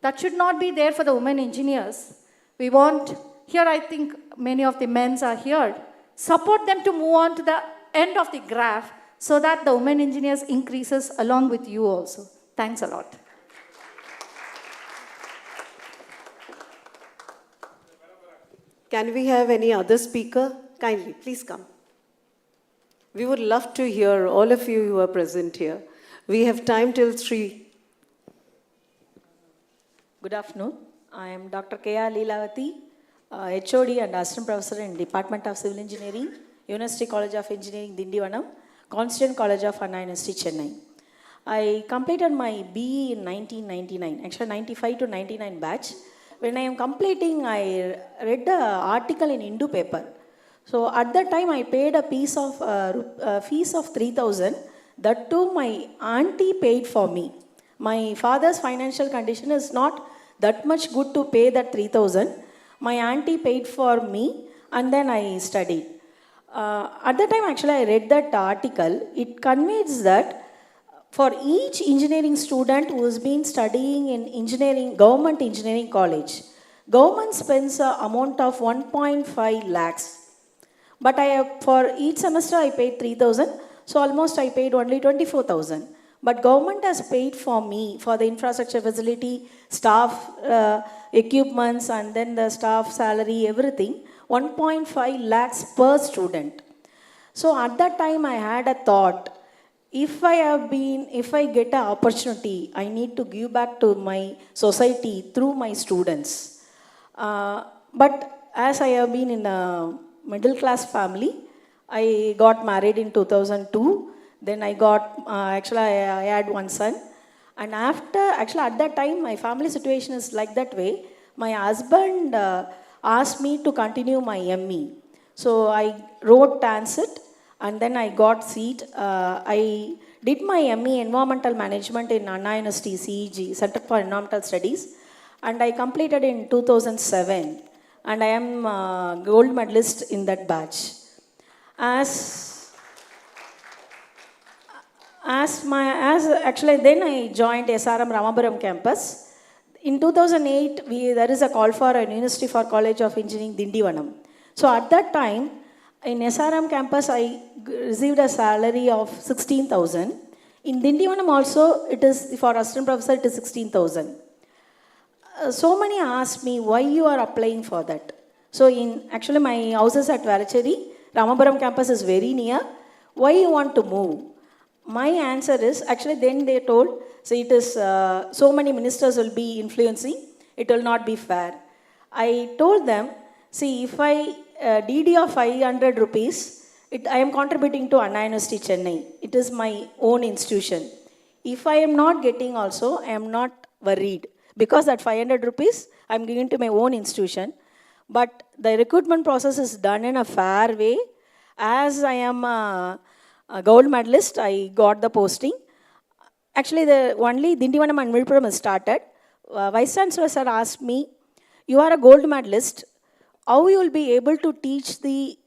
That should not be there for the women engineers. We want, here I think many of the men are here, support them to move on to the end of the graph so that the women engineers increases along with you also. Thanks a lot. Can we have any other speaker? Kindly, please come. We would love to hear all of you who are present here. We have time till 3. Good afternoon. I am Dr. K.R. Leelavati, HOD and Assistant Professor in Department of Civil Engineering, University College of Engineering, Dindivanam, Constituent College of Anna University, Chennai. I completed my BE in 1999, actually 95 to 99 batch. When I am completing, I read the article in Hindu paper. So at that time, I paid a fees of 3,000. That too, my auntie paid for me. My father's financial condition is not that much good to pay that 3,000. My auntie paid for me, and then I studied. At that time, actually, I read that article. It conveys that for each engineering student who has been studying in engineering, government engineering college, government spends an amount of 1.5 lakhs. But for each semester I paid 3,000, so almost I paid only 24,000. But government has paid for me for the infrastructure facility, staff equipments, and then the staff salary, everything, 1.5 lakhs per student. So at that time I had a thought, if I get an opportunity, I need to give back to my society through my students. But as I have been in a middle class family, I got married in 2002. Then I got, I had one son. And at that time, my family situation is like that way. My husband asked me to continue my ME. So I wrote TNSC, and then I got seat. I did my ME Environmental Management in Anna University CEG, Center for Environmental Studies, and I completed in 2007. And I am a gold medalist in that batch. Then I joined SRM Ramapuram campus. In 2008, there is a call for a University for College of Engineering, Dindivanam. So at that time, In SRM campus, I received a salary of 16,000. In Dindivanam also, it is, for assistant professor, it is 16,000. So many asked me why you are applying for that. So actually my house is at Varacheri, Ramapuram campus is very near. Why you want to move? My answer is, actually then they told, so it is, so many ministers will be influencing, it will not be fair. I told them, see, if I DD of 500 rupees, I am contributing to Anna University Chennai. It is my own institution. If I am not getting also, I am not worried. Because that 500 rupees, I am giving to my own institution. But the recruitment process is done in a fair way. As I am a gold medalist, I got the posting. Actually, the only Dindivanam and Vilpuram is started. Vice Chancellor sir asked me, you are a gold medalist, how you will be able to teach the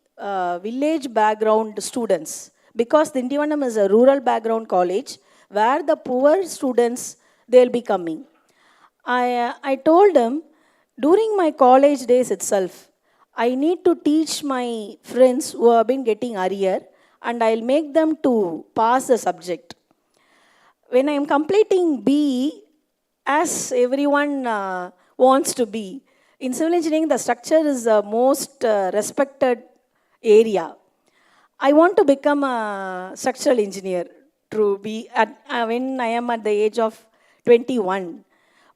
village background students? Because Dindivanam is a rural background college where the poor students, they will be coming. I told him, during my college days itself, I need to teach my friends who have been getting arrear and I'll make them to pass the subject. When I am completing BE, as everyone wants to be, in civil engineering, the structure is the most respected area. I want to become a structural engineer to be when I am at the age of 21.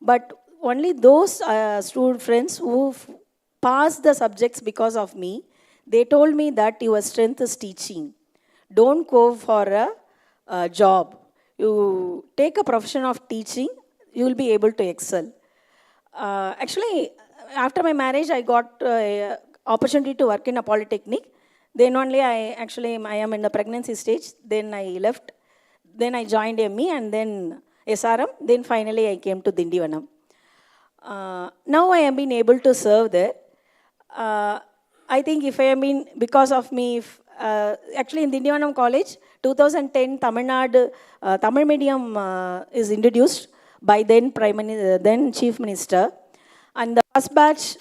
But only those student friends who passed the subjects because of me, they told me that your strength is teaching. Don't go for a job. You take a profession of teaching, you will be able to excel. Actually, after my marriage, I got opportunity to work in a polytechnic. Then only I am in the pregnancy stage. Then I left. Then I joined ME and then SRM. Then finally I came to Dindivanam. Now I have been able to serve there. I think if I have been, because of me, actually in Dindivanam College, 2010 Tamil Nadu, Tamil medium is introduced by then Chief Minister. And the first batch,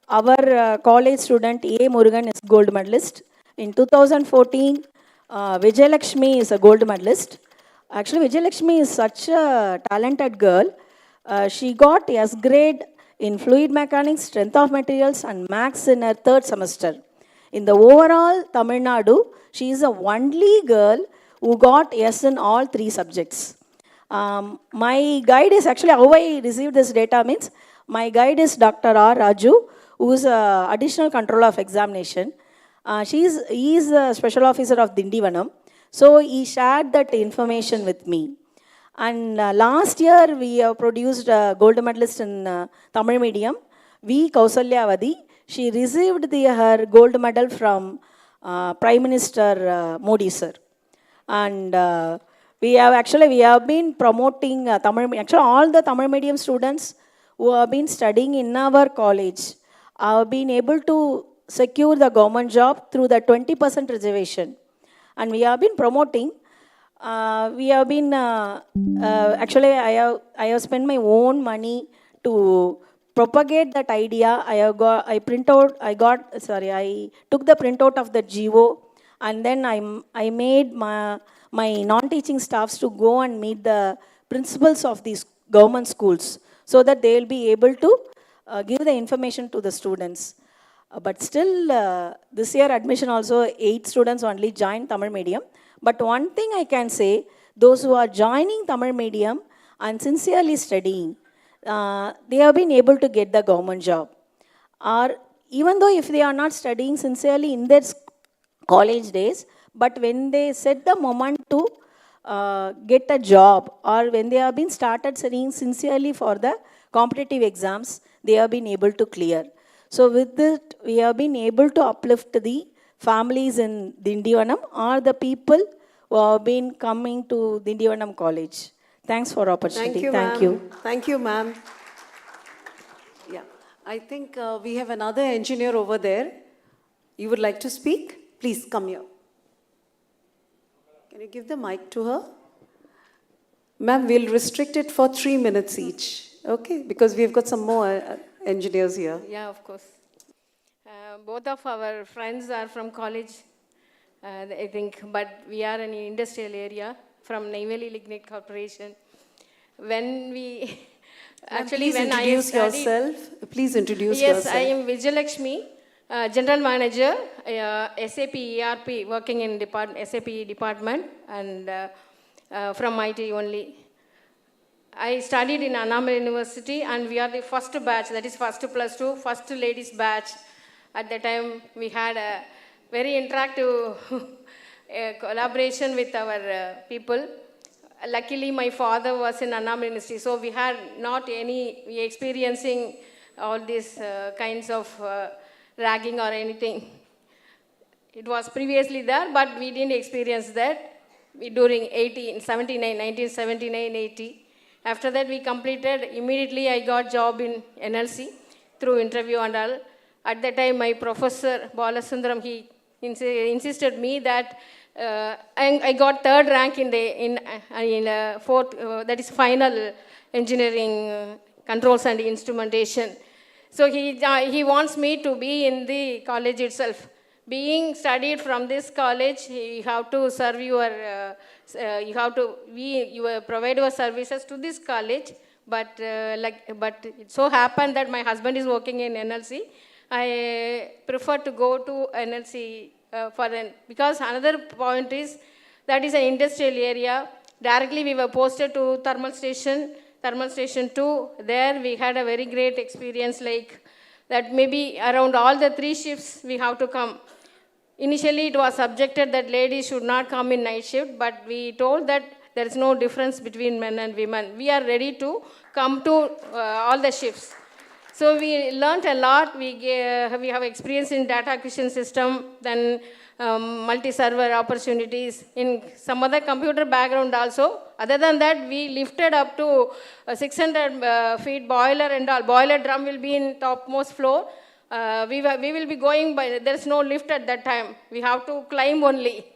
our college student A. Murugan is gold medalist. In 2014, Vijay Lakshmi is a gold medalist. Actually, Vijay Lakshmi is such a talented girl. She got S grade in fluid mechanics, strength of materials, and maths in her third semester. In the overall Tamil Nadu, she is the only girl who got S in all 3 subjects. My guide is actually, how I received this data means, my guide is Dr. R. Raju, who is additional controller of examination. He is a special officer of Dindivanam. So he shared that information with me. And last year, we have produced a gold medalist in Tamil medium, V. Kausalyavadi. She received her gold medal from Prime Minister Modi sir. And we have been promoting Tamil, actually all the Tamil medium students who have been studying in our college have been able to secure the government job through the 20% reservation. And we have been promoting. We have been, actually I have spent my own money to propagate that idea. I took the printout of the GO and then I made my non-teaching staffs to go and meet the principals of these government schools so that they will be able to give the information to the students. But still, this year admission also 8 students only joined Tamil medium. But one thing I can say, those who are joining Tamil medium and sincerely studying, they have been able to get the government job. Or even though if they are not studying sincerely in their college days, but when they set the moment to get a job, or when they have been started studying sincerely for the competitive exams, they have been able to clear. So with this, we have been able to uplift the families in Dindivanam or the people who have been coming to Dindivanam College. Thanks for opportunity. Thank you. Thank you, ma'am. Yeah, I think we have another engineer over there. You would like to speak? Please come here. Can you give the mic to her? Ma'am, we'll restrict it for 3 minutes each. Okay, because we've got some more engineers here. Yeah, of course. both of our friends are from college, I think, but we are in an industrial area from Neyveli Lignite Corporation. When we, actually please when I introduce studied, yourself. Please introduce yes, yourself. I am Vijayalakshmi, General Manager, SAP ERP, working in SAP department, and from IT only. I studied in Annamalai University, and we are the first batch, that is first plus two, first ladies batch. At the time, we had a very interactive collaboration with our people. Luckily, my father was in Annamalai University, so we had not any experiencing all these kinds of ragging or anything. It was previously there, but we didn't experience that during 1979-80. After that, we completed, immediately I got job in NLC through interview and all. At that time, my professor, Balasundram, he insisted me that I got third rank in fourth, that is final engineering controls and instrumentation. So he wants me to be in the college itself. Being studied from this college, you have to serve your, you provide your services to this college. But it so happened that my husband is working in NLC. I prefer to go to NLC because another point is that is an industrial area. Directly we were posted to thermal station 2. There we had a very great experience, like that maybe around all the 3 shifts we have to come. Initially it was subjected that ladies should not come in night shift, but we told that there is no difference between men and women. We are ready to come to all the shifts. So we learned a lot. We have experience in data acquisition system, then multi-server opportunities, in some other computer background also. Other than that, we lifted up to 600 feet boiler and all. Boiler drum will be in topmost floor. We will be going by, there's no lift at that time. We have to climb only.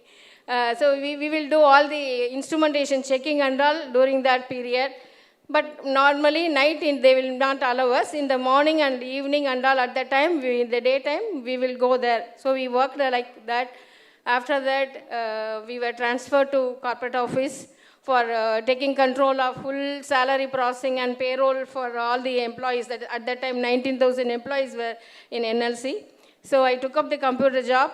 So we will do all the instrumentation checking and all during that period. But normally night they will not allow us. In the morning and evening and all at that time, in the daytime, we will go there. So we worked like that. After that, we were transferred to corporate office for taking control of full salary processing and payroll for all the employees. That at that time, 19,000 employees were in NLC. So I took up the computer job,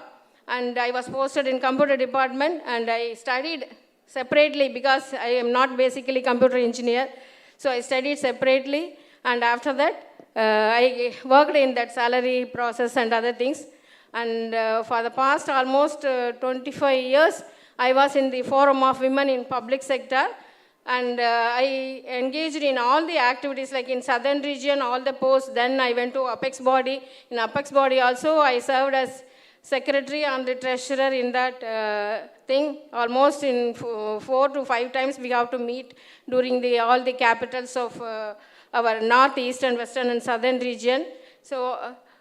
and I was posted in computer department, and I studied separately because I am not basically computer engineer. So I studied separately, and after that, I worked in that salary process and other things. And for the past almost 25 years, I was in the Forum of Women in Public Sector, and I engaged in all the activities, like in Southern region, all the posts. Then I went to Apex Body. In Apex Body also, I served as secretary and the treasurer in that thing. Almost in 4 to 5 times we have to meet during all the capitals of our north, east, and western and southern region. So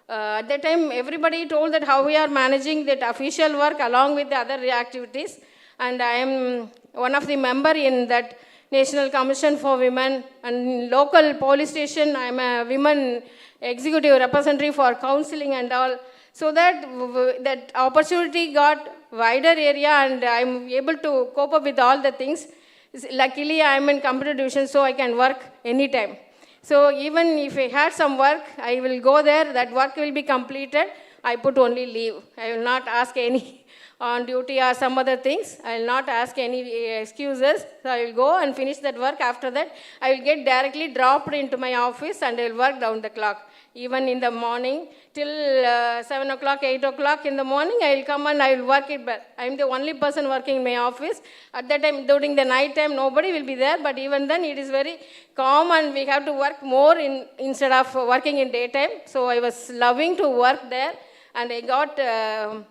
at that time, everybody told that how we are managing that official work along with the other activities. And I am one of the member in that National Commission for Women, and local police station, I am a women executive representative for counseling and all. So that opportunity got wider area, and I am able to cope up with all the things. Luckily, I am in computer division, so I can work anytime. So even if I had some work, I will go there, that work will be completed. I put only leave. I will not ask any on duty or some other things. I will not ask any excuses. So I will go and finish that work. After that, I will get directly dropped into my office, and I will work down the clock. Even in the morning, till 7 o'clock, 8 o'clock in the morning, I will come and I will work it back. I am the only person working in my office. At that time, during the night time, nobody will be there, but even then, it is very calm, and we have to work more instead of working in daytime. So I was loving to work there, and I got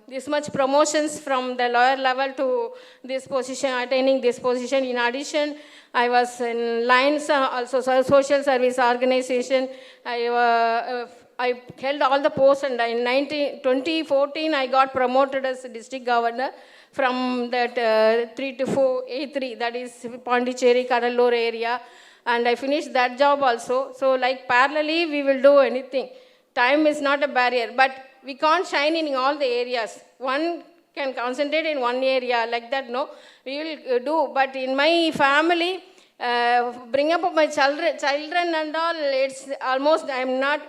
this much promotions from the lower level to this position, attaining this position. In addition, I was in Lines, also social service organization. I held all the posts, and in 2014, I got promoted as district governor from that 3 to 4, A3, that is Pondicherry, Kadalur area. And I finished that job also. So like parallelly, we will do anything. Time is not a barrier, but we can't shine in all the areas. One can concentrate in one area like that, no, we will do. But in my family, bring up my children and all, it's almost, I'm not,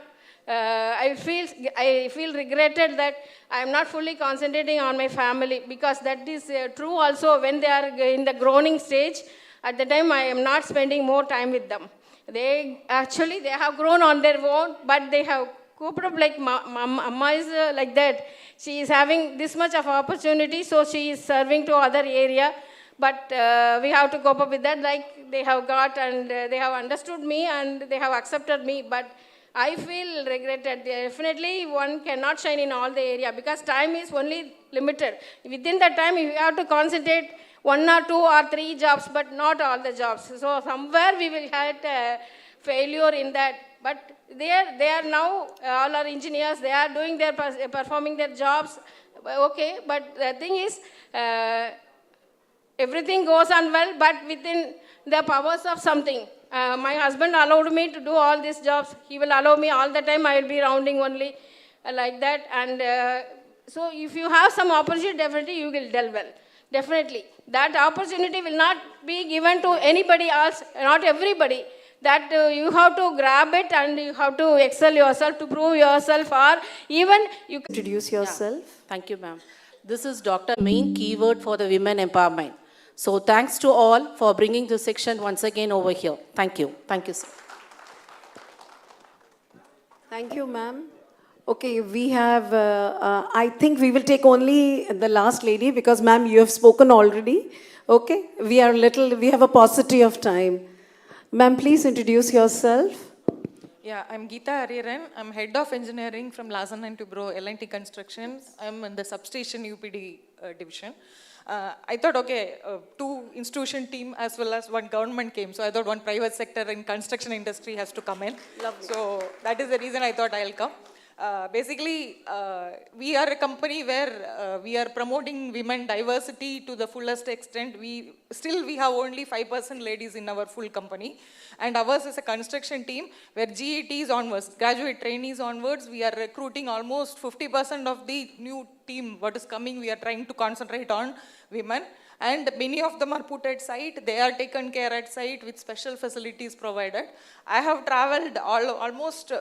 I feel regretted that I am not fully concentrating on my family, because that is true also when they are in the growing stage. At the time, I am not spending more time with them. They have grown on their own, but they have coped up like Amma is like that. She is having this much of opportunity, so she is serving to other area. But we have to cope up with that, like they have got and they have understood me and they have accepted me. But I feel regretted. Definitely one cannot shine in all the area because time is only limited. Within that time, you have to concentrate 1 or 2 or 3 jobs, but not all the jobs. So somewhere we will have failure in that. But they are now, all our engineers, they are doing their, performing their jobs. Okay, but the thing is, everything goes on well, but within the powers of something. My husband allowed me to do all these jobs. He will allow me all the time. I will be rounding only like that. And so if you have some opportunity, definitely you will do well. Definitely. That opportunity will not be given to anybody else, not everybody. That you have to grab it and you have to excel yourself, to prove yourself, or even you can Introduce yourself. Yeah. Thank you, ma'am. This is Dr. Main keyword for the women empowerment. So thanks to all for bringing this section once again over here. Thank you. Thank you, sir. Thank you, ma'am. Okay, we have, I think we will take only the last lady because, ma'am, you have spoken already. Okay, we have a paucity of time. Ma'am, please introduce yourself. Yeah, I'm Geeta Ariran. I'm head of engineering from Lazan and Tubro L&T Constructions. I'm in the substation UPD division. I thought, okay, 2 institution team as well as 1 government came. So I thought 1 private sector in construction industry has to come in. Lovely. So that is the reason I thought I'll come. Basically, we are a company where we are promoting women diversity to the fullest extent. We have only 5% ladies in our full company. And ours is a construction team where GETs onwards, graduate trainees onwards, we are recruiting almost 50% of the new team what is coming. We are trying to concentrate on women. And many of them are put at site. They are taken care at site with special facilities provided. I have traveled almost,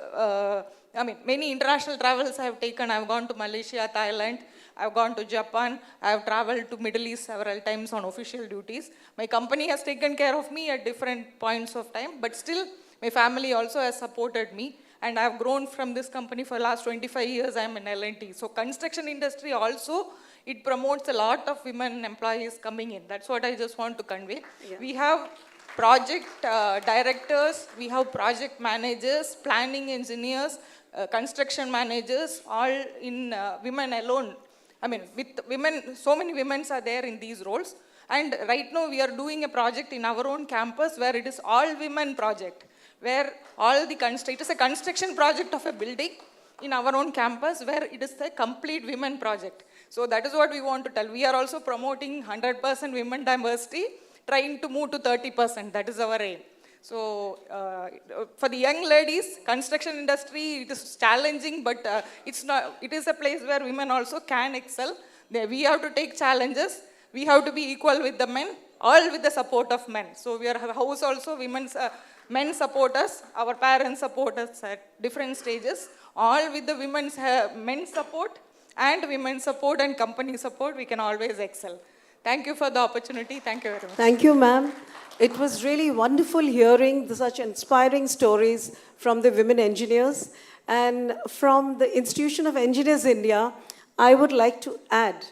many international travels I have taken. I have gone to Malaysia, Thailand. I have gone to Japan. I have traveled to Middle East several times on official duties. My company has taken care of me at different points of time, but still my family also has supported me. And I have grown from this company for the last 25 years. I am in L&T. So construction industry also, it promotes a lot of women employees coming in. That's what I just want to convey. Yeah. We have project directors, we have project managers, planning engineers, construction managers, all in women alone. With women, so many women are there in these roles. And right now we are doing a project in our own campus where it is all women project, where all the it is a construction project of a building in our own campus where it is a complete women project. So that is what we want to tell. We are also promoting 100% women diversity, trying to move to 30%. That is our aim. So for the young ladies, construction industry, it is challenging, but it is a place where women also can excel. We have to take challenges. We have to be equal with the men, all with the support of men. So we are a house also, men support us, our parents support us at different stages. All with the men's support and women's support and company support, we can always excel. Thank you for the opportunity. Thank you very much. Thank you, ma'am. It was really wonderful hearing such inspiring stories from the women engineers. And from the Institution of Engineers India, I would like to add,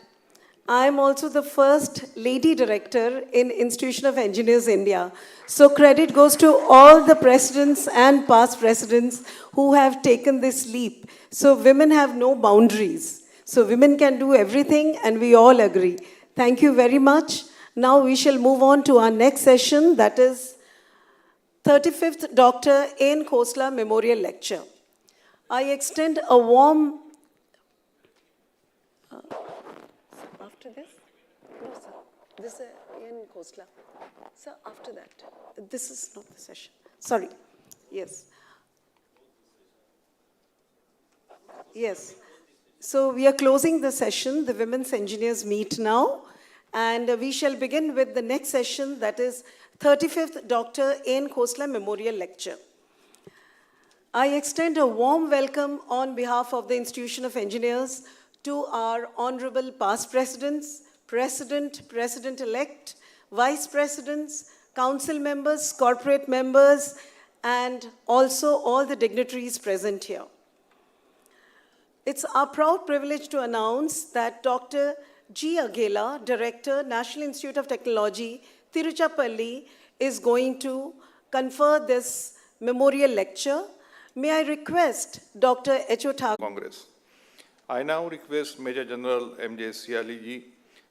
I'm also the first lady director in Institution of Engineers India. So credit goes to all the presidents and past presidents who have taken this leap. So women have no boundaries. So women can do everything and we all agree. Thank you very much. Now we shall move on to our next session, that is 35th Dr. N. Khosla Memorial Lecture. I extend a warm... after this? No, sir. This is N. Khosla. Sir, after that. This is not the session. Sorry. Yes. Yes. So we are closing the session. The women's engineers meet now. And we shall begin with the next session, that is 35th Dr. N. Khosla Memorial Lecture. I extend a warm welcome on behalf of the Institution of Engineers to our honorable past presidents, president, president-elect, vice presidents, council members, corporate members, and also all the dignitaries present here. It's our proud privilege to announce that Dr. G. Aghela, Director, National Institute of Technology, Tiruchirappalli, is going to confer this memorial lecture. May I request Dr. H.O. Thakur. Congress. I now request Major General M.J. Siali ji,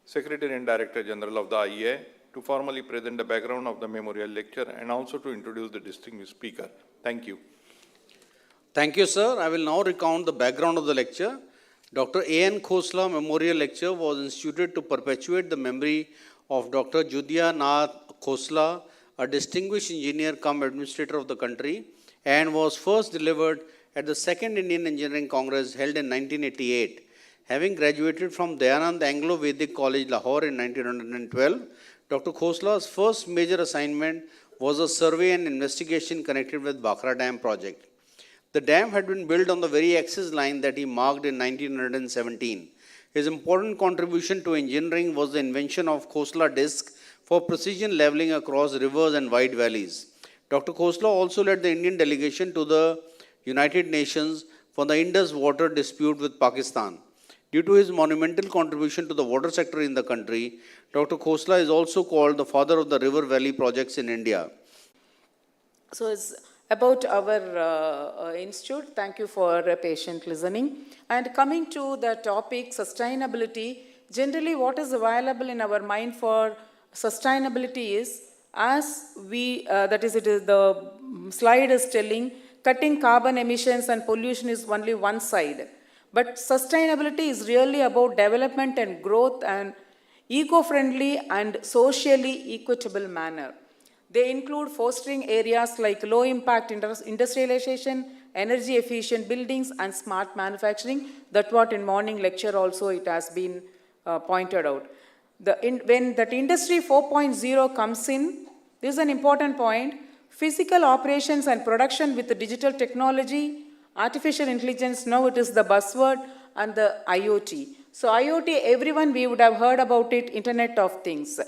Secretary and Director General of the IEA, to formally present the background of the memorial lecture and also to introduce the distinguished speaker. Thank you. Thank you, sir. I will now recount the background of the lecture. Dr. A.N. Khosla Memorial Lecture was instituted to perpetuate the memory of Dr. Judhia Nath Khosla, a distinguished engineer cum administrator of the country, and was first delivered at the Second Indian Engineering Congress held in 1988. Having graduated from Dayanand Anglo-Vedic College, Lahore in 1912, Dr. Khosla's first major assignment was a survey and investigation connected with Bhakra Dam project. The dam had been built on the very axis line that he marked in 1917. His important contribution to engineering was the invention of Khosla disc for precision leveling across rivers and wide valleys. Dr. Khosla also led the Indian delegation to the United Nations for the Indus water dispute with Pakistan. Due to his monumental contribution to the water sector in the country, Dr. Khosla is also called the father of the river valley projects in India. So it's about our institute. Thank you for patient listening. And coming to the topic sustainability, generally what is available in our mind for sustainability is, as we, that is, it is the slide is telling, cutting carbon emissions and pollution is only one side. But sustainability is really about development and growth and eco-friendly and socially equitable manner. They include fostering areas like low-impact industrialization, energy-efficient buildings, and smart manufacturing. That's what in morning lecture also it has been pointed out. When that Industry 4.0 comes in, this is an important point. Physical operations and production with the digital technology, artificial intelligence, now it is the buzzword, and the IoT. So IoT, everyone, we would have heard about it, Internet of Things.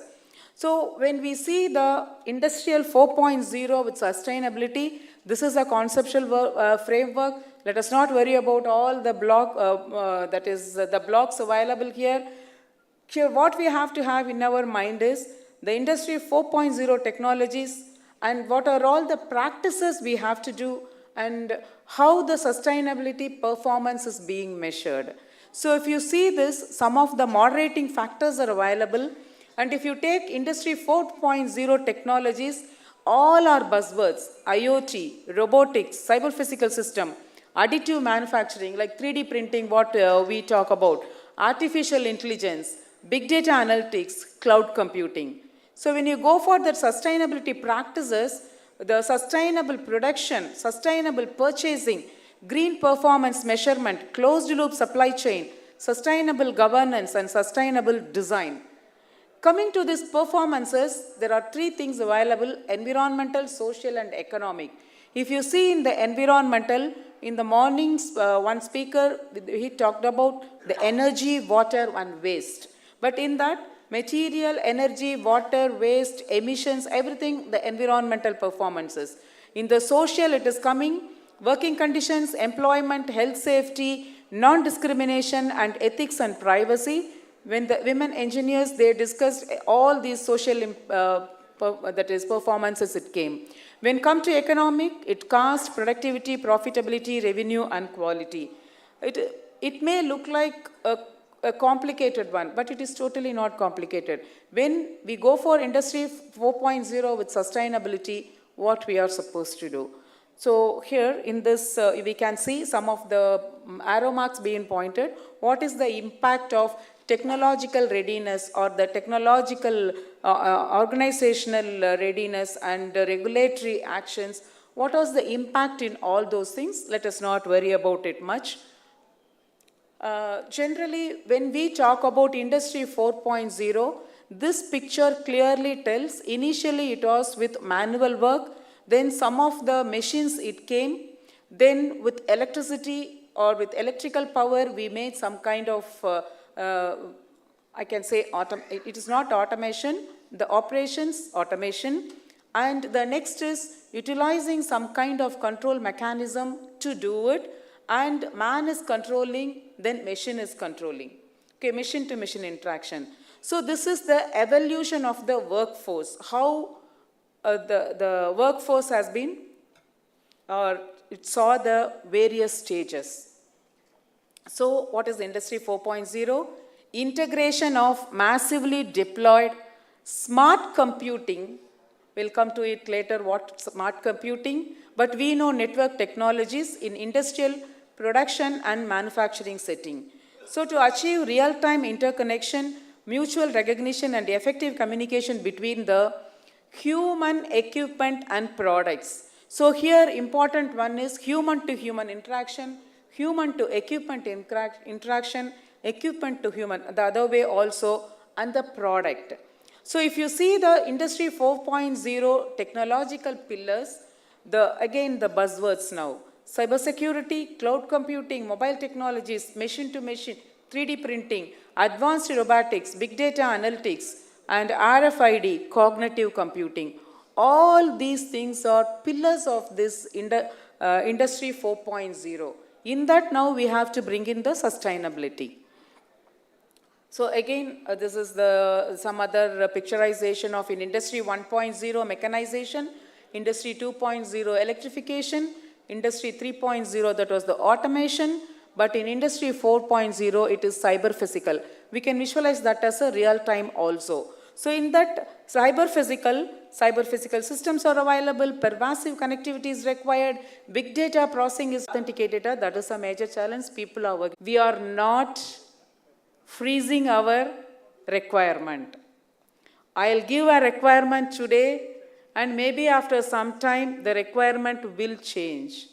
So when we see the Industrial 4.0 with sustainability, this is a conceptual framework. Let us not worry about all the the blocks available here. Here, what we have to have in our mind is the Industry 4.0 technologies and what are all the practices we have to do and how the sustainability performance is being measured. So if you see this, some of the moderating factors are available. And if you take Industry 4.0 technologies, all are buzzwords: IoT, robotics, cyber physical system, additive manufacturing, like 3D printing, what we talk about, artificial intelligence, big data analytics, cloud computing. So when you go for the sustainability practices, the sustainable production, sustainable purchasing, green performance measurement, closed loop supply chain, sustainable governance, and sustainable design. Coming to these performances, there are three things available: environmental, social, and economic. If you see in the environmental, in the mornings, one speaker, he talked about the energy, water, and waste. But in that, material, energy, water, waste, emissions, everything, the environmental performances. In the social, it is coming working conditions, employment, health, safety, non-discrimination, and ethics and privacy. When the women engineers, they discussed all these social performances it came. When come to economic, it cost, productivity, profitability, revenue, and quality. It may look like a complicated one, but it is totally not complicated. When we go for Industry 4.0 with sustainability, what we are supposed to do. So here in this, we can see some of the arrow marks being pointed. What is the impact of technological readiness or the technological organizational readiness and regulatory actions? What was the impact in all those things? Let us not worry about it much. Generally, when we talk about Industry 4.0, this picture clearly tells initially it was with manual work, then some of the machines it came, then with electricity or with electrical power we made some kind of, I can say, it is not automation, the operations automation, and the next is utilizing some kind of control mechanism to do it, and man is controlling, then machine is controlling. Okay, machine to machine interaction. So this is the evolution of the workforce, how the workforce has been, or it saw the various stages. So what is Industry 4.0? Integration of massively deployed smart computing. We'll come to it later, what smart computing, but we know network technologies in industrial production and manufacturing setting. So to achieve real-time interconnection, mutual recognition and effective communication between the human, equipment and products. So here important one is human to human interaction, human to equipment interaction, equipment to human, the other way also, and the product. So if you see the Industry 4.0 technological pillars, again the buzzwords now, cybersecurity, cloud computing, mobile technologies, machine to machine, 3D printing, advanced robotics, big data analytics, and RFID, cognitive computing. All these things are pillars of this Industry 4.0. In that now we have to bring in the sustainability. So again, this is some other picturization of in Industry 1.0 mechanization, Industry 2.0 electrification, Industry 3.0 that was the automation, but in Industry 4.0 it is cyber physical. We can visualize that as a real time also. So in that cyber physical systems are available, pervasive connectivity is required, big data processing is authenticated data, that is a major challenge people are working. We are not freezing our requirement. I'll give a requirement today and maybe after some time the requirement will change.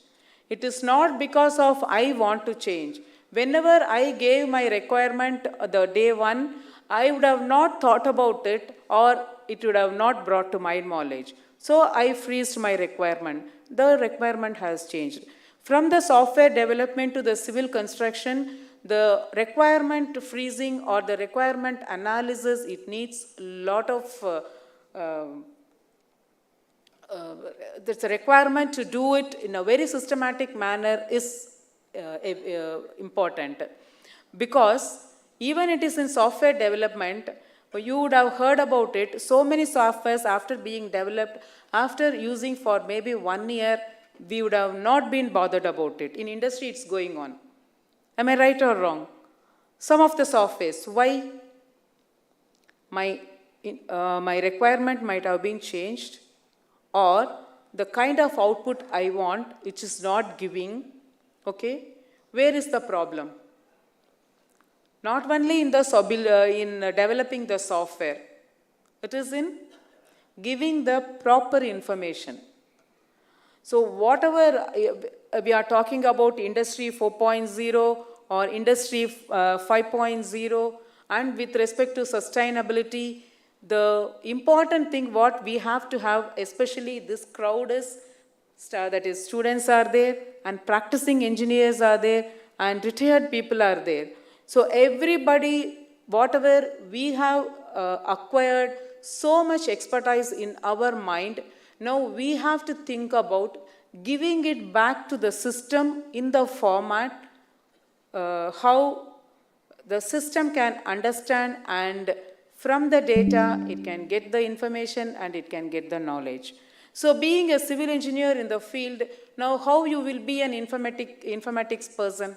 It is not because of I want to change. Whenever I gave my requirement the day one, I would have not thought about it or it would have not brought to my knowledge. So I freezed my requirement. The requirement has changed. From the software development to the civil construction, the requirement freezing or the requirement analysis, it needs a lot of, there's a requirement to do it in a very systematic manner is important. Because even it is in software development, you would have heard about it, so many softwares after being developed, after using for maybe 1 year, we would have not been bothered about it. In industry, it's going on. Am I right or wrong? Some of the softwares, why? My requirement might have been changed, or the kind of output I want, which is not giving, okay? Where is the problem? Not only in developing the software, it is in giving the proper information. So whatever we are talking about Industry 4.0 or Industry 5.0, and with respect to sustainability, the important thing what we have to have, especially this crowd is, that is students are there and practicing engineers are there and retired people are there. So everybody, whatever we have acquired, so much expertise in our mind, now we have to think about giving it back to the system in the format, how the system can understand, and from the data it can get the information and it can get the knowledge. So being a civil engineer in the field, now how you will be an informatics person?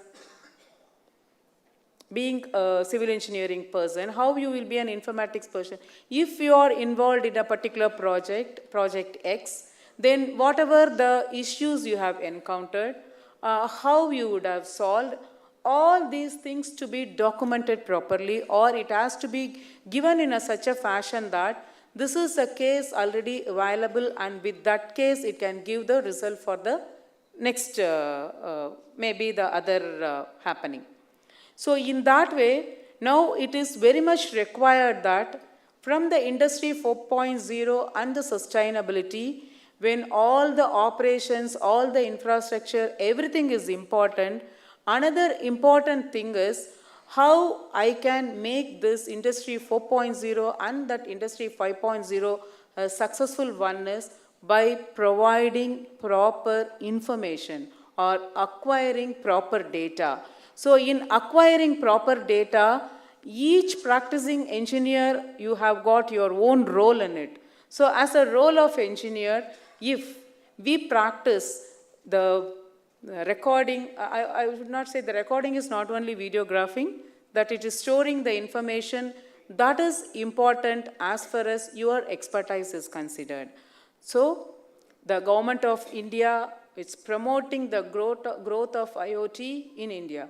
Being a civil engineering person, how you will be an informatics person? If you are involved in a particular project, Project X, then whatever the issues you have encountered, how you would have solved, all these things to be documented properly, or it has to be given in such a fashion that this is a case already available, and with that case it can give the result for the next, maybe the other happening. So in that way, now it is very much required that from the Industry 4.0 and the sustainability, when all the operations, all the infrastructure, everything is important, another important thing is how I can make this Industry 4.0 and that Industry 5.0 a successful one is by providing proper information or acquiring proper data. So in acquiring proper data, each practicing engineer, you have got your own role in it. So as a role of engineer, if we practice the recording, I would not say the recording is not only videographing, that it is storing the information, that is important as far as your expertise is considered. So the government of India is promoting the growth of IoT in India.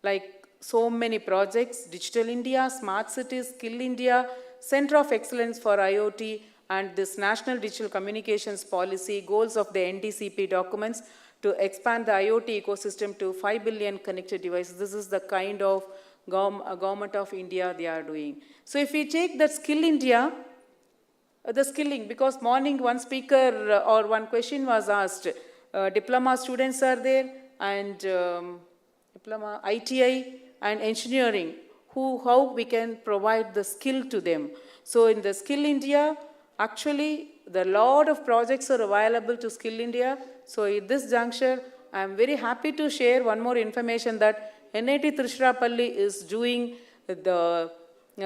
Like so many projects, Digital India, Smart Cities, Skill India, Center of Excellence for IoT, and this National Digital Communications Policy, goals of the NDCP documents to expand the IoT ecosystem to 5 billion connected devices. This is the kind of government of India they are doing. So if we take that Skill India, the skilling, because morning one speaker or one question was asked, diploma students are there and diploma, ITI and engineering, how we can provide the skill to them. So in the Skill India, actually the lot of projects are available to Skill India. So at this juncture, I am very happy to share one more information that NIT Tiruchirappalli is doing the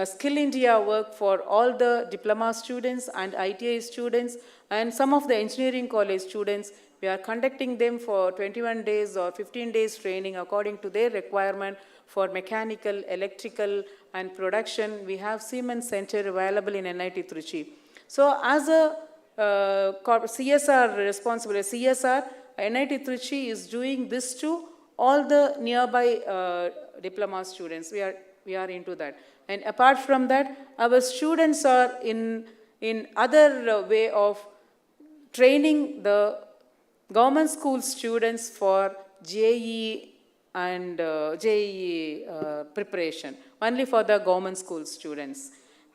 Skill India work for all the diploma students and ITI students and some of the engineering college students. We are conducting them for 21 days or 15 days training according to their requirement for mechanical, electrical and production. We have Siemens Center available in NIT Trichy. So as a CSR responsible, CSR, NIT Trichy is doing this to all the nearby diploma students. We are into that. And apart from that, our students are in other way of training the government school students for JEE and JEE preparation, only for the government school students.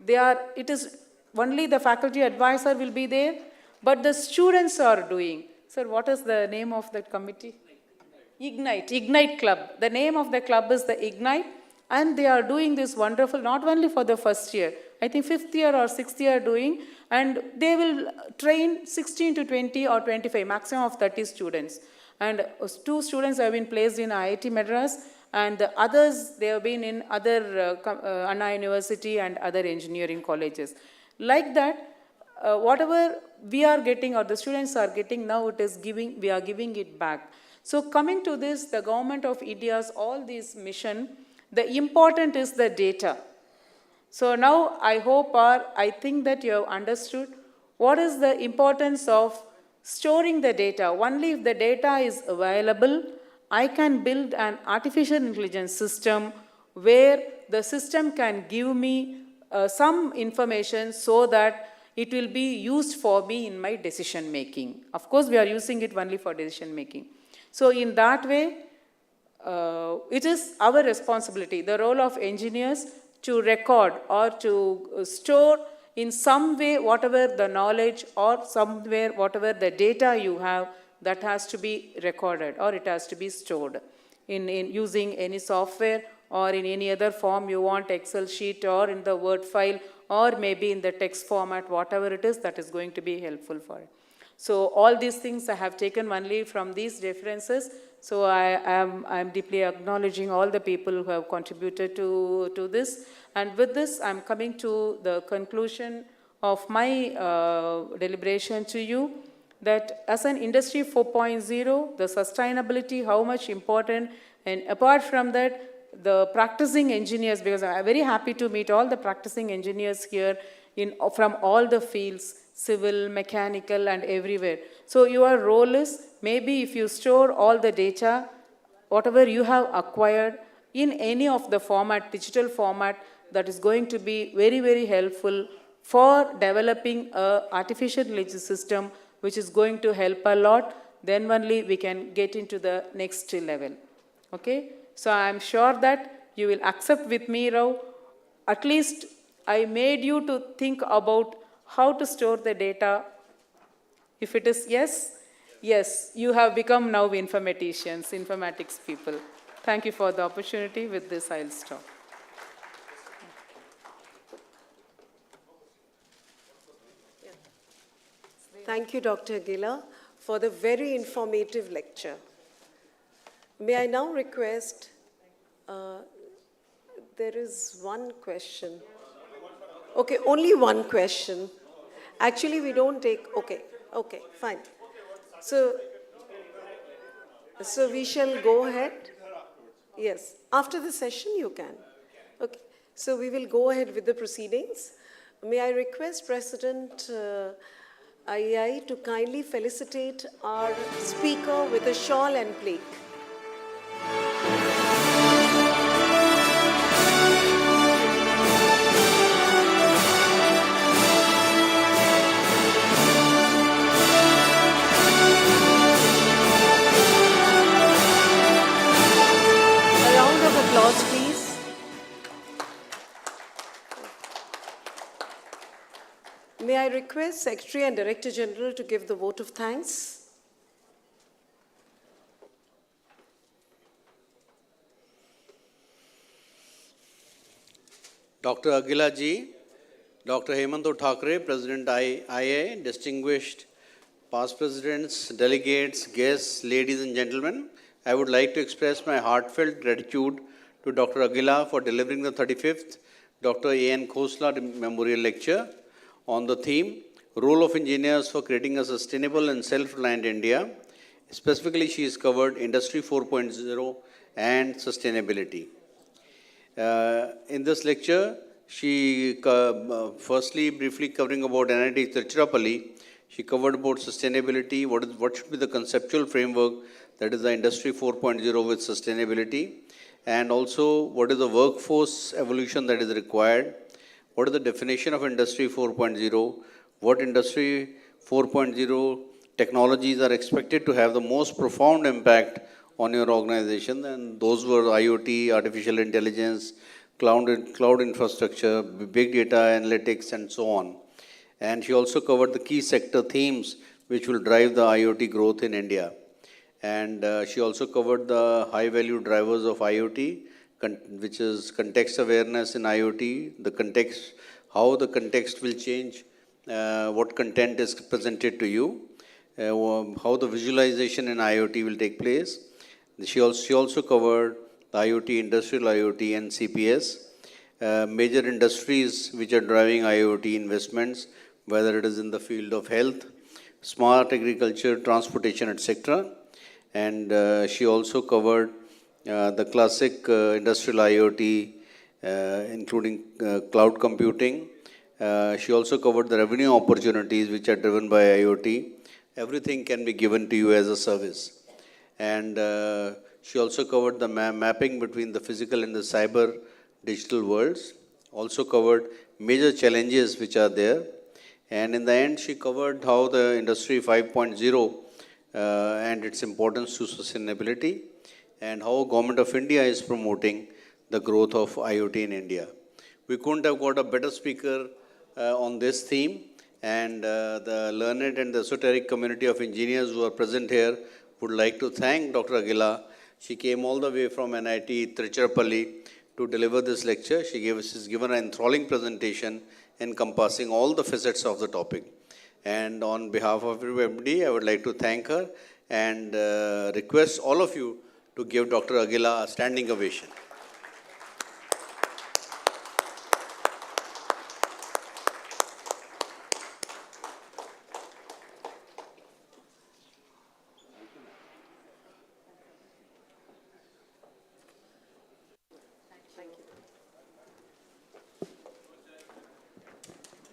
It is only the faculty advisor will be there, but the students are doing. Sir, what is the name of that committee? Ignite Club. The name of the club is the Ignite, and they are doing this wonderful, not only for the first year, I think 5th year or 6th year doing, and they will train 16 to 20 or 25, maximum of 30 students. And 2 students have been placed in IIT Madras, and the others, they have been in other Anna University and other engineering colleges. Like that, whatever we are getting or the students are getting now, we are giving it back. So coming to this, the government of India's all these mission, the important is the data. So now I hope or I think that you have understood what is the importance of storing the data. Only if the data is available, I can build an artificial intelligence system where the system can give me some information so that it will be used for me in my decision making. Of course, we are using it only for decision making. So in that way, it is our responsibility, the role of engineers, to record or to store in some way whatever the knowledge or somewhere whatever the data you have, that has to be recorded or it has to be stored in using any software or in any other form you want, Excel sheet or in the Word file or maybe in the text format, whatever it is, that is going to be helpful for it. So all these things I have taken only from these references. So I am deeply acknowledging all the people who have contributed to this. And with this, I'm coming to the conclusion of my deliberation to you, that as an Industry 4.0, the sustainability, how much important, and apart from that, the practicing engineers, because I'm very happy to meet all the practicing engineers here from all the fields, civil, mechanical, and everywhere. So your role is, maybe if you store all the data, whatever you have acquired in any of the format, digital format, that is going to be very, very helpful for developing an artificial intelligence system which is going to help a lot. Then only we can get into the next level. Okay? So I am sure that you will accept with me, Rao. At least I made you to think about how to store the data. If it is yes, yes, you have become now informaticians, informatics people. Thank you for the opportunity. With this, I'll stop. Thank you, Dr. Gila, for the very informative lecture. May I now request, there is one question. Okay, only one question. Actually, we don't take, okay, fine. So we shall go ahead. Yes, after the session you can. Okay, so we will go ahead with the proceedings. May I request President IEI to kindly felicitate our speaker with a shawl and plaque. Applause, please. May I request Secretary and Director General to give the vote of thanks. Dr. Agila ji, Dr. Hemanto Thackeray, President IA, distinguished past presidents, delegates, guests, ladies and gentlemen, I would like to express my heartfelt gratitude to Dr. Agila for delivering the 35th Dr. A.N. Khosla Memorial Lecture on the theme, Role of Engineers for Creating a Sustainable and Self-Reliant India. Specifically, she has covered Industry 4.0 and sustainability. In this lecture, she firstly briefly covering about NIT Tiruchirappalli, she covered about sustainability, what should be the conceptual framework, that is the Industry 4.0 with sustainability, and also what is the workforce evolution that is required, what is the definition of Industry 4.0, what Industry 4.0 technologies are expected to have the most profound impact on your organization, and those were IoT, artificial intelligence, cloud infrastructure, big data analytics, and so on. And she also covered the key sector themes which will drive the IoT growth in India. And she also covered the high-value drivers of IoT, which is context awareness in IoT, the context, how the context will change, what content is presented to you, how the visualization in IoT will take place. She also covered the IoT, industrial IoT, and CPS, major industries which are driving IoT investments, whether it is in the field of health, smart agriculture, transportation, etc. And she also covered the classic industrial IoT, including cloud computing. She also covered the revenue opportunities which are driven by IoT. Everything can be given to you as a service. And she also covered the mapping between the physical and the cyber digital worlds. Also covered major challenges which are there. And in the end, she covered how the Industry 5.0 and its importance to sustainability, and how Government of India is promoting the growth of IoT in India. We couldn't have got a better speaker on this theme, and the learned and the esoteric community of engineers who are present here would like to thank Dr. Agila. She came all the way from NIT Tiruchirappalli to deliver this lecture. She's given an enthralling presentation encompassing all the facets of the topic. And on behalf of everybody, I would like to thank her and request all of you to give Dr. Agila a standing ovation.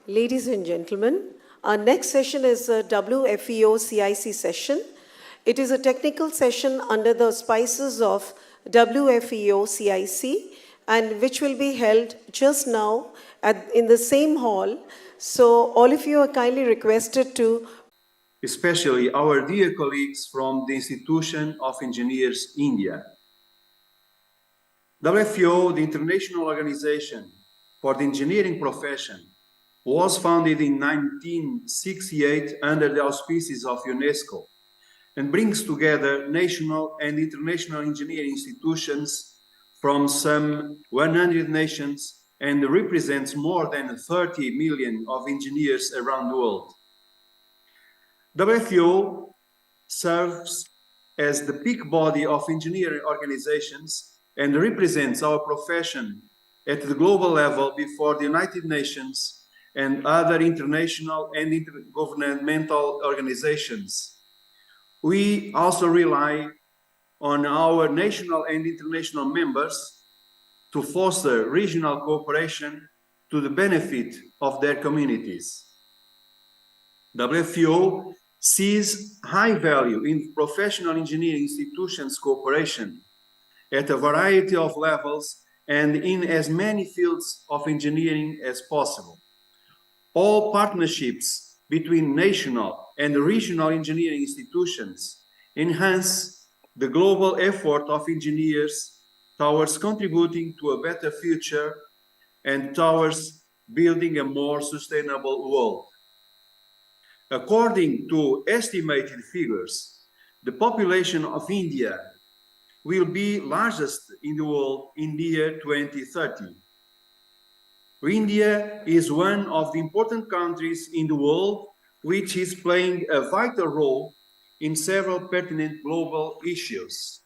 Ladies and gentlemen, our next session is a WFEO CIC session. It is a technical session under the auspices of WFEO CIC, and which will be held just now in the same hall. So all of you are kindly requested to, especially our dear colleagues from the Institution of Engineers India. WFO, the International Organization for the Engineering Profession, was founded in 1968 under the auspices of UNESCO and brings together national and international engineering institutions from some 100 nations and represents more than 30 million of engineers around the world. WFO serves as the peak body of engineering organizations and represents our profession at the global level before the United Nations and other international and intergovernmental organizations. We also rely on our national and international members to foster regional cooperation to the benefit of their communities. WFO sees high value in professional engineering institutions cooperation at a variety of levels and in as many fields of engineering as possible. All partnerships between national and regional engineering institutions enhance the global effort of engineers towards contributing to a better future and towards building a more sustainable world. According to estimated figures, the population of India will be largest in the world in the year 2030. India is one of the important countries in the world which is playing a vital role in several pertinent global issues.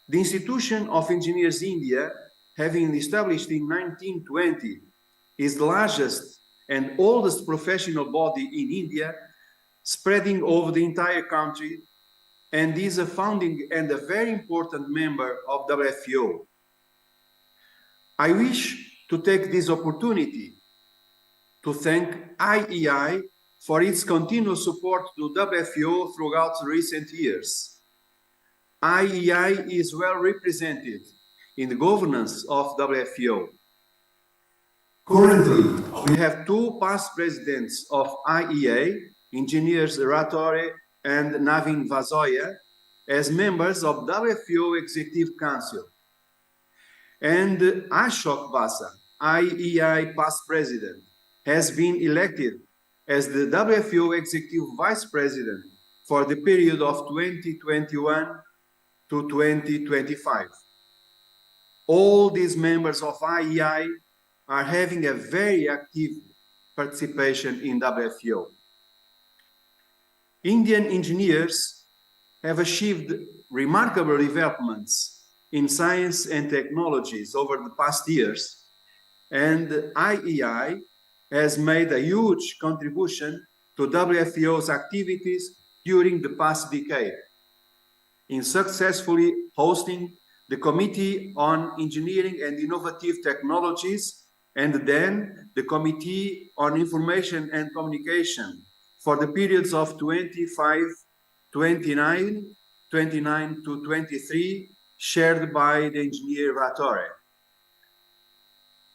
The Institution of Engineers India, having established in 1920, is the largest and oldest professional body in India, spreading over the entire country, and is a founding and a very important member of WFO. I wish to take this opportunity to thank IEI for its continuous support to WFO throughout recent years. IEI is well represented in the governance of WFO. Currently, we have two past presidents of IEA, Engineers Ratore and Navin Vazoya, as members of WFO Executive Council. And Ashok Basa, IEI past president, has been elected as the WFO Executive Vice President for the period of 2021 to 2025. All these members of IEI are having a very active participation in WFO. Indian engineers have achieved remarkable developments in science and technologies over the past years, and IEI has made a huge contribution to WFO's activities during the past decade in successfully hosting the Committee on Engineering and Innovative Technologies and then the Committee on Information and Communication for the periods of 29 to 23, shared by the engineer Ratore.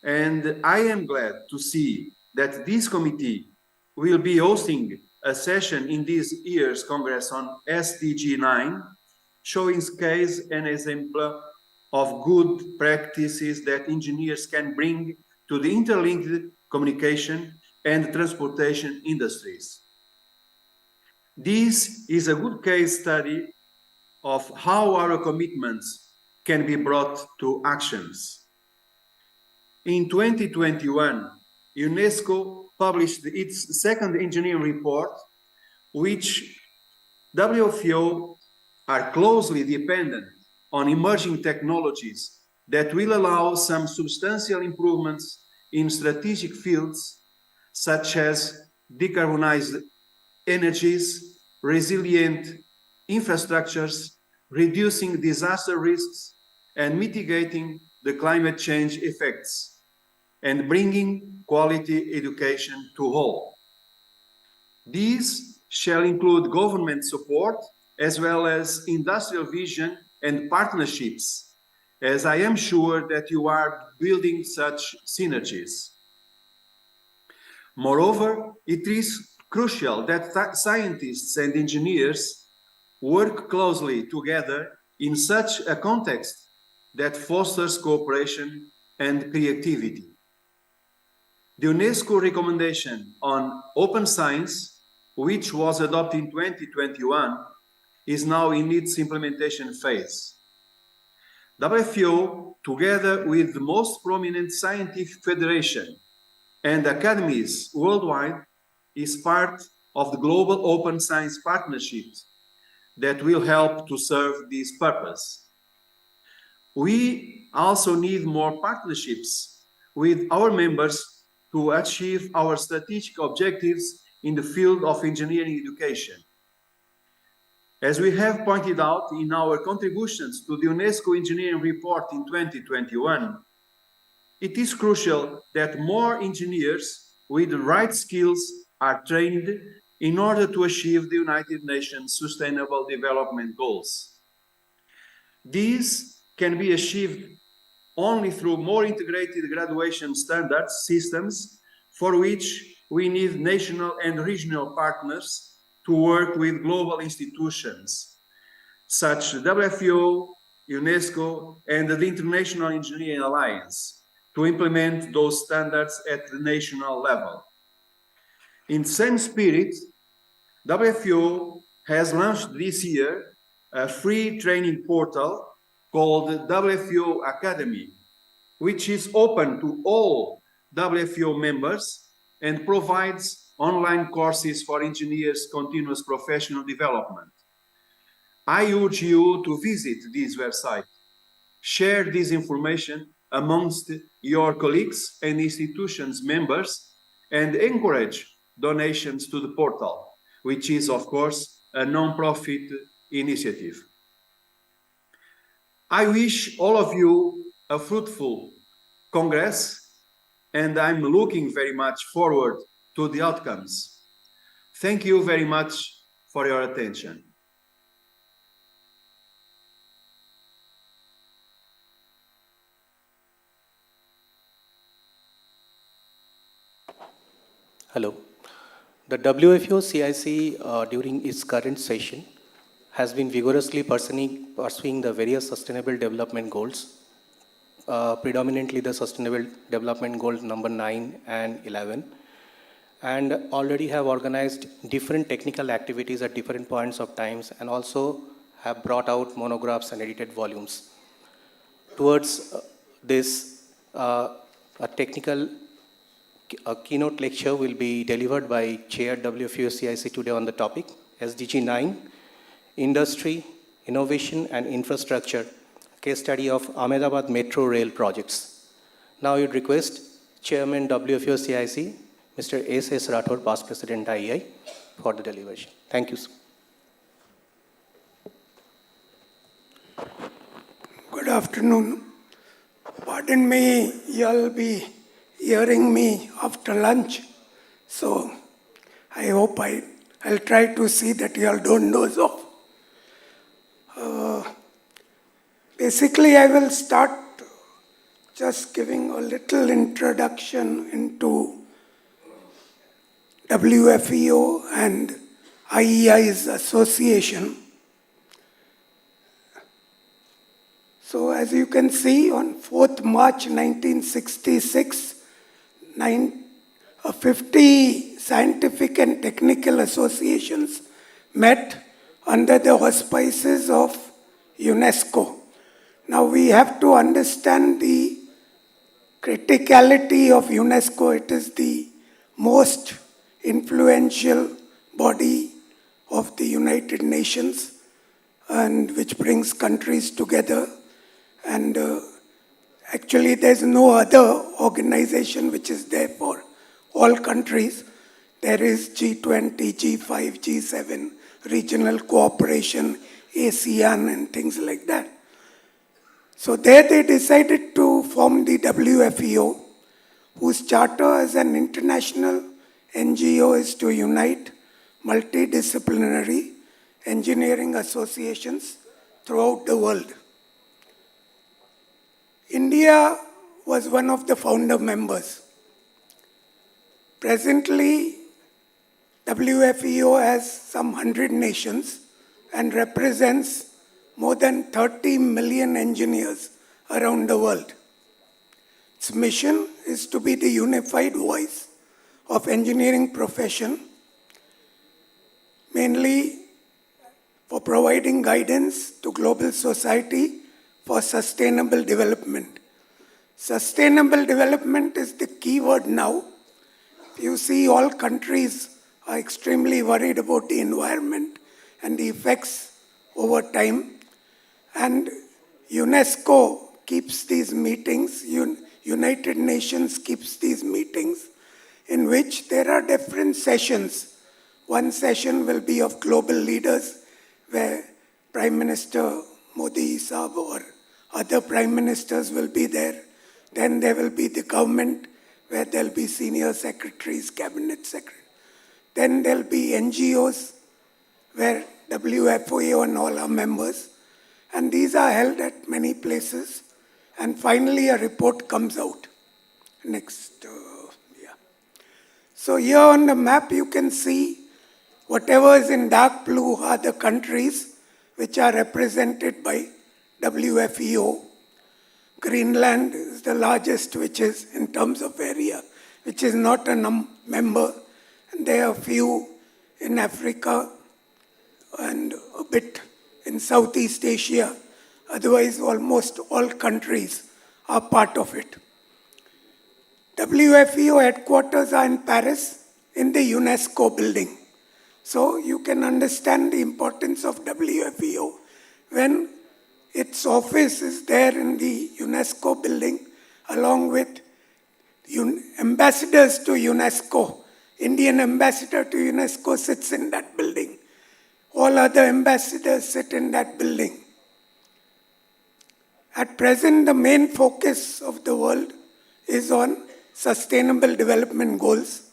And I am glad to see that this committee will be hosting a session in this year's Congress on SDG 9, showing case an example of good practices that engineers can bring to the interlinked communication and transportation industries. This is a good case study of how our commitments can be brought to actions. In 2021, UNESCO published its second engineering report, which WFO are closely dependent on emerging technologies that will allow some substantial improvements in strategic fields such as decarbonized energies, resilient infrastructures, reducing disaster risks, and mitigating the climate change effects, and bringing quality education to all. These shall include government support as well as industrial vision and partnerships, as I am sure that you are building such synergies. Moreover, it is crucial that scientists and engineers work closely together in such a context that fosters cooperation and creativity. The UNESCO recommendation on open science, which was adopted in 2021, is now in its implementation phase. WFO, together with the most prominent scientific federation and academies worldwide, is part of the Global Open Science Partnership that will help to serve this purpose. We also need more partnerships with our members to achieve our strategic objectives in the field of engineering education. As we have pointed out in our contributions to the UNESCO Engineering Report in 2021, it is crucial that more engineers with the right skills are trained in order to achieve the United Nations Sustainable Development Goals. These can be achieved only through more integrated graduation standards systems, for which we need national and regional partners to work with global institutions such as WFO, UNESCO, and the International Engineering Alliance to implement those standards at the national level. In the same spirit, WFO has launched this year a free training portal called WFO Academy, which is open to all WFO members and provides online courses for engineers' continuous professional development. I urge you to visit this website, share this information amongst your colleagues and institutions members, and encourage donations to the portal, which is, of course, a non-profit initiative. I wish all of you a fruitful Congress, and I'm looking very much forward to the outcomes. Thank you very much for your attention. Hello. The WFO CIC during its current session has been vigorously pursuing the various sustainable development goals, predominantly the Sustainable Development Goal number 9 and 11, and already have organized different technical activities at different points of times, and also have brought out monographs and edited volumes. Towards this, a keynote lecture will be delivered by Chair WFO CIC today on the topic SDG 9, Industry, Innovation and Infrastructure, case study of Ahmedabad Metro Rail projects. Now I would request Chairman WFO CIC, Mr. S.S. Rathod, Past President IEI, for the deliberation. Thank you, sir. Good afternoon. Pardon me, you'll be hearing me after lunch. So I hope I'll try to see that y'all don't doze off. Basically, I will start just giving a little introduction into WFEO and IEI's association. So as you can see, on 4th March 1966, 50 scientific and technical associations met under the auspices of UNESCO. Now we have to understand the criticality of UNESCO. It is the most influential body of the United Nations, and which brings countries together. And actually there's no other organization which is there for all countries. There is G20, G5, G7, regional cooperation, ASEAN and things like that. So there they decided to form the WFEO, whose charter as an international NGO is to unite multidisciplinary engineering associations throughout the world. India was one of the founder members. Presently, WFEO has some 100 nations and represents more than 30 million engineers around the world. Its mission is to be the unified voice of engineering profession, mainly for providing guidance to global society for sustainable development. Sustainable development is the key word now. You see, all countries are extremely worried about the environment and the effects over time. And UNESCO keeps these meetings, United Nations keeps these meetings in which there are different sessions. One session will be of global leaders where Prime Minister Modi Saab or other Prime Ministers will be there. Then there will be the government where there will be senior secretaries, cabinet secretaries. Then there will be NGOs where WFO and all are members. And these are held at many places. And finally, a report comes out. Next. So here on the map, you can see whatever is in dark blue are the countries which are represented by WFEO. Greenland is the largest, which is in terms of area, which is not a member. And there are a few in Africa and a bit in Southeast Asia. Otherwise, almost all countries are part of it. WFEO headquarters are in Paris in the UNESCO building. So you can understand the importance of WFEO when its office is there in the UNESCO building along with ambassadors to UNESCO. Indian ambassador to UNESCO sits in that building. All other ambassadors sit in that building. At present, the main focus of the world is on Sustainable Development Goals.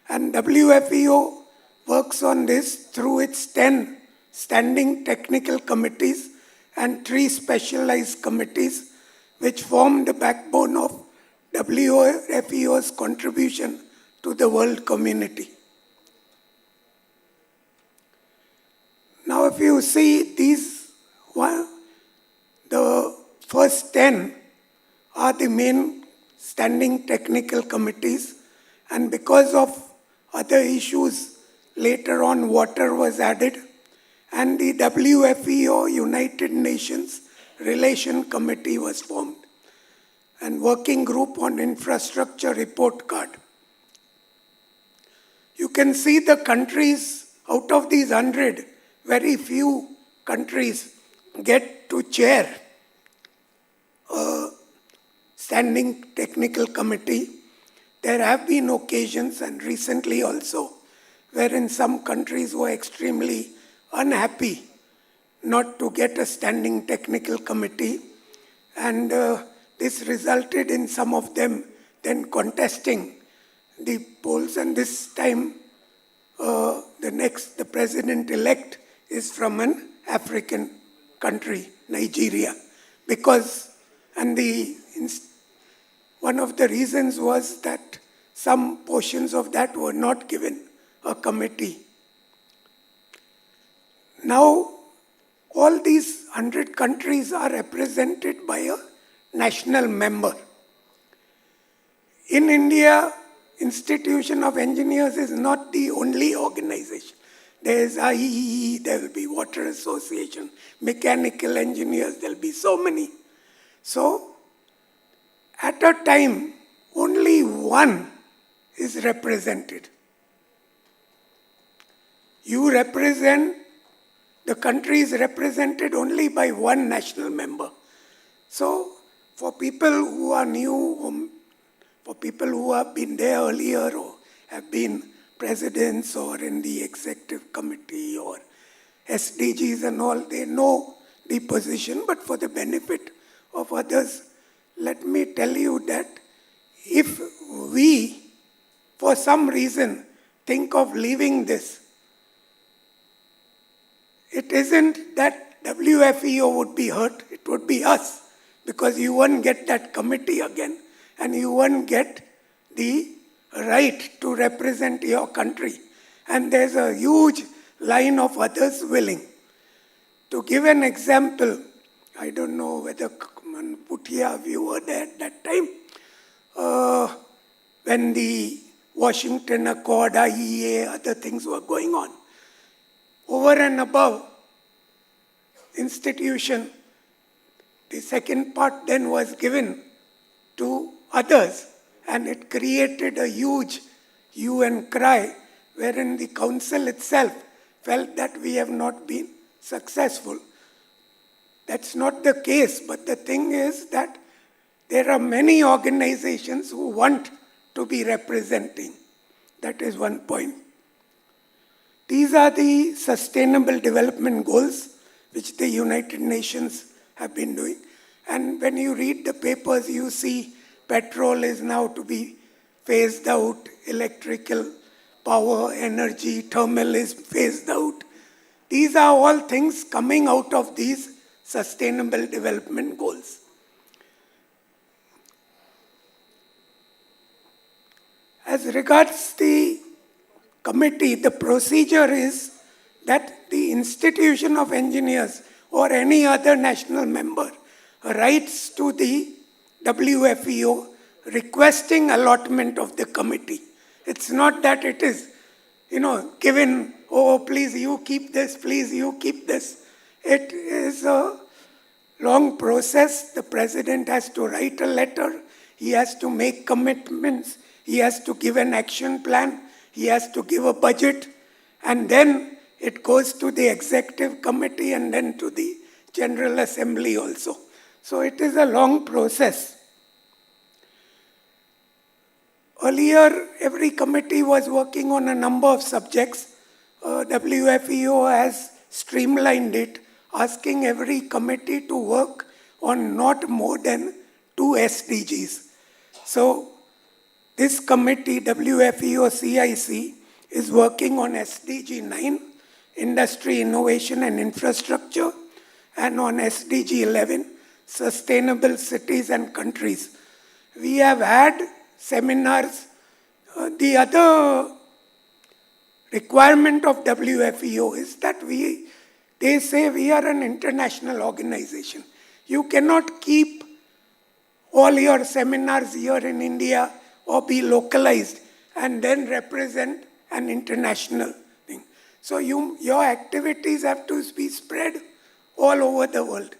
And WFEO works on this through its 10 standing technical committees and 3 specialized committees, which form the backbone of WFEO's contribution to the world community. Now, if you see these, the first 10 are the main standing technical committees, and because of other issues, later on water was added, and the WFEO United Nations Relation Committee was formed, and Working Group on Infrastructure Report Card. You can see the countries, out of these 100, very few countries get to chair a standing technical committee. There have been occasions, and recently also, wherein some countries were extremely unhappy not to get a standing technical committee, and this resulted in some of them then contesting the polls, and this time the president-elect is from an African country, Nigeria, because, one of the reasons was that some portions of that were not given a committee. Now, all these 100 countries are represented by a national member. In India, Institution of Engineers is not the only organization. There is IEE, there will be Water Association, Mechanical Engineers, there will be so many. So, at a time, only one is represented. You represent, the country is represented only by one national member. So, for people who are new, for people who have been there earlier or have been presidents or in the executive committee or SDGs and all, they know the position. But for the benefit of others, let me tell you that if we, for some reason, think of leaving this, it isn't that WFEO would be hurt, it would be us, because you won't get that committee again, and you won't get the right to represent your country. And there's a huge line of others willing. To give an example, I don't know whether and Bhutia, we were there at that time, when the Washington Accord, IEA, other things were going on. Over and above institution, the second part then was given to others, and it created a huge hue and cry, wherein the council itself felt that we have not been successful. That's not the case, but the thing is that there are many organizations who want to be representing. That is one point. These are the Sustainable Development Goals which the United Nations have been doing. And when you read the papers, you see petrol is now to be phased out, electrical power, energy, thermal is phased out. These are all things coming out of these Sustainable Development Goals. As regards the committee, the procedure is that the institution of engineers or any other national member writes to the WFEO requesting allotment of the committee. It's not that it is, given, oh, please you keep this, please you keep this. It is a long process. The president has to write a letter. He has to make commitments. He has to give an action plan. He has to give a budget. And then it goes to the executive committee and then to the General Assembly also. So it is a long process. Earlier, every committee was working on a number of subjects. WFEO has streamlined it, asking every committee to work on not more than 2 SDGs. So this committee, WFEO CIC, is working on SDG 9, Industry, Innovation and Infrastructure, and on SDG 11, Sustainable Cities and Countries. We have had seminars. The other requirement of WFEO is that they say we are an international organization. You cannot keep all your seminars here in India or be localized and then represent an international thing. So your activities have to be spread all over the world.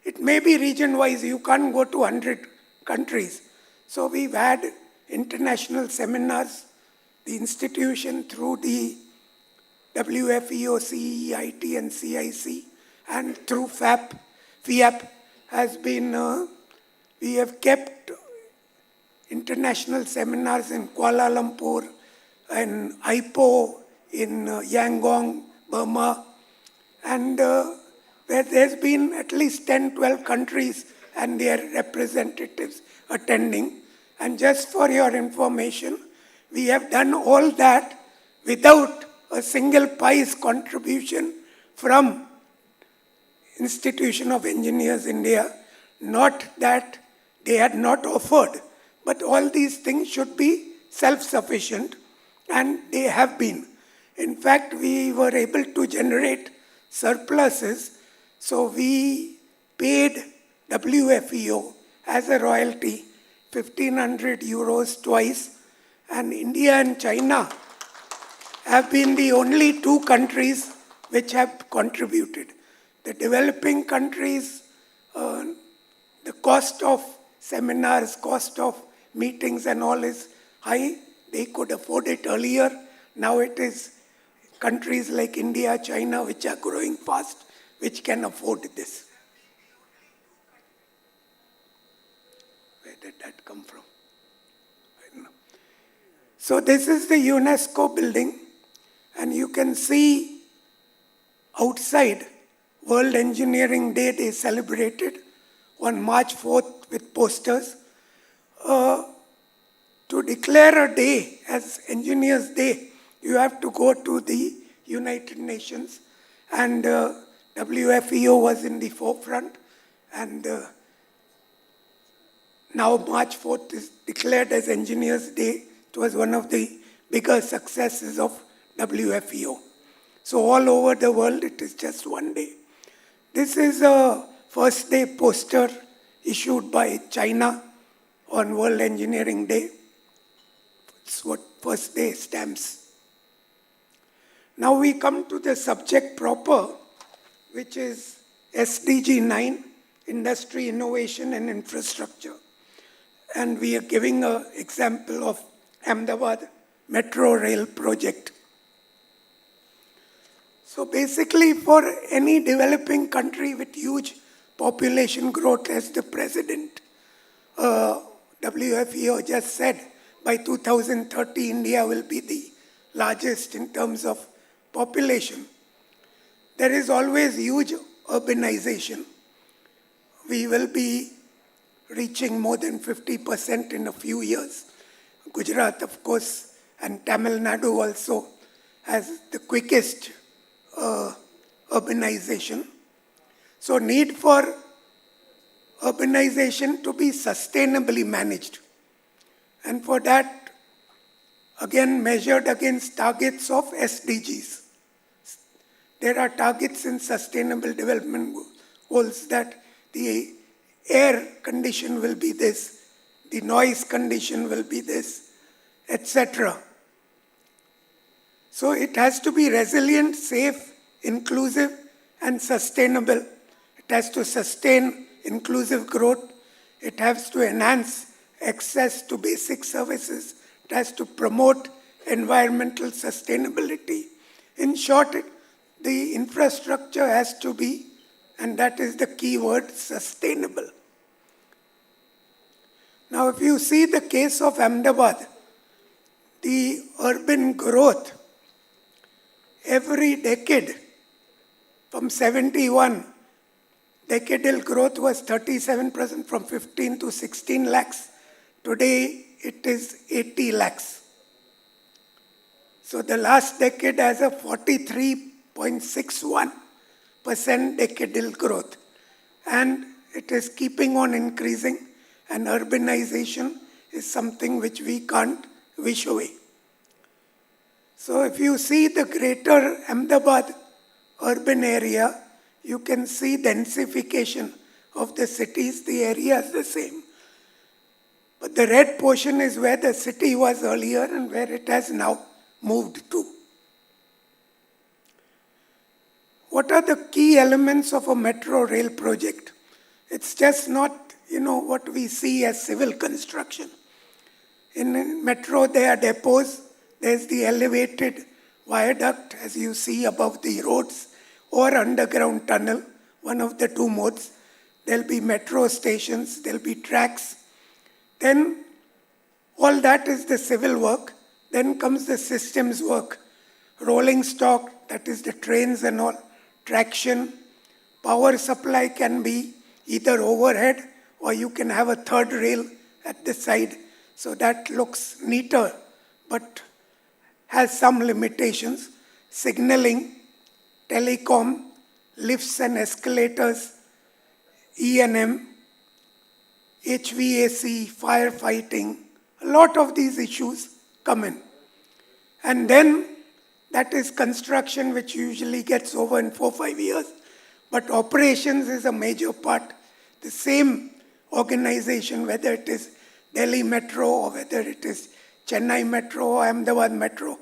It may be region-wise, you can't go to 100 countries. So we've had international seminars, the institution through the WFEO, CEIT and CIC, and through FIAP has been, we have kept international seminars in Kuala Lumpur and Ipoh in Yangon, Burma, and where there's been at least 10, 12 countries and their representatives attending. And just for your information, we have done all that without a single pice contribution from Institution of Engineers India. Not that they had not offered, but all these things should be self-sufficient, and they have been. In fact, we were able to generate surpluses, so we paid WFEO as a royalty 1,500 euros twice, and India and China have been the only 2 countries which have contributed. The developing countries, the cost of seminars, cost of meetings and all is high. They could afford it earlier. Now it is countries like India, China, which are growing fast, which can afford this. Where did that come from? I don't know. So this is the UNESCO building, and you can see outside World Engineering Day they celebrated on March 4th with posters. To declare a day as Engineers Day, you have to go to the United Nations, and WFEO was in the forefront, and now March 4th is declared as Engineers Day. It was one of the bigger successes of WFEO. So all over the world, it is just one day. This is a first day poster. issued by China on World Engineering Day. It's what first day stamps. Now we come to the subject proper, which is SDG 9, Industry, Innovation and Infrastructure. And we are giving an example of Ahmedabad Metro Rail project. So basically, for any developing country with huge population growth, as the President WFEO just said, by 2030, India will be the largest in terms of population. There is always huge urbanization. We will be reaching more than 50% in a few years. Gujarat, of course, and Tamil Nadu also has the quickest urbanization. So need for urbanization to be sustainably managed. And for that, again measured against targets of SDGs. There are targets in Sustainable Development Goals that the air condition will be this, the noise condition will be this, etc. So it has to be resilient, safe, inclusive, and sustainable. It has to sustain inclusive growth. It has to enhance access to basic services. It has to promote environmental sustainability. In short, the infrastructure has to be, and that is the key word, sustainable. Now, if you see the case of Ahmedabad, the urban growth, every decade, from 71, decadal growth was 37% from 15 to 16 lakhs. Today, it is 80 lakhs. So the last decade has a 43.61% decadal growth. And it is keeping on increasing, and urbanization is something which we can't wish away. So if you see the greater Ahmedabad urban area, you can see densification of the cities. The area is the same. But the red portion is where the city was earlier and where it has now moved to. What are the key elements of a metro rail project? It's just not, what we see as civil construction. In metro, there are depots. There's the elevated viaduct, as you see above the roads, or underground tunnel, one of the two modes. There'll be metro stations, there'll be tracks. Then all that is the civil work. Then comes the systems work. Rolling stock, that is the trains and all. Traction. Power supply can be either overhead or you can have a third rail at the side. So that looks neater, but has some limitations. Signaling, telecom, lifts and escalators, E&M, HVAC, firefighting, a lot of these issues come in. And then that is construction, which usually gets over in 4-5 years. But operations is a major part. The same organization, whether it is Delhi Metro or whether it is Chennai Metro or Ahmedabad Metro,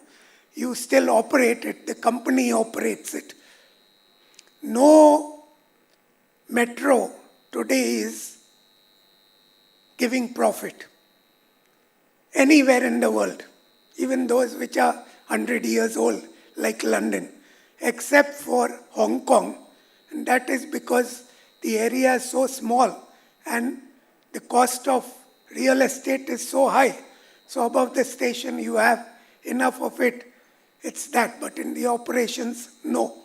you still operate it. The company operates it. No metro today is giving profit anywhere in the world, even those which are 100 years old, like London, except for Hong Kong. And that is because the area is so small and the cost of real estate is so high. So above the station, you have enough of it. It's that. But in the operations, no.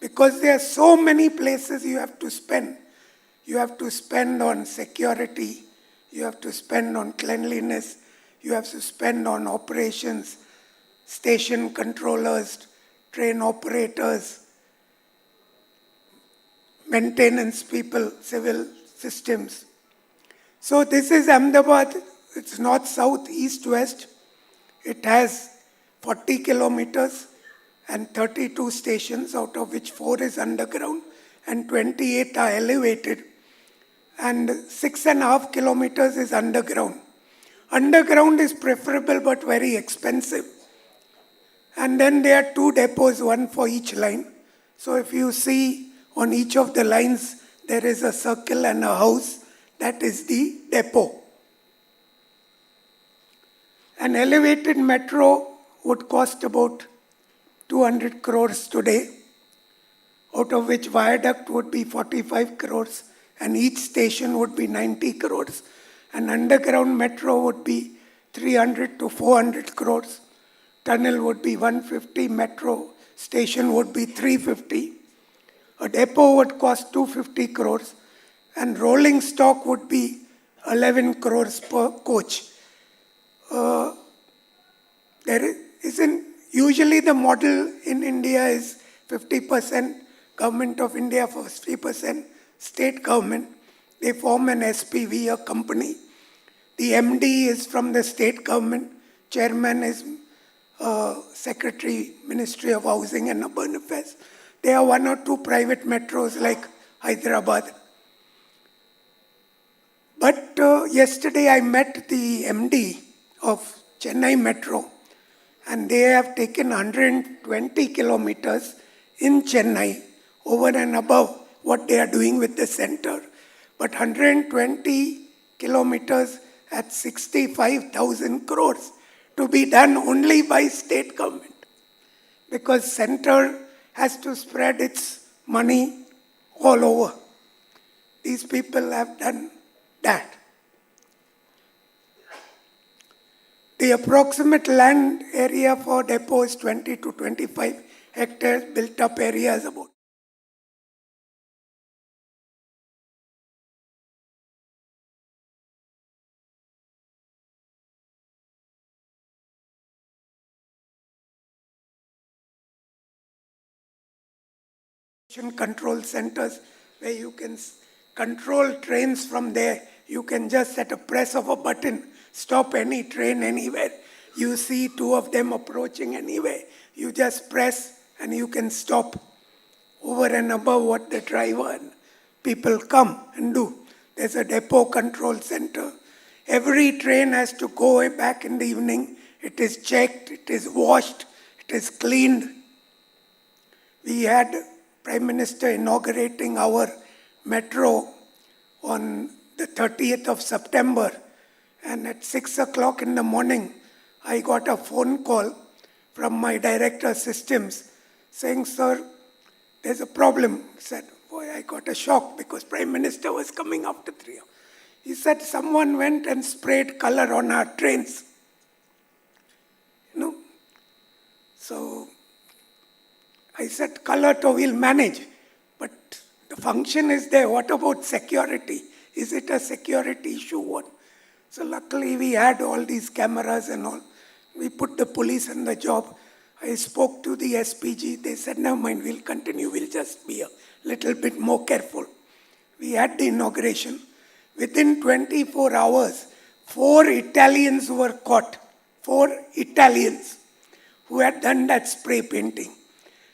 Because there are so many places you have to spend. You have to spend on security. You have to spend on cleanliness. You have to spend on operations, station controllers, train operators, maintenance people, civil systems. So this is Ahmedabad. It's north, south, east, west. It has 40 kilometers and 32 stations, out of which 4 is underground and 28 are elevated. and 6.5 kilometers is underground. Underground is preferable but very expensive. And then there are 2 depots, one for each line. So if you see on each of the lines, there is a circle and a house. That is the depot. An elevated metro would cost about 200 crores today, out of which viaduct would be 45 crores and each station would be 90 crores. An underground metro would be 300 to 400 crores. Tunnel would be 150, metro station would be 350. A depot would cost 250 crores and rolling stock would be 11 crores per coach. Usually the model in India is 50% government of India, 50% state government. They form an SPV, a company. The MD is from the state government. Chairman is Secretary, Ministry of Housing and Urban Affairs. There are 1 or 2 private metros like Hyderabad. But yesterday I met the MD of Chennai Metro, and they have taken 120 kilometers in Chennai over and above what they are doing with the center. But 120 kilometers at 65,000 crores to be done only by state government, because center has to spread its money all over. These people have done that. The approximate land area for depot is 20 to 25 hectares, built up area is about control centers where you can control trains from there. You can just at a press of a button stop any train anywhere. You see 2 of them approaching anywhere. You just press and you can stop over and above what the driver and people come and do. There's a depot control center. Every train has to go back in the evening. It is checked, it is washed, it is cleaned. We had Prime Minister inaugurating our metro on the 30th of September. And at 6 o'clock in the morning, I got a phone call from my director of systems saying, "Sir, there's a problem." I said, boy, I got a shock because Prime Minister was coming after 3 hours. He said, "Someone went and sprayed color on our trains." So I said, "Color to we'll manage. But the function is there. What about security? Is it a security issue?" What? So luckily we had all these cameras and all. We put the police on the job. I spoke to the SPG. They said, "Never mind, we'll continue. We'll just be a little bit more careful." We had the inauguration. Within 24 hours, 4 Italians were caught. 4 Italians who had done that spray painting.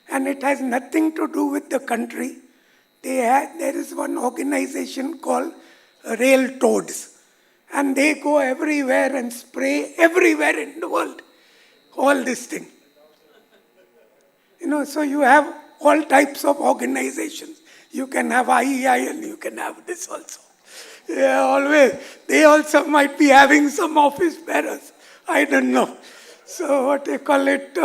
And it has nothing to do with the country. There is one organization called Rail Toads. And they go everywhere and spray everywhere in the world. All this thing. So you have all types of organizations. You can have IEI and you can have this also. Yeah, always. They also might be having some office bearers. I don't know. So what they call it.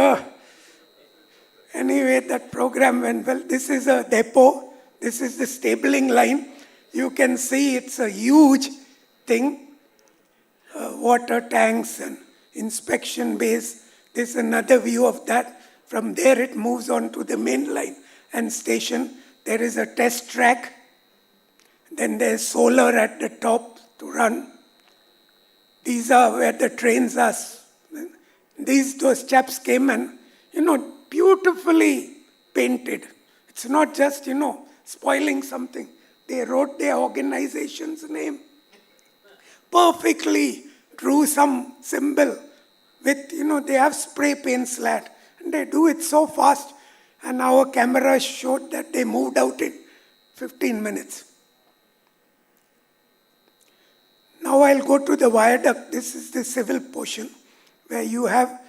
Anyway, that program went well. This is a depot. This is the stabling line. You can see it's a huge thing. Water tanks and inspection base. This is another view of that. From there it moves on to the main line and station. There is a test track. Then there's solar at the top to run. These are where the trains are. Those chaps came and, beautifully painted. It's not just, spoiling something. They wrote their organization's name. Perfectly drew some symbol with, they have spray paint slat. And they do it so fast. And our camera showed that they moved out in 15 minutes. Now I'll go to the viaduct. This is the civil portion where you have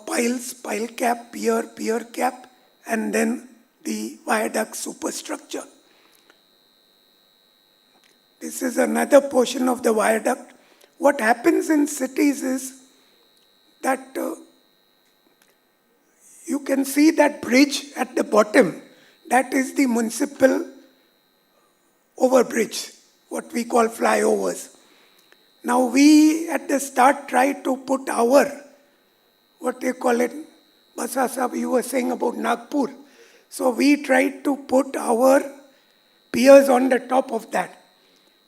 piles, pile cap, pier cap, and then the viaduct superstructure. This is another portion of the viaduct. What happens in cities is that you can see that bridge at the bottom. That is the municipal overbridge, what we call flyovers. Now we at the start tried to put our, what they call it, Basa Sahab, you were saying about Nagpur. So we tried to put our piers on the top of that.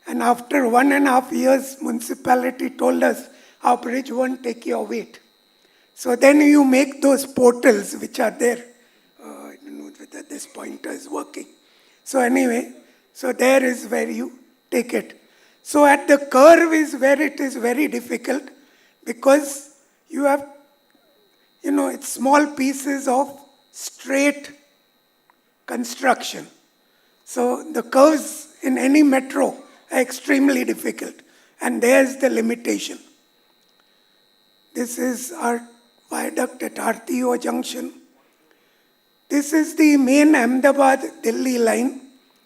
And after 1.5 years, municipality told us our bridge won't take your weight. So then you make those portals which are there. I don't know whether this pointer is working. So anyway, so there is where you take it. So at the curve is where it is very difficult because you have, it's small pieces of straight construction. So the curves in any metro are extremely difficult. And there's the limitation. This is our viaduct at RTO junction. This is the main Ahmedabad-Delhi line.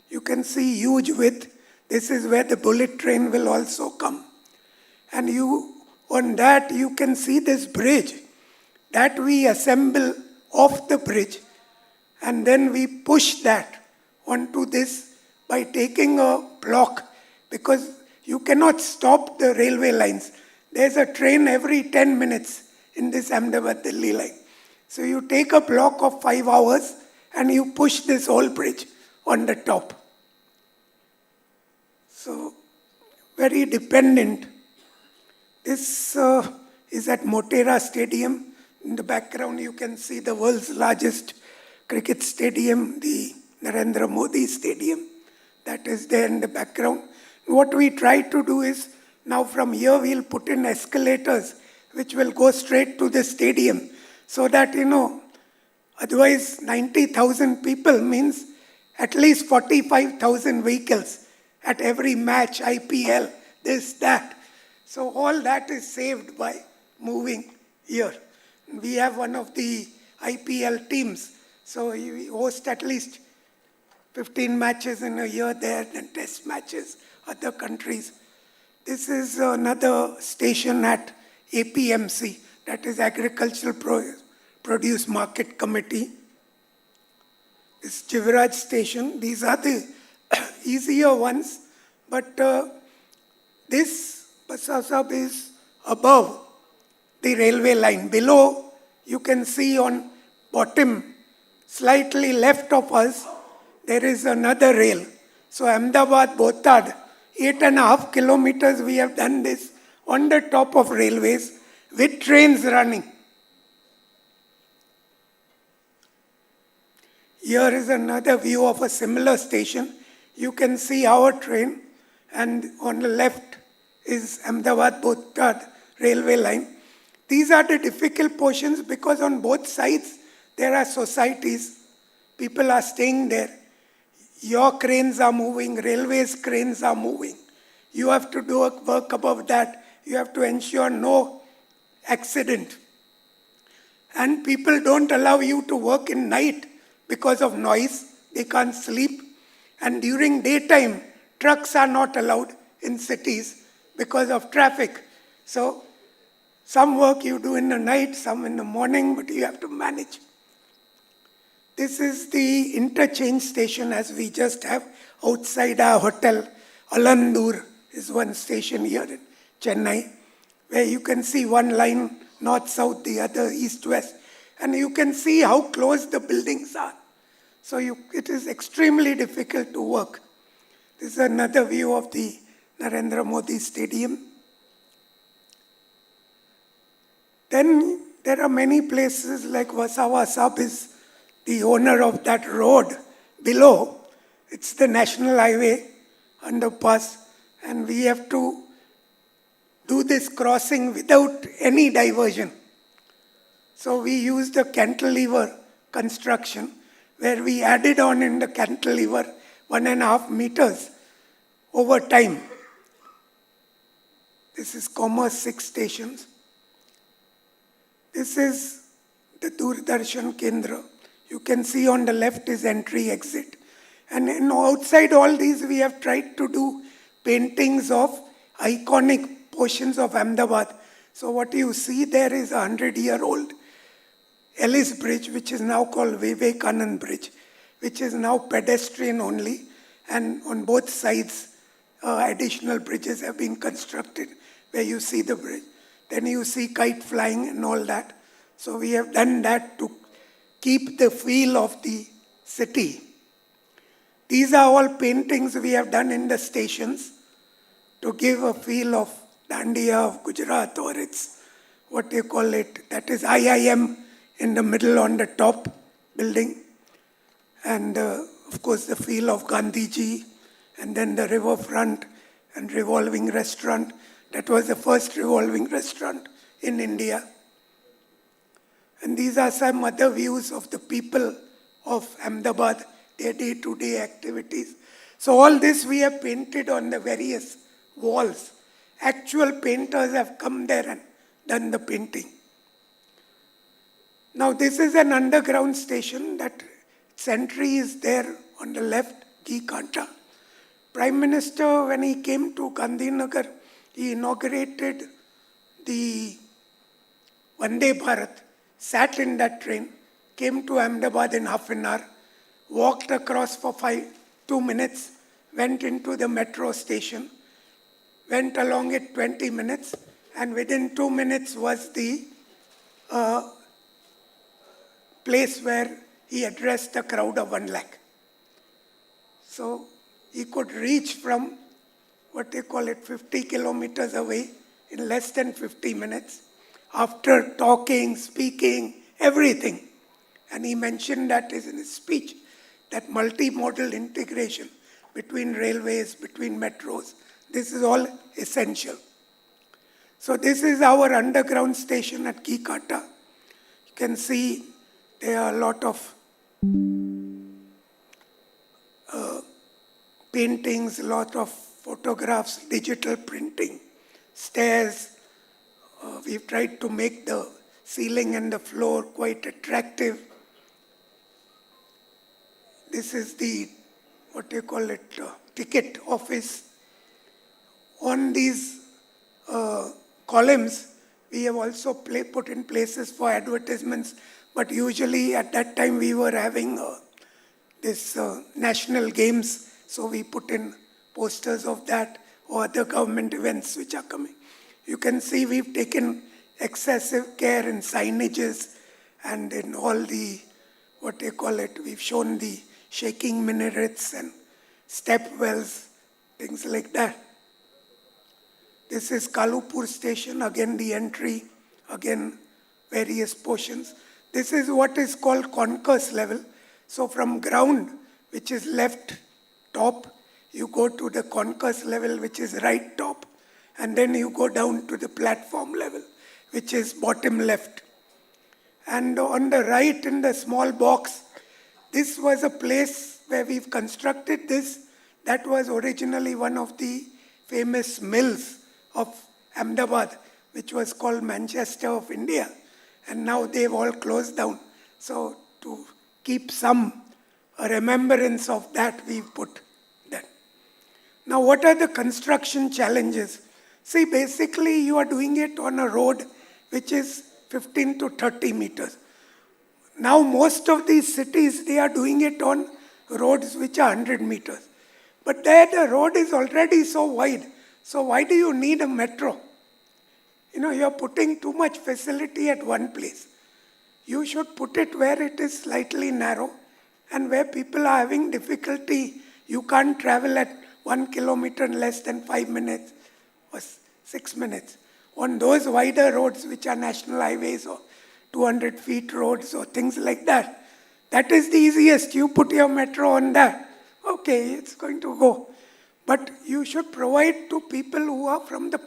You can see huge width. This is where the bullet train will also come. And on that you can see this bridge that we assemble off the bridge and then we push that onto this by taking a block because you cannot stop the railway lines. There's a train every 10 minutes in this Ahmedabad-Delhi line. So you take a block of 5 hours and you push this whole bridge on the top. So very dependent. This is at Motera Stadium. In the background you can see the world's largest cricket stadium, the Narendra Modi Stadium. That is there in the background. What we try to do is, now from here we'll put in escalators which will go straight to the stadium so that, otherwise 90,000 people means at least 45,000 vehicles at every match, IPL, this, that. So all that is saved by moving here. We have one of the IPL teams, so we host at least 15 matches in a year there, then test matches, other countries. This is another station at APMC, that is Agricultural Produce Market Committee. This Jivraj station, these are the easier ones, but this Basa Sahab is above the railway line. Below, you can see on bottom, slightly left of us, there is another rail. So Ahmedabad, Botad, 8.5 kilometers we have done this on the top of railways with trains running. Here is another view of a similar station. You can see our train and on the left is Ahmedabad-Botad railway line. These are the difficult portions because on both sides there are societies. People are staying there. Your cranes are moving, railways cranes are moving. You have to do work above that. You have to ensure no accident. And people don't allow you to work in night because of noise. They can't sleep. And during daytime, trucks are not allowed in cities because of traffic. So some work you do in the night, some in the morning, but you have to manage. This is the interchange station as we just have outside our hotel. Alandur is one station here in Chennai, where you can see one line north-south, the other east-west. And you can see how close the buildings are. So it is extremely difficult to work. This is another view of the Narendra Modi Stadium. Then there are many places like Vasawa Sahib is the owner of that road below. It's the national highway underpass, and we have to do this crossing without any diversion. So we used a cantilever construction where we added on in the cantilever 1.5 meters over time. This is Commerce 6 stations. This is the Doordarshan Kendra. You can see on the left is entry exit. And outside all these, we have tried to do paintings of iconic portions of Ahmedabad. So what you see there is a 100-year-old Ellis Bridge, which is now called Vivekanand Bridge, which is now pedestrian only. And on both sides, additional bridges have been constructed where you see the bridge. Then you see kite flying and all that. So we have done that to keep the feel of the city. These are all paintings we have done in the stations to give a feel of Dandiya of Gujarat, or it's what they call it. That is IIM in the middle on the top building. And of course the feel of Gandhiji, and then the riverfront and revolving restaurant. That was the first revolving restaurant in India. And these are some other views of the people of Ahmedabad, their day-to-day activities. So all this we have painted on the various walls. Actual painters have come there and done the painting. Now this is an underground station. That entry is there on the left, Gikanta. Prime Minister, when he came to Gandhinagar, he inaugurated the Vande Bharat, sat in that train, came to Ahmedabad in half an hour, walked across for 2 minutes, went into the metro station, went along it 20 minutes, and within 2 minutes was the place where he addressed a crowd of 1 lakh. So he could reach from what they call it 50 kilometers away in less than 50 minutes after talking, speaking, everything. And he mentioned that in his speech, that multimodal integration between railways, between metros, this is all essential. So this is our underground station at Gikata. You can see there are a lot of paintings, a lot of photographs, digital printing, stairs. We've tried to make the ceiling and the floor quite attractive. This is the, what do you call it, ticket office. On these columns, we have also put in places for advertisements, but usually at that time we were having this national games, so we put in posters of that or other government events which are coming. You can see we've taken excessive care in signages and in all the, what they call it, we've shown the shaking minarets and step wells, things like that. This is Kalupur station, again the entry, again various portions. This is what is called concourse level. So from ground, which is left top, you go to the concourse level, which is right top, and then you go down to the platform level, which is bottom left. And on the right in the small box, this was a place where we've constructed this. That was originally one of the famous mills of Ahmedabad, which was called Manchester of India. And now they've all closed down. So to keep some remembrance of that, we've put that. Now what are the construction challenges? See, basically you are doing it on a road which is 15 to 30 meters. Now most of these cities, they are doing it on roads which are 100 meters. But there the road is already so wide. So why do you need a metro? You know, you're putting too much facility at one place. You should put it where it is slightly narrow and where people are having difficulty. You can't travel at 1 kilometer in less than 5 minutes or 6 minutes. On those wider roads which are national highways or 200 feet roads or things like that, that is the easiest. You put your metro on that. Okay, it's going to go. But you should provide to people who are from the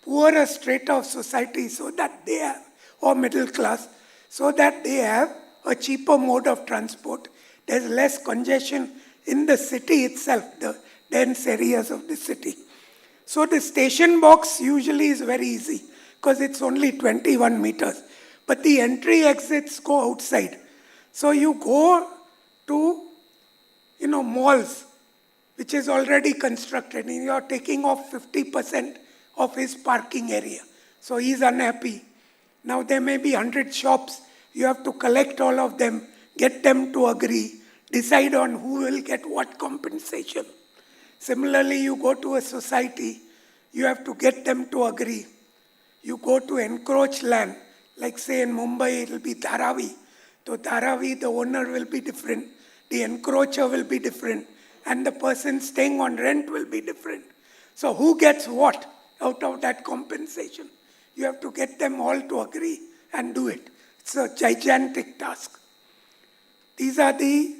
poorer strata of society so that they have, or middle class, so that they have a cheaper mode of transport. There's less congestion in the city itself, the dense areas of the city. So the station box usually is very easy because it's only 21 meters. But the entry exits go outside. So you go to, malls, which is already constructed, and you are taking off 50% of his parking area. So he's unhappy. Now there may be 100 shops. You have to collect all of them, get them to agree, decide on who will get what compensation. Similarly, you go to a society, you have to get them to agree. You go to encroach land, like say in Mumbai, it will be Dharavi. So Dharavi, the owner will be different, the encroacher will be different, and the person staying on rent will be different. So who gets what out of that compensation? You have to get them all to agree and do it. It's a gigantic task. These are the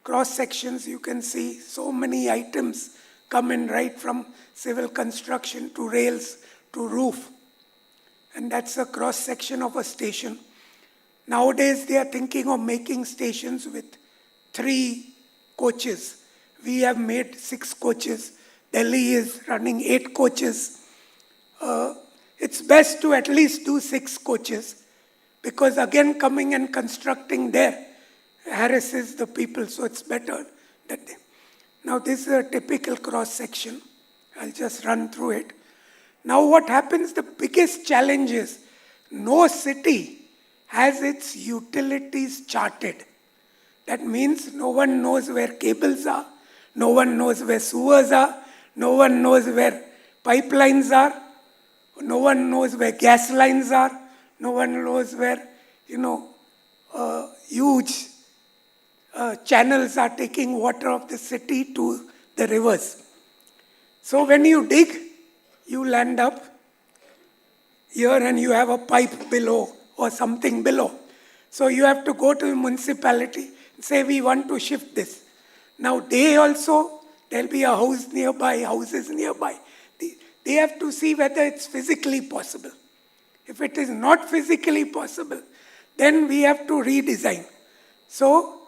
cross sections. You can see so many items come in, right from civil construction to rails to roof. And that's a cross section of a station. Nowadays they are thinking of making stations with 3 coaches. We have made 6 coaches. Delhi is running 8 coaches. It's best to at least do 6 coaches, because again coming and constructing there harasses the people, so it's better that they. Now this is a typical cross section. I'll just run through it. Now what happens, the biggest challenge is no city has its utilities charted. That means no one knows where cables are, no one knows where sewers are, no one knows where pipelines are, no one knows where gas lines are, no one knows where, huge channels are taking water of the city to the rivers. So when you dig, you land up here and you have a pipe below or something below. So you have to go to the municipality and say, we want to shift this. Now there'll be a house nearby, houses nearby. They have to see whether it's physically possible. If it is not physically possible, then we have to redesign. So,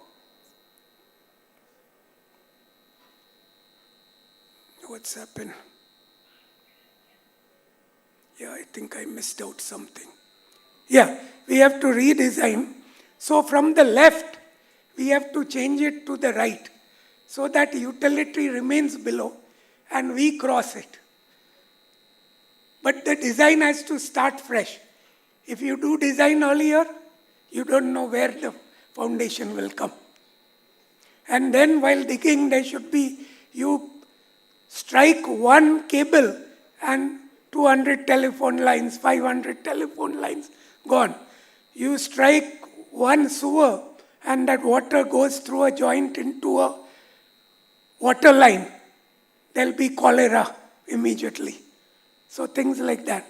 what's happened? Yeah, I think I missed out something. Yeah, we have to redesign. So from the left, we have to change it to the right, so that utility remains below and we cross it. But the design has to start fresh. If you do design earlier, you don't know where the foundation will come. And then while digging, there should be, you strike one cable and 200 telephone lines, 500 telephone lines, gone. You strike one sewer and that water goes through a joint into a water line. There'll be cholera immediately. So things like that.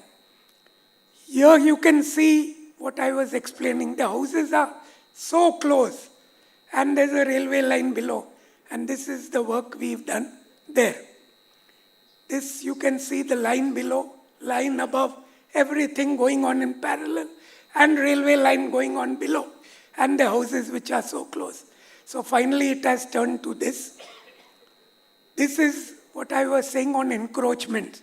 Here you can see what I was explaining. The houses are so close and there's a railway line below. And this is the work we've done there. This you can see the line below, line above, everything going on in parallel, and railway line going on below, and the houses which are so close. So finally it has turned to this. This is what I was saying on encroachment.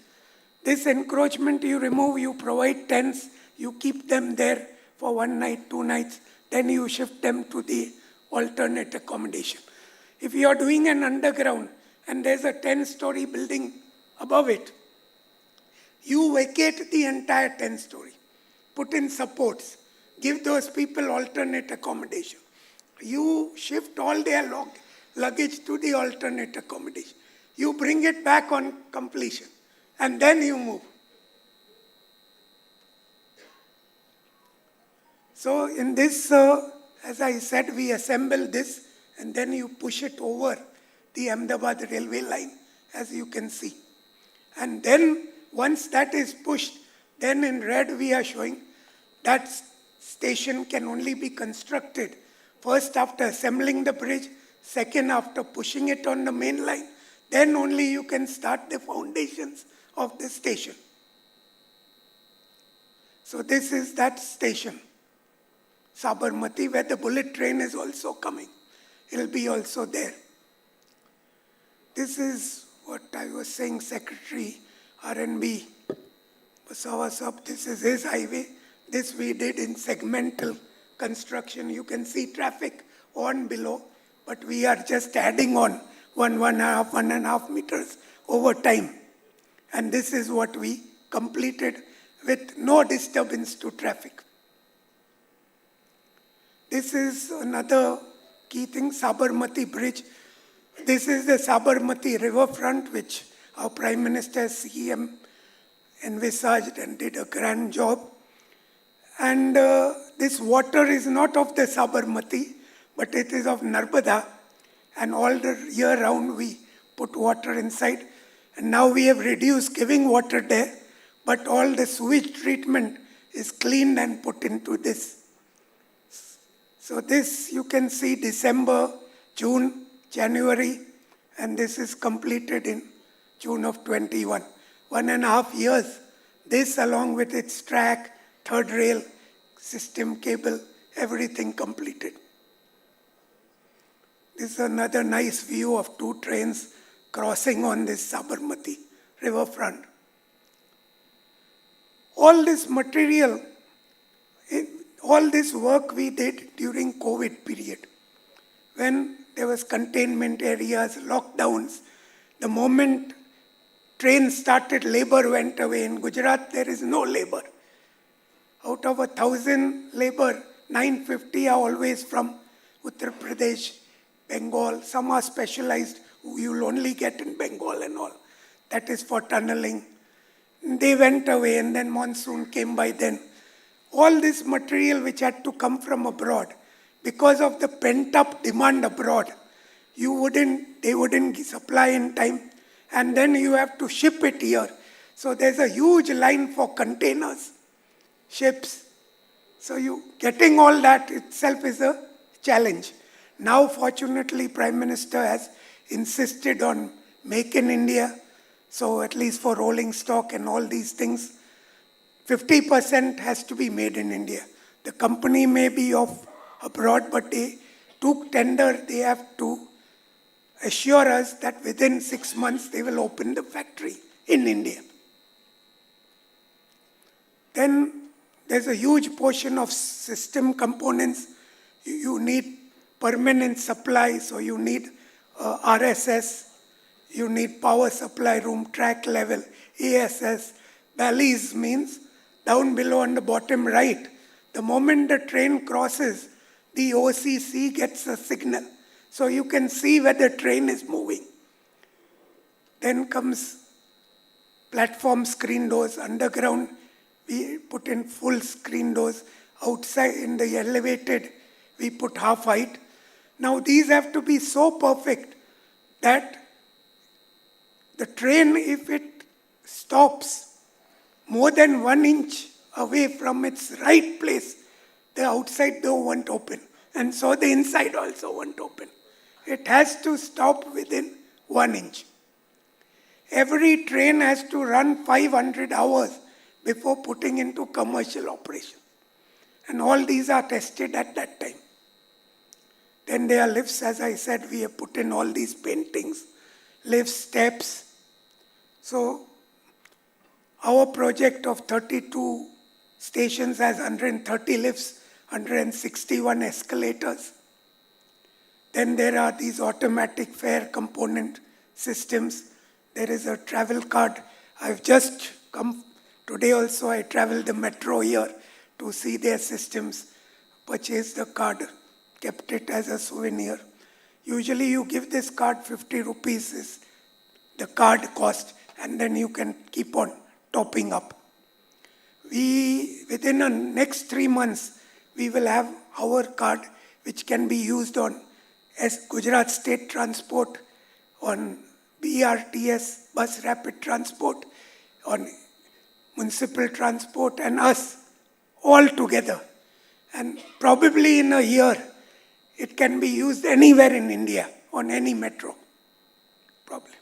This encroachment you remove, you provide tents, you keep them there for 1 night, 2 nights, then you shift them to the alternate accommodation. If you are doing an underground and there's a 10-story building above it, you vacate the entire 10-story, put in supports, give those people alternate accommodation. You shift all their luggage to the alternate accommodation. You bring it back on completion, and then you move. So in this, as I said, we assemble this, and then you push it over the Ahmedabad railway line, as you can see. And then once that is pushed, then in red we are showing that station can only be constructed first after assembling the bridge, second after pushing it on the main line, then only you can start the foundations of the station. So this is that station, Sabarmati, where the bullet train is also coming. It will be also there. This is what I was saying, Secretary R&B, Basawa Sub, this is his highway. This we did in segmental construction. You can see traffic on below, but we are just adding on 1.5 meters over time. And this is what we completed with no disturbance to traffic. This is another key thing, Sabarmati Bridge. This is the Sabarmati riverfront, which our Prime Minister, CM, envisaged and did a grand job. And this water is not of the Sabarmati, but it is of Narmada. And all the year round we put water inside. And now we have reduced giving water there, but all the sewage treatment is cleaned and put into this. So this you can see December, June, January, and this is completed in June of 21. 1.5 years. This along with its track, third rail, system cable, everything completed. This is another nice view of 2 trains crossing on this Sabarmati riverfront. All this material, all this work we did during COVID period, when there was containment areas, lockdowns. The moment trains started, labor went away. In Gujarat, there is no labor. Out of 1,000 labor, 950 are always from Uttar Pradesh, Bengal. Some are specialized, who you'll only get in Bengal and all. That is for tunneling. They went away, and then monsoon came by then. All this material which had to come from abroad, because of the pent-up demand abroad, they wouldn't supply in time, and then you have to ship it here. So there's a huge line for containers, ships. So getting all that itself is a challenge. Now, fortunately, Prime Minister has insisted on Make in India. So at least for rolling stock and all these things, 50% has to be made in India. The company may be of abroad, but they took tender. They have to assure us that within 6 months they will open the factory in India. Then there's a huge portion of system components. You need permanent supply, so you need RSS, you need power supply room, track level, ASS. Valleys means down below on the bottom right. The moment the train crosses, the OCC gets a signal. So you can see where the train is moving. Then comes platform screen doors. Underground, we put in full screen doors. Outside in the elevated, we put half height. Now these have to be so perfect that the train, if it stops more than 1 inch away from its right place, the outside door won't open. And so the inside also won't open. It has to stop within 1 inch. Every train has to run 500 hours before putting into commercial operation. And all these are tested at that time. Then there are lifts, as I said, we have put in all these paintings, lifts, steps. So our project of 32 stations has 130 lifts, 161 escalators. Then there are these automatic fare component systems. There is a travel card. I've just come today also. I traveled the metro here to see their systems, purchased the card, kept it as a souvenir. Usually you give this card, 50 rupees is the card cost, and then you can keep on topping up. Within the next 3 months, we will have our card which can be used on Gujarat State Transport, on BRTS, Bus Rapid Transport, on Municipal Transport, and us all together. And probably in a year, it can be used anywhere in India, on any metro. Probably.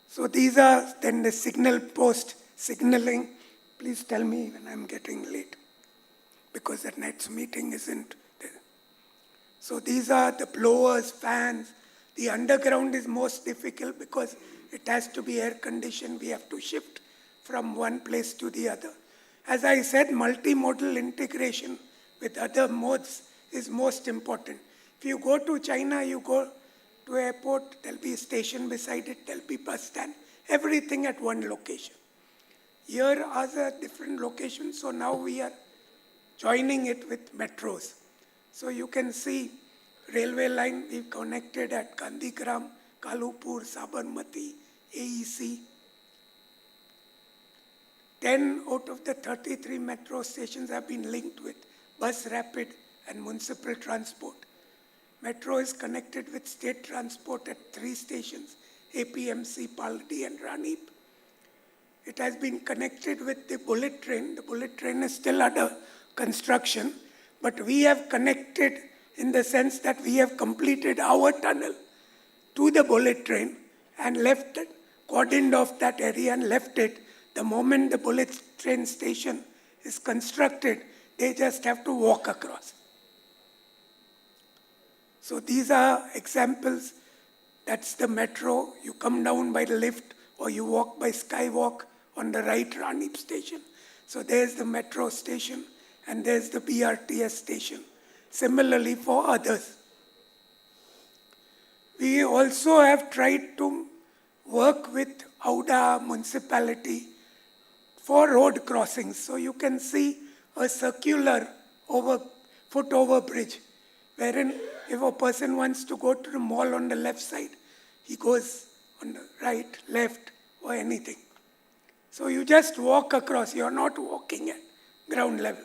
So these are then the signal post, signaling. Please tell me when I'm getting late, because the next meeting isn't there. So these are the blowers, fans. The underground is most difficult because It has to be air conditioned. We have to shift from one place to the other. As I said, multimodal integration with other modes is most important. If you go to China, you go to airport, there'll be a station beside it, there'll be bus stand, everything at one location. Here are the different locations, so now we are joining it with metros. So you can see railway line we've connected at Gandhigram, Kalupur, Sabarmati, AEC. 10 out of the 33 metro stations have been linked with bus rapid and municipal transport. Metro is connected with state transport at 3 stations, APMC, Paldi and Ranip. It has been connected with the bullet train. The bullet train is still under construction, but we have connected in the sense that we have completed our tunnel to the bullet train and left it, cordoned off that area and left it. The moment the bullet train station is constructed, they just have to walk across. So these are examples. That's the metro. You come down by the lift or you walk by skywalk on the right, Ranip station. So there's the metro station and there's the BRTS station. Similarly for others. We also have tried to work with Auda municipality for road crossings. So you can see a circular foot-over bridge, wherein if a person wants to go to the mall on the left side, he goes on the right, left, or anything. So you just walk across, you're not walking at ground level.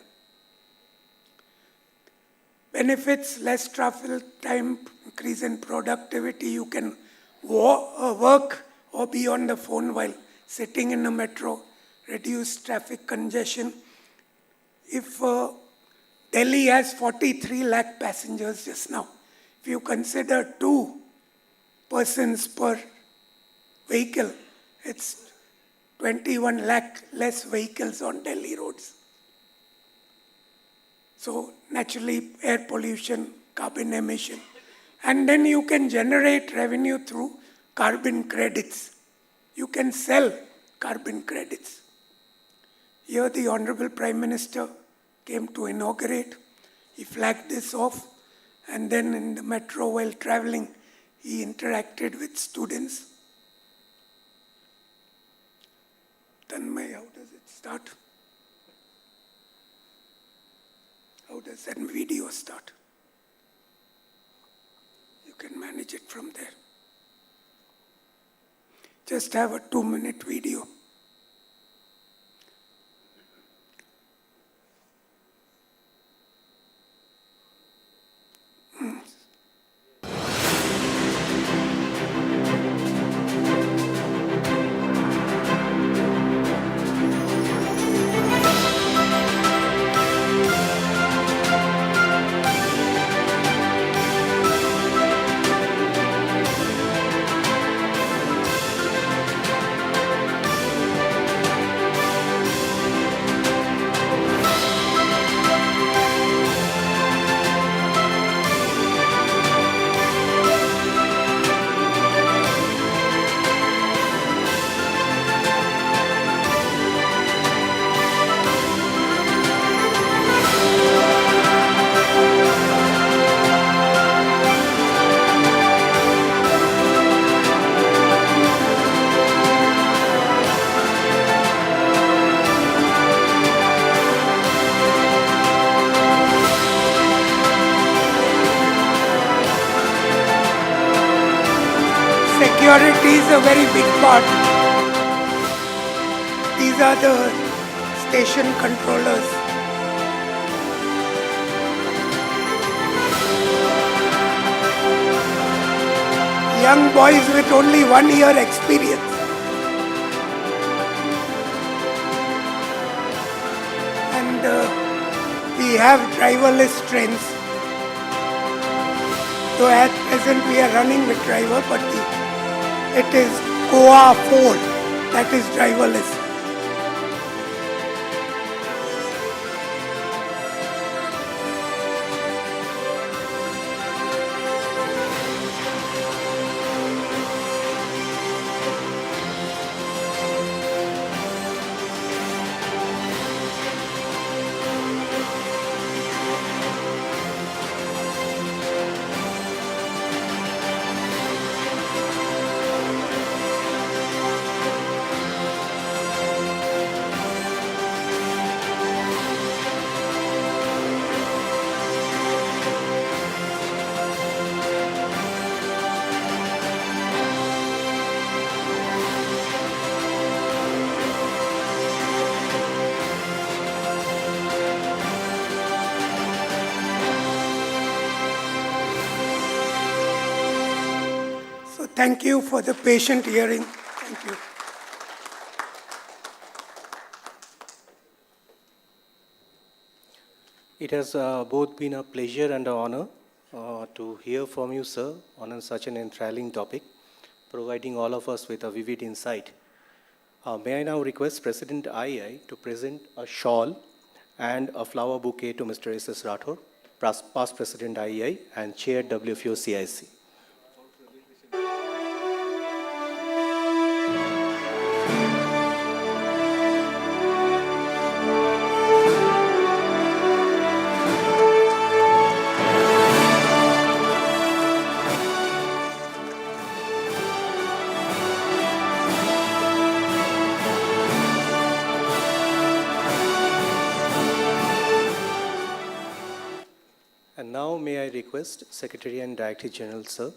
Benefits, less travel time, increase in productivity. You can work or be on the phone while sitting in a metro, reduce traffic congestion. If Delhi has 43 lakh passengers just now, if you consider 2 persons per vehicle, it's 21 lakh less vehicles on Delhi roads. So naturally, air pollution, carbon emission. And then you can generate revenue through carbon credits. You can sell carbon credits. Here the Honorable Prime Minister came to inaugurate. He flagged this off. And then in the metro while traveling, he interacted with students. Tanmay, how does it start? How does that video start? You can manage it from there. Just have a 2-minute video. Security is a very big part. These are the station controllers. Young boys with only 1 year experience. And we have driverless trains. So at present we are running with driver, but it is Goa 4 that is driverless. Thank you for the patient hearing. Thank you. It has both been a pleasure and an honor to hear from you, sir, on such an enthralling topic, providing all of us with a vivid insight. May I now request President IAI to present a shawl and a flower bouquet to Mr. S.S. Rathore, past President IAI and Chair WFO CIC. And now may I request Secretary and Director General, sir,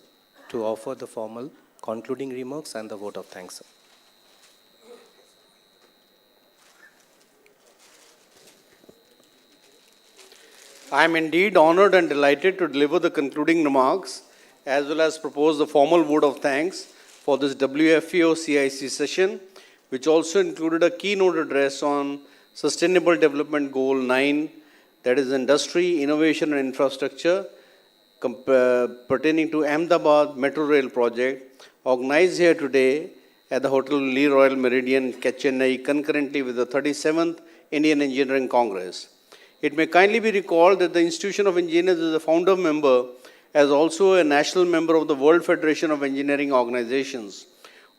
to offer the formal concluding remarks and the vote of thanks, sir. I am indeed honored and delighted to deliver the concluding remarks as well as propose the formal vote of thanks for this WFO CIC session, which also included a keynote address on Sustainable Development Goal 9, that is Industry, Innovation and Infrastructure, pertaining to Ahmedabad Metro Rail Project, organized here today at the Hotel Lee Royal Meridian, Chennai, concurrently with the 37th Indian Engineering Congress. It may kindly be recalled that the Institution of Engineers is a founder member, as also a national member of the World Federation of Engineering Organizations.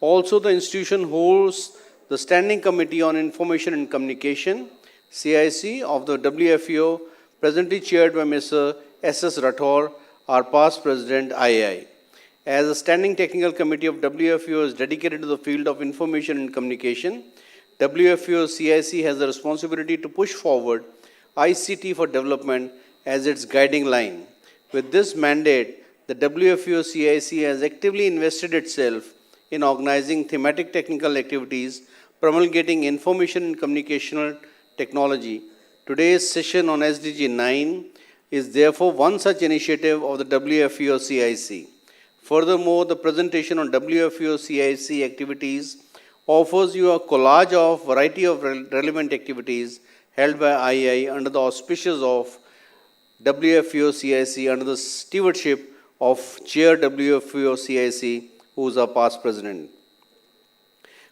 Also, the institution hosts the Standing Committee on Information and Communication, CIC, of the WFO, presently chaired by Mr. S.S. Rathore, our past President IAI. As a Standing Technical Committee of WFO is dedicated to the field of information and communication, WFO CIC has the responsibility to push forward ICT for development as its guiding line. With this mandate, the WFO CIC has actively invested itself in organizing thematic technical activities, promulgating information and communicational technology. Today's session on SDG 9 is therefore one such initiative of the WFO CIC. Furthermore, the presentation on WFO CIC activities offers you a collage of variety of relevant activities held by IAI under the auspices of WFO CIC under the stewardship of Chair WFO CIC, who is our past president.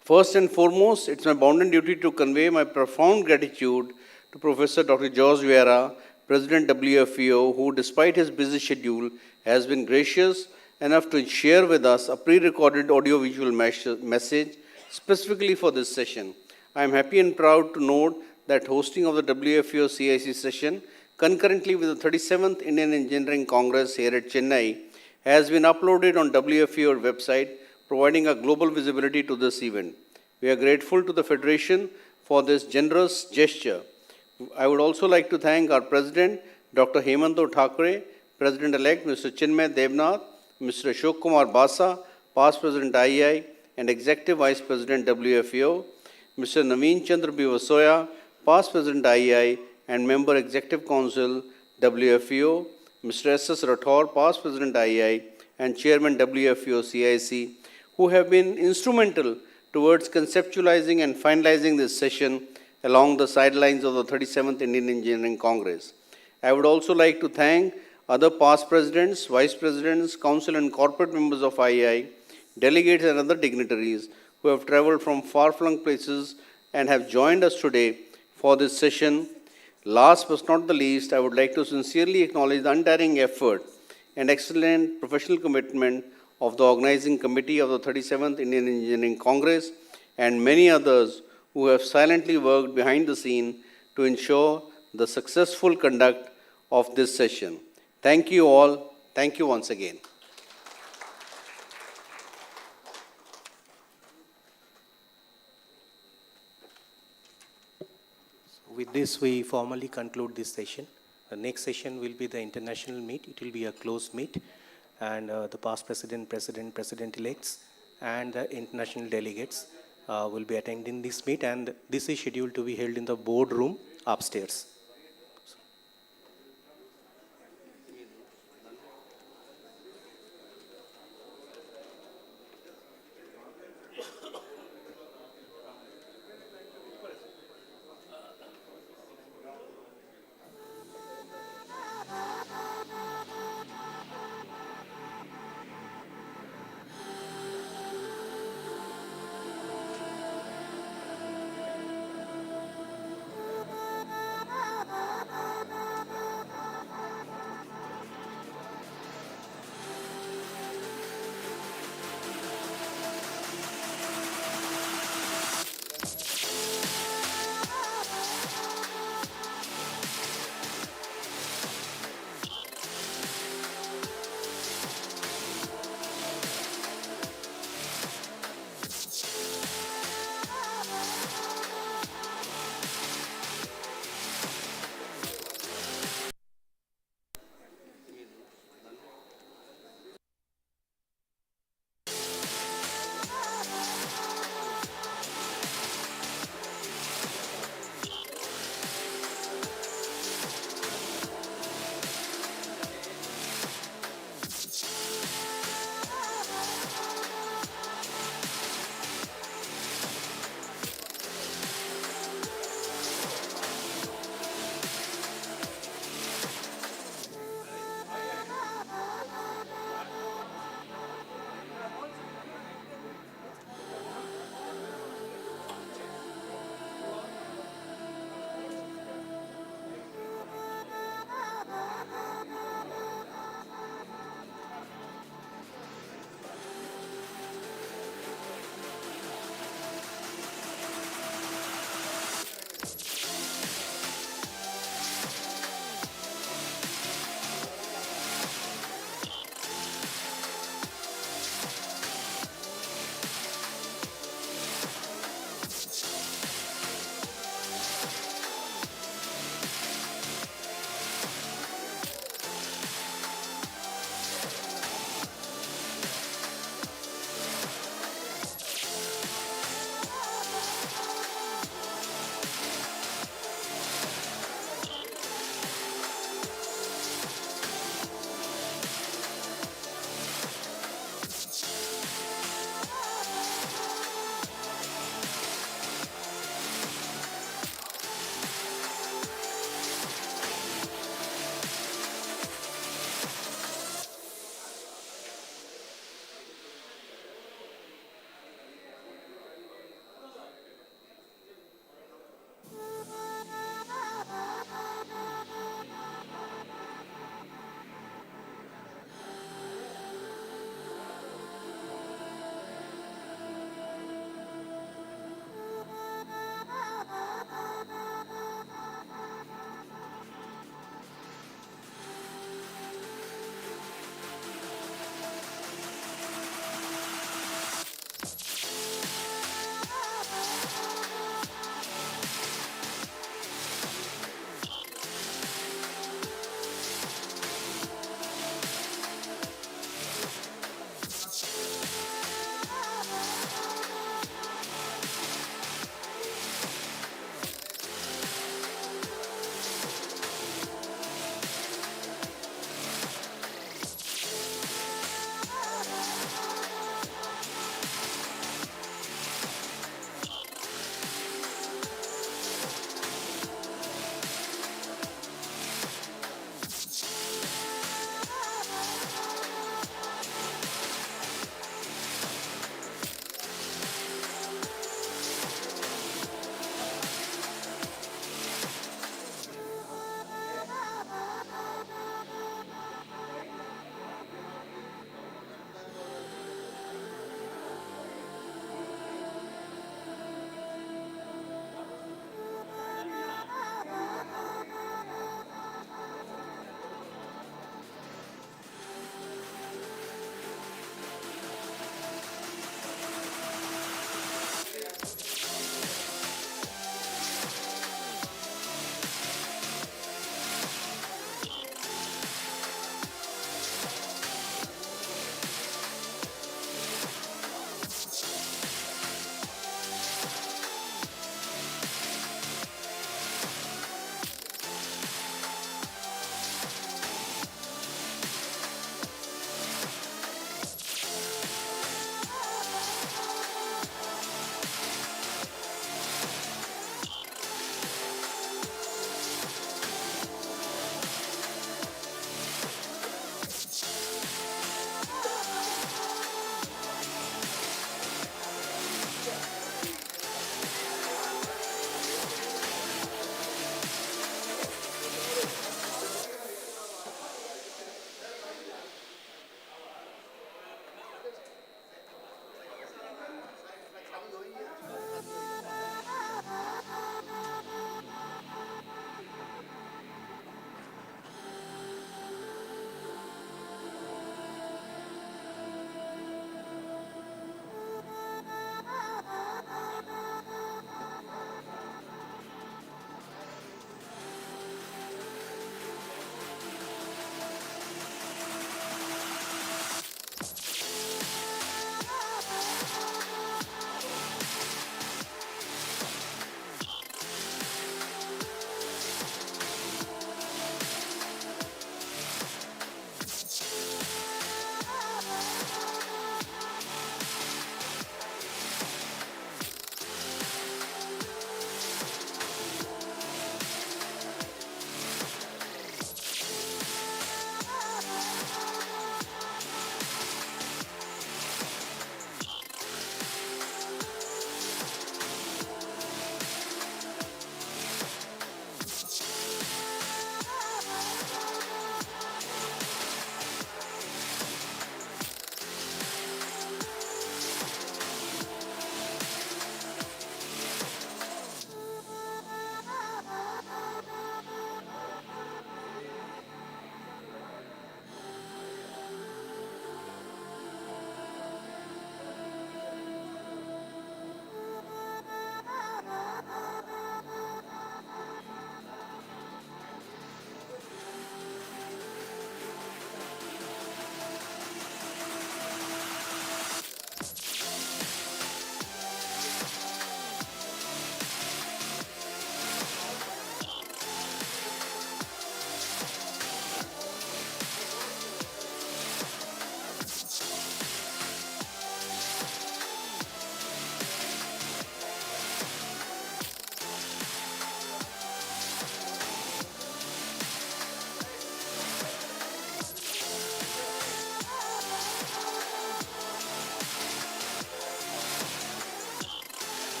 First and foremost, it's my bounden duty to convey my profound gratitude to Professor Dr. George Vieira, President WFO, who despite his busy schedule has been gracious enough to share with us a pre-recorded audio-visual message specifically for this session. I am happy and proud to note that hosting of the WFO CIC session concurrently with the 37th Indian Engineering Congress here at Chennai has been uploaded on WFO website, providing a global visibility to this event. We are grateful to the Federation for this generous gesture. I would also like to thank our President, Dr. Hemanto Thackeray, President-elect Mr. Chinmay Devnath, Mr. Ashok Kumar Basa, past President IAI and Executive Vice President WFO, Mr. Naveen Chandra Bivasoya, past President IAI and Member Executive Council WFO, Mr. S.S. Rathore, past President IAI and Chairman WFO CIC, who have been instrumental towards conceptualizing and finalizing this session along the sidelines of the 37th Indian Engineering Congress. I would also like to thank other past presidents, vice presidents, council and corporate members of IAI, delegates and other dignitaries who have traveled from far-flung places and have joined us today for this session. Last but not the least, I would like to sincerely acknowledge the untiring effort and excellent professional commitment of the organizing committee of the 37th Indian Engineering Congress and many others who have silently worked behind the scene to ensure the successful conduct of this session. Thank you all. Thank you once again. With this, we formally conclude this session. The next session will be the international meet. It will be a closed meet. And the past president, president-elects, and the international delegates will be attending this meet. And this is scheduled to be held in the boardroom upstairs.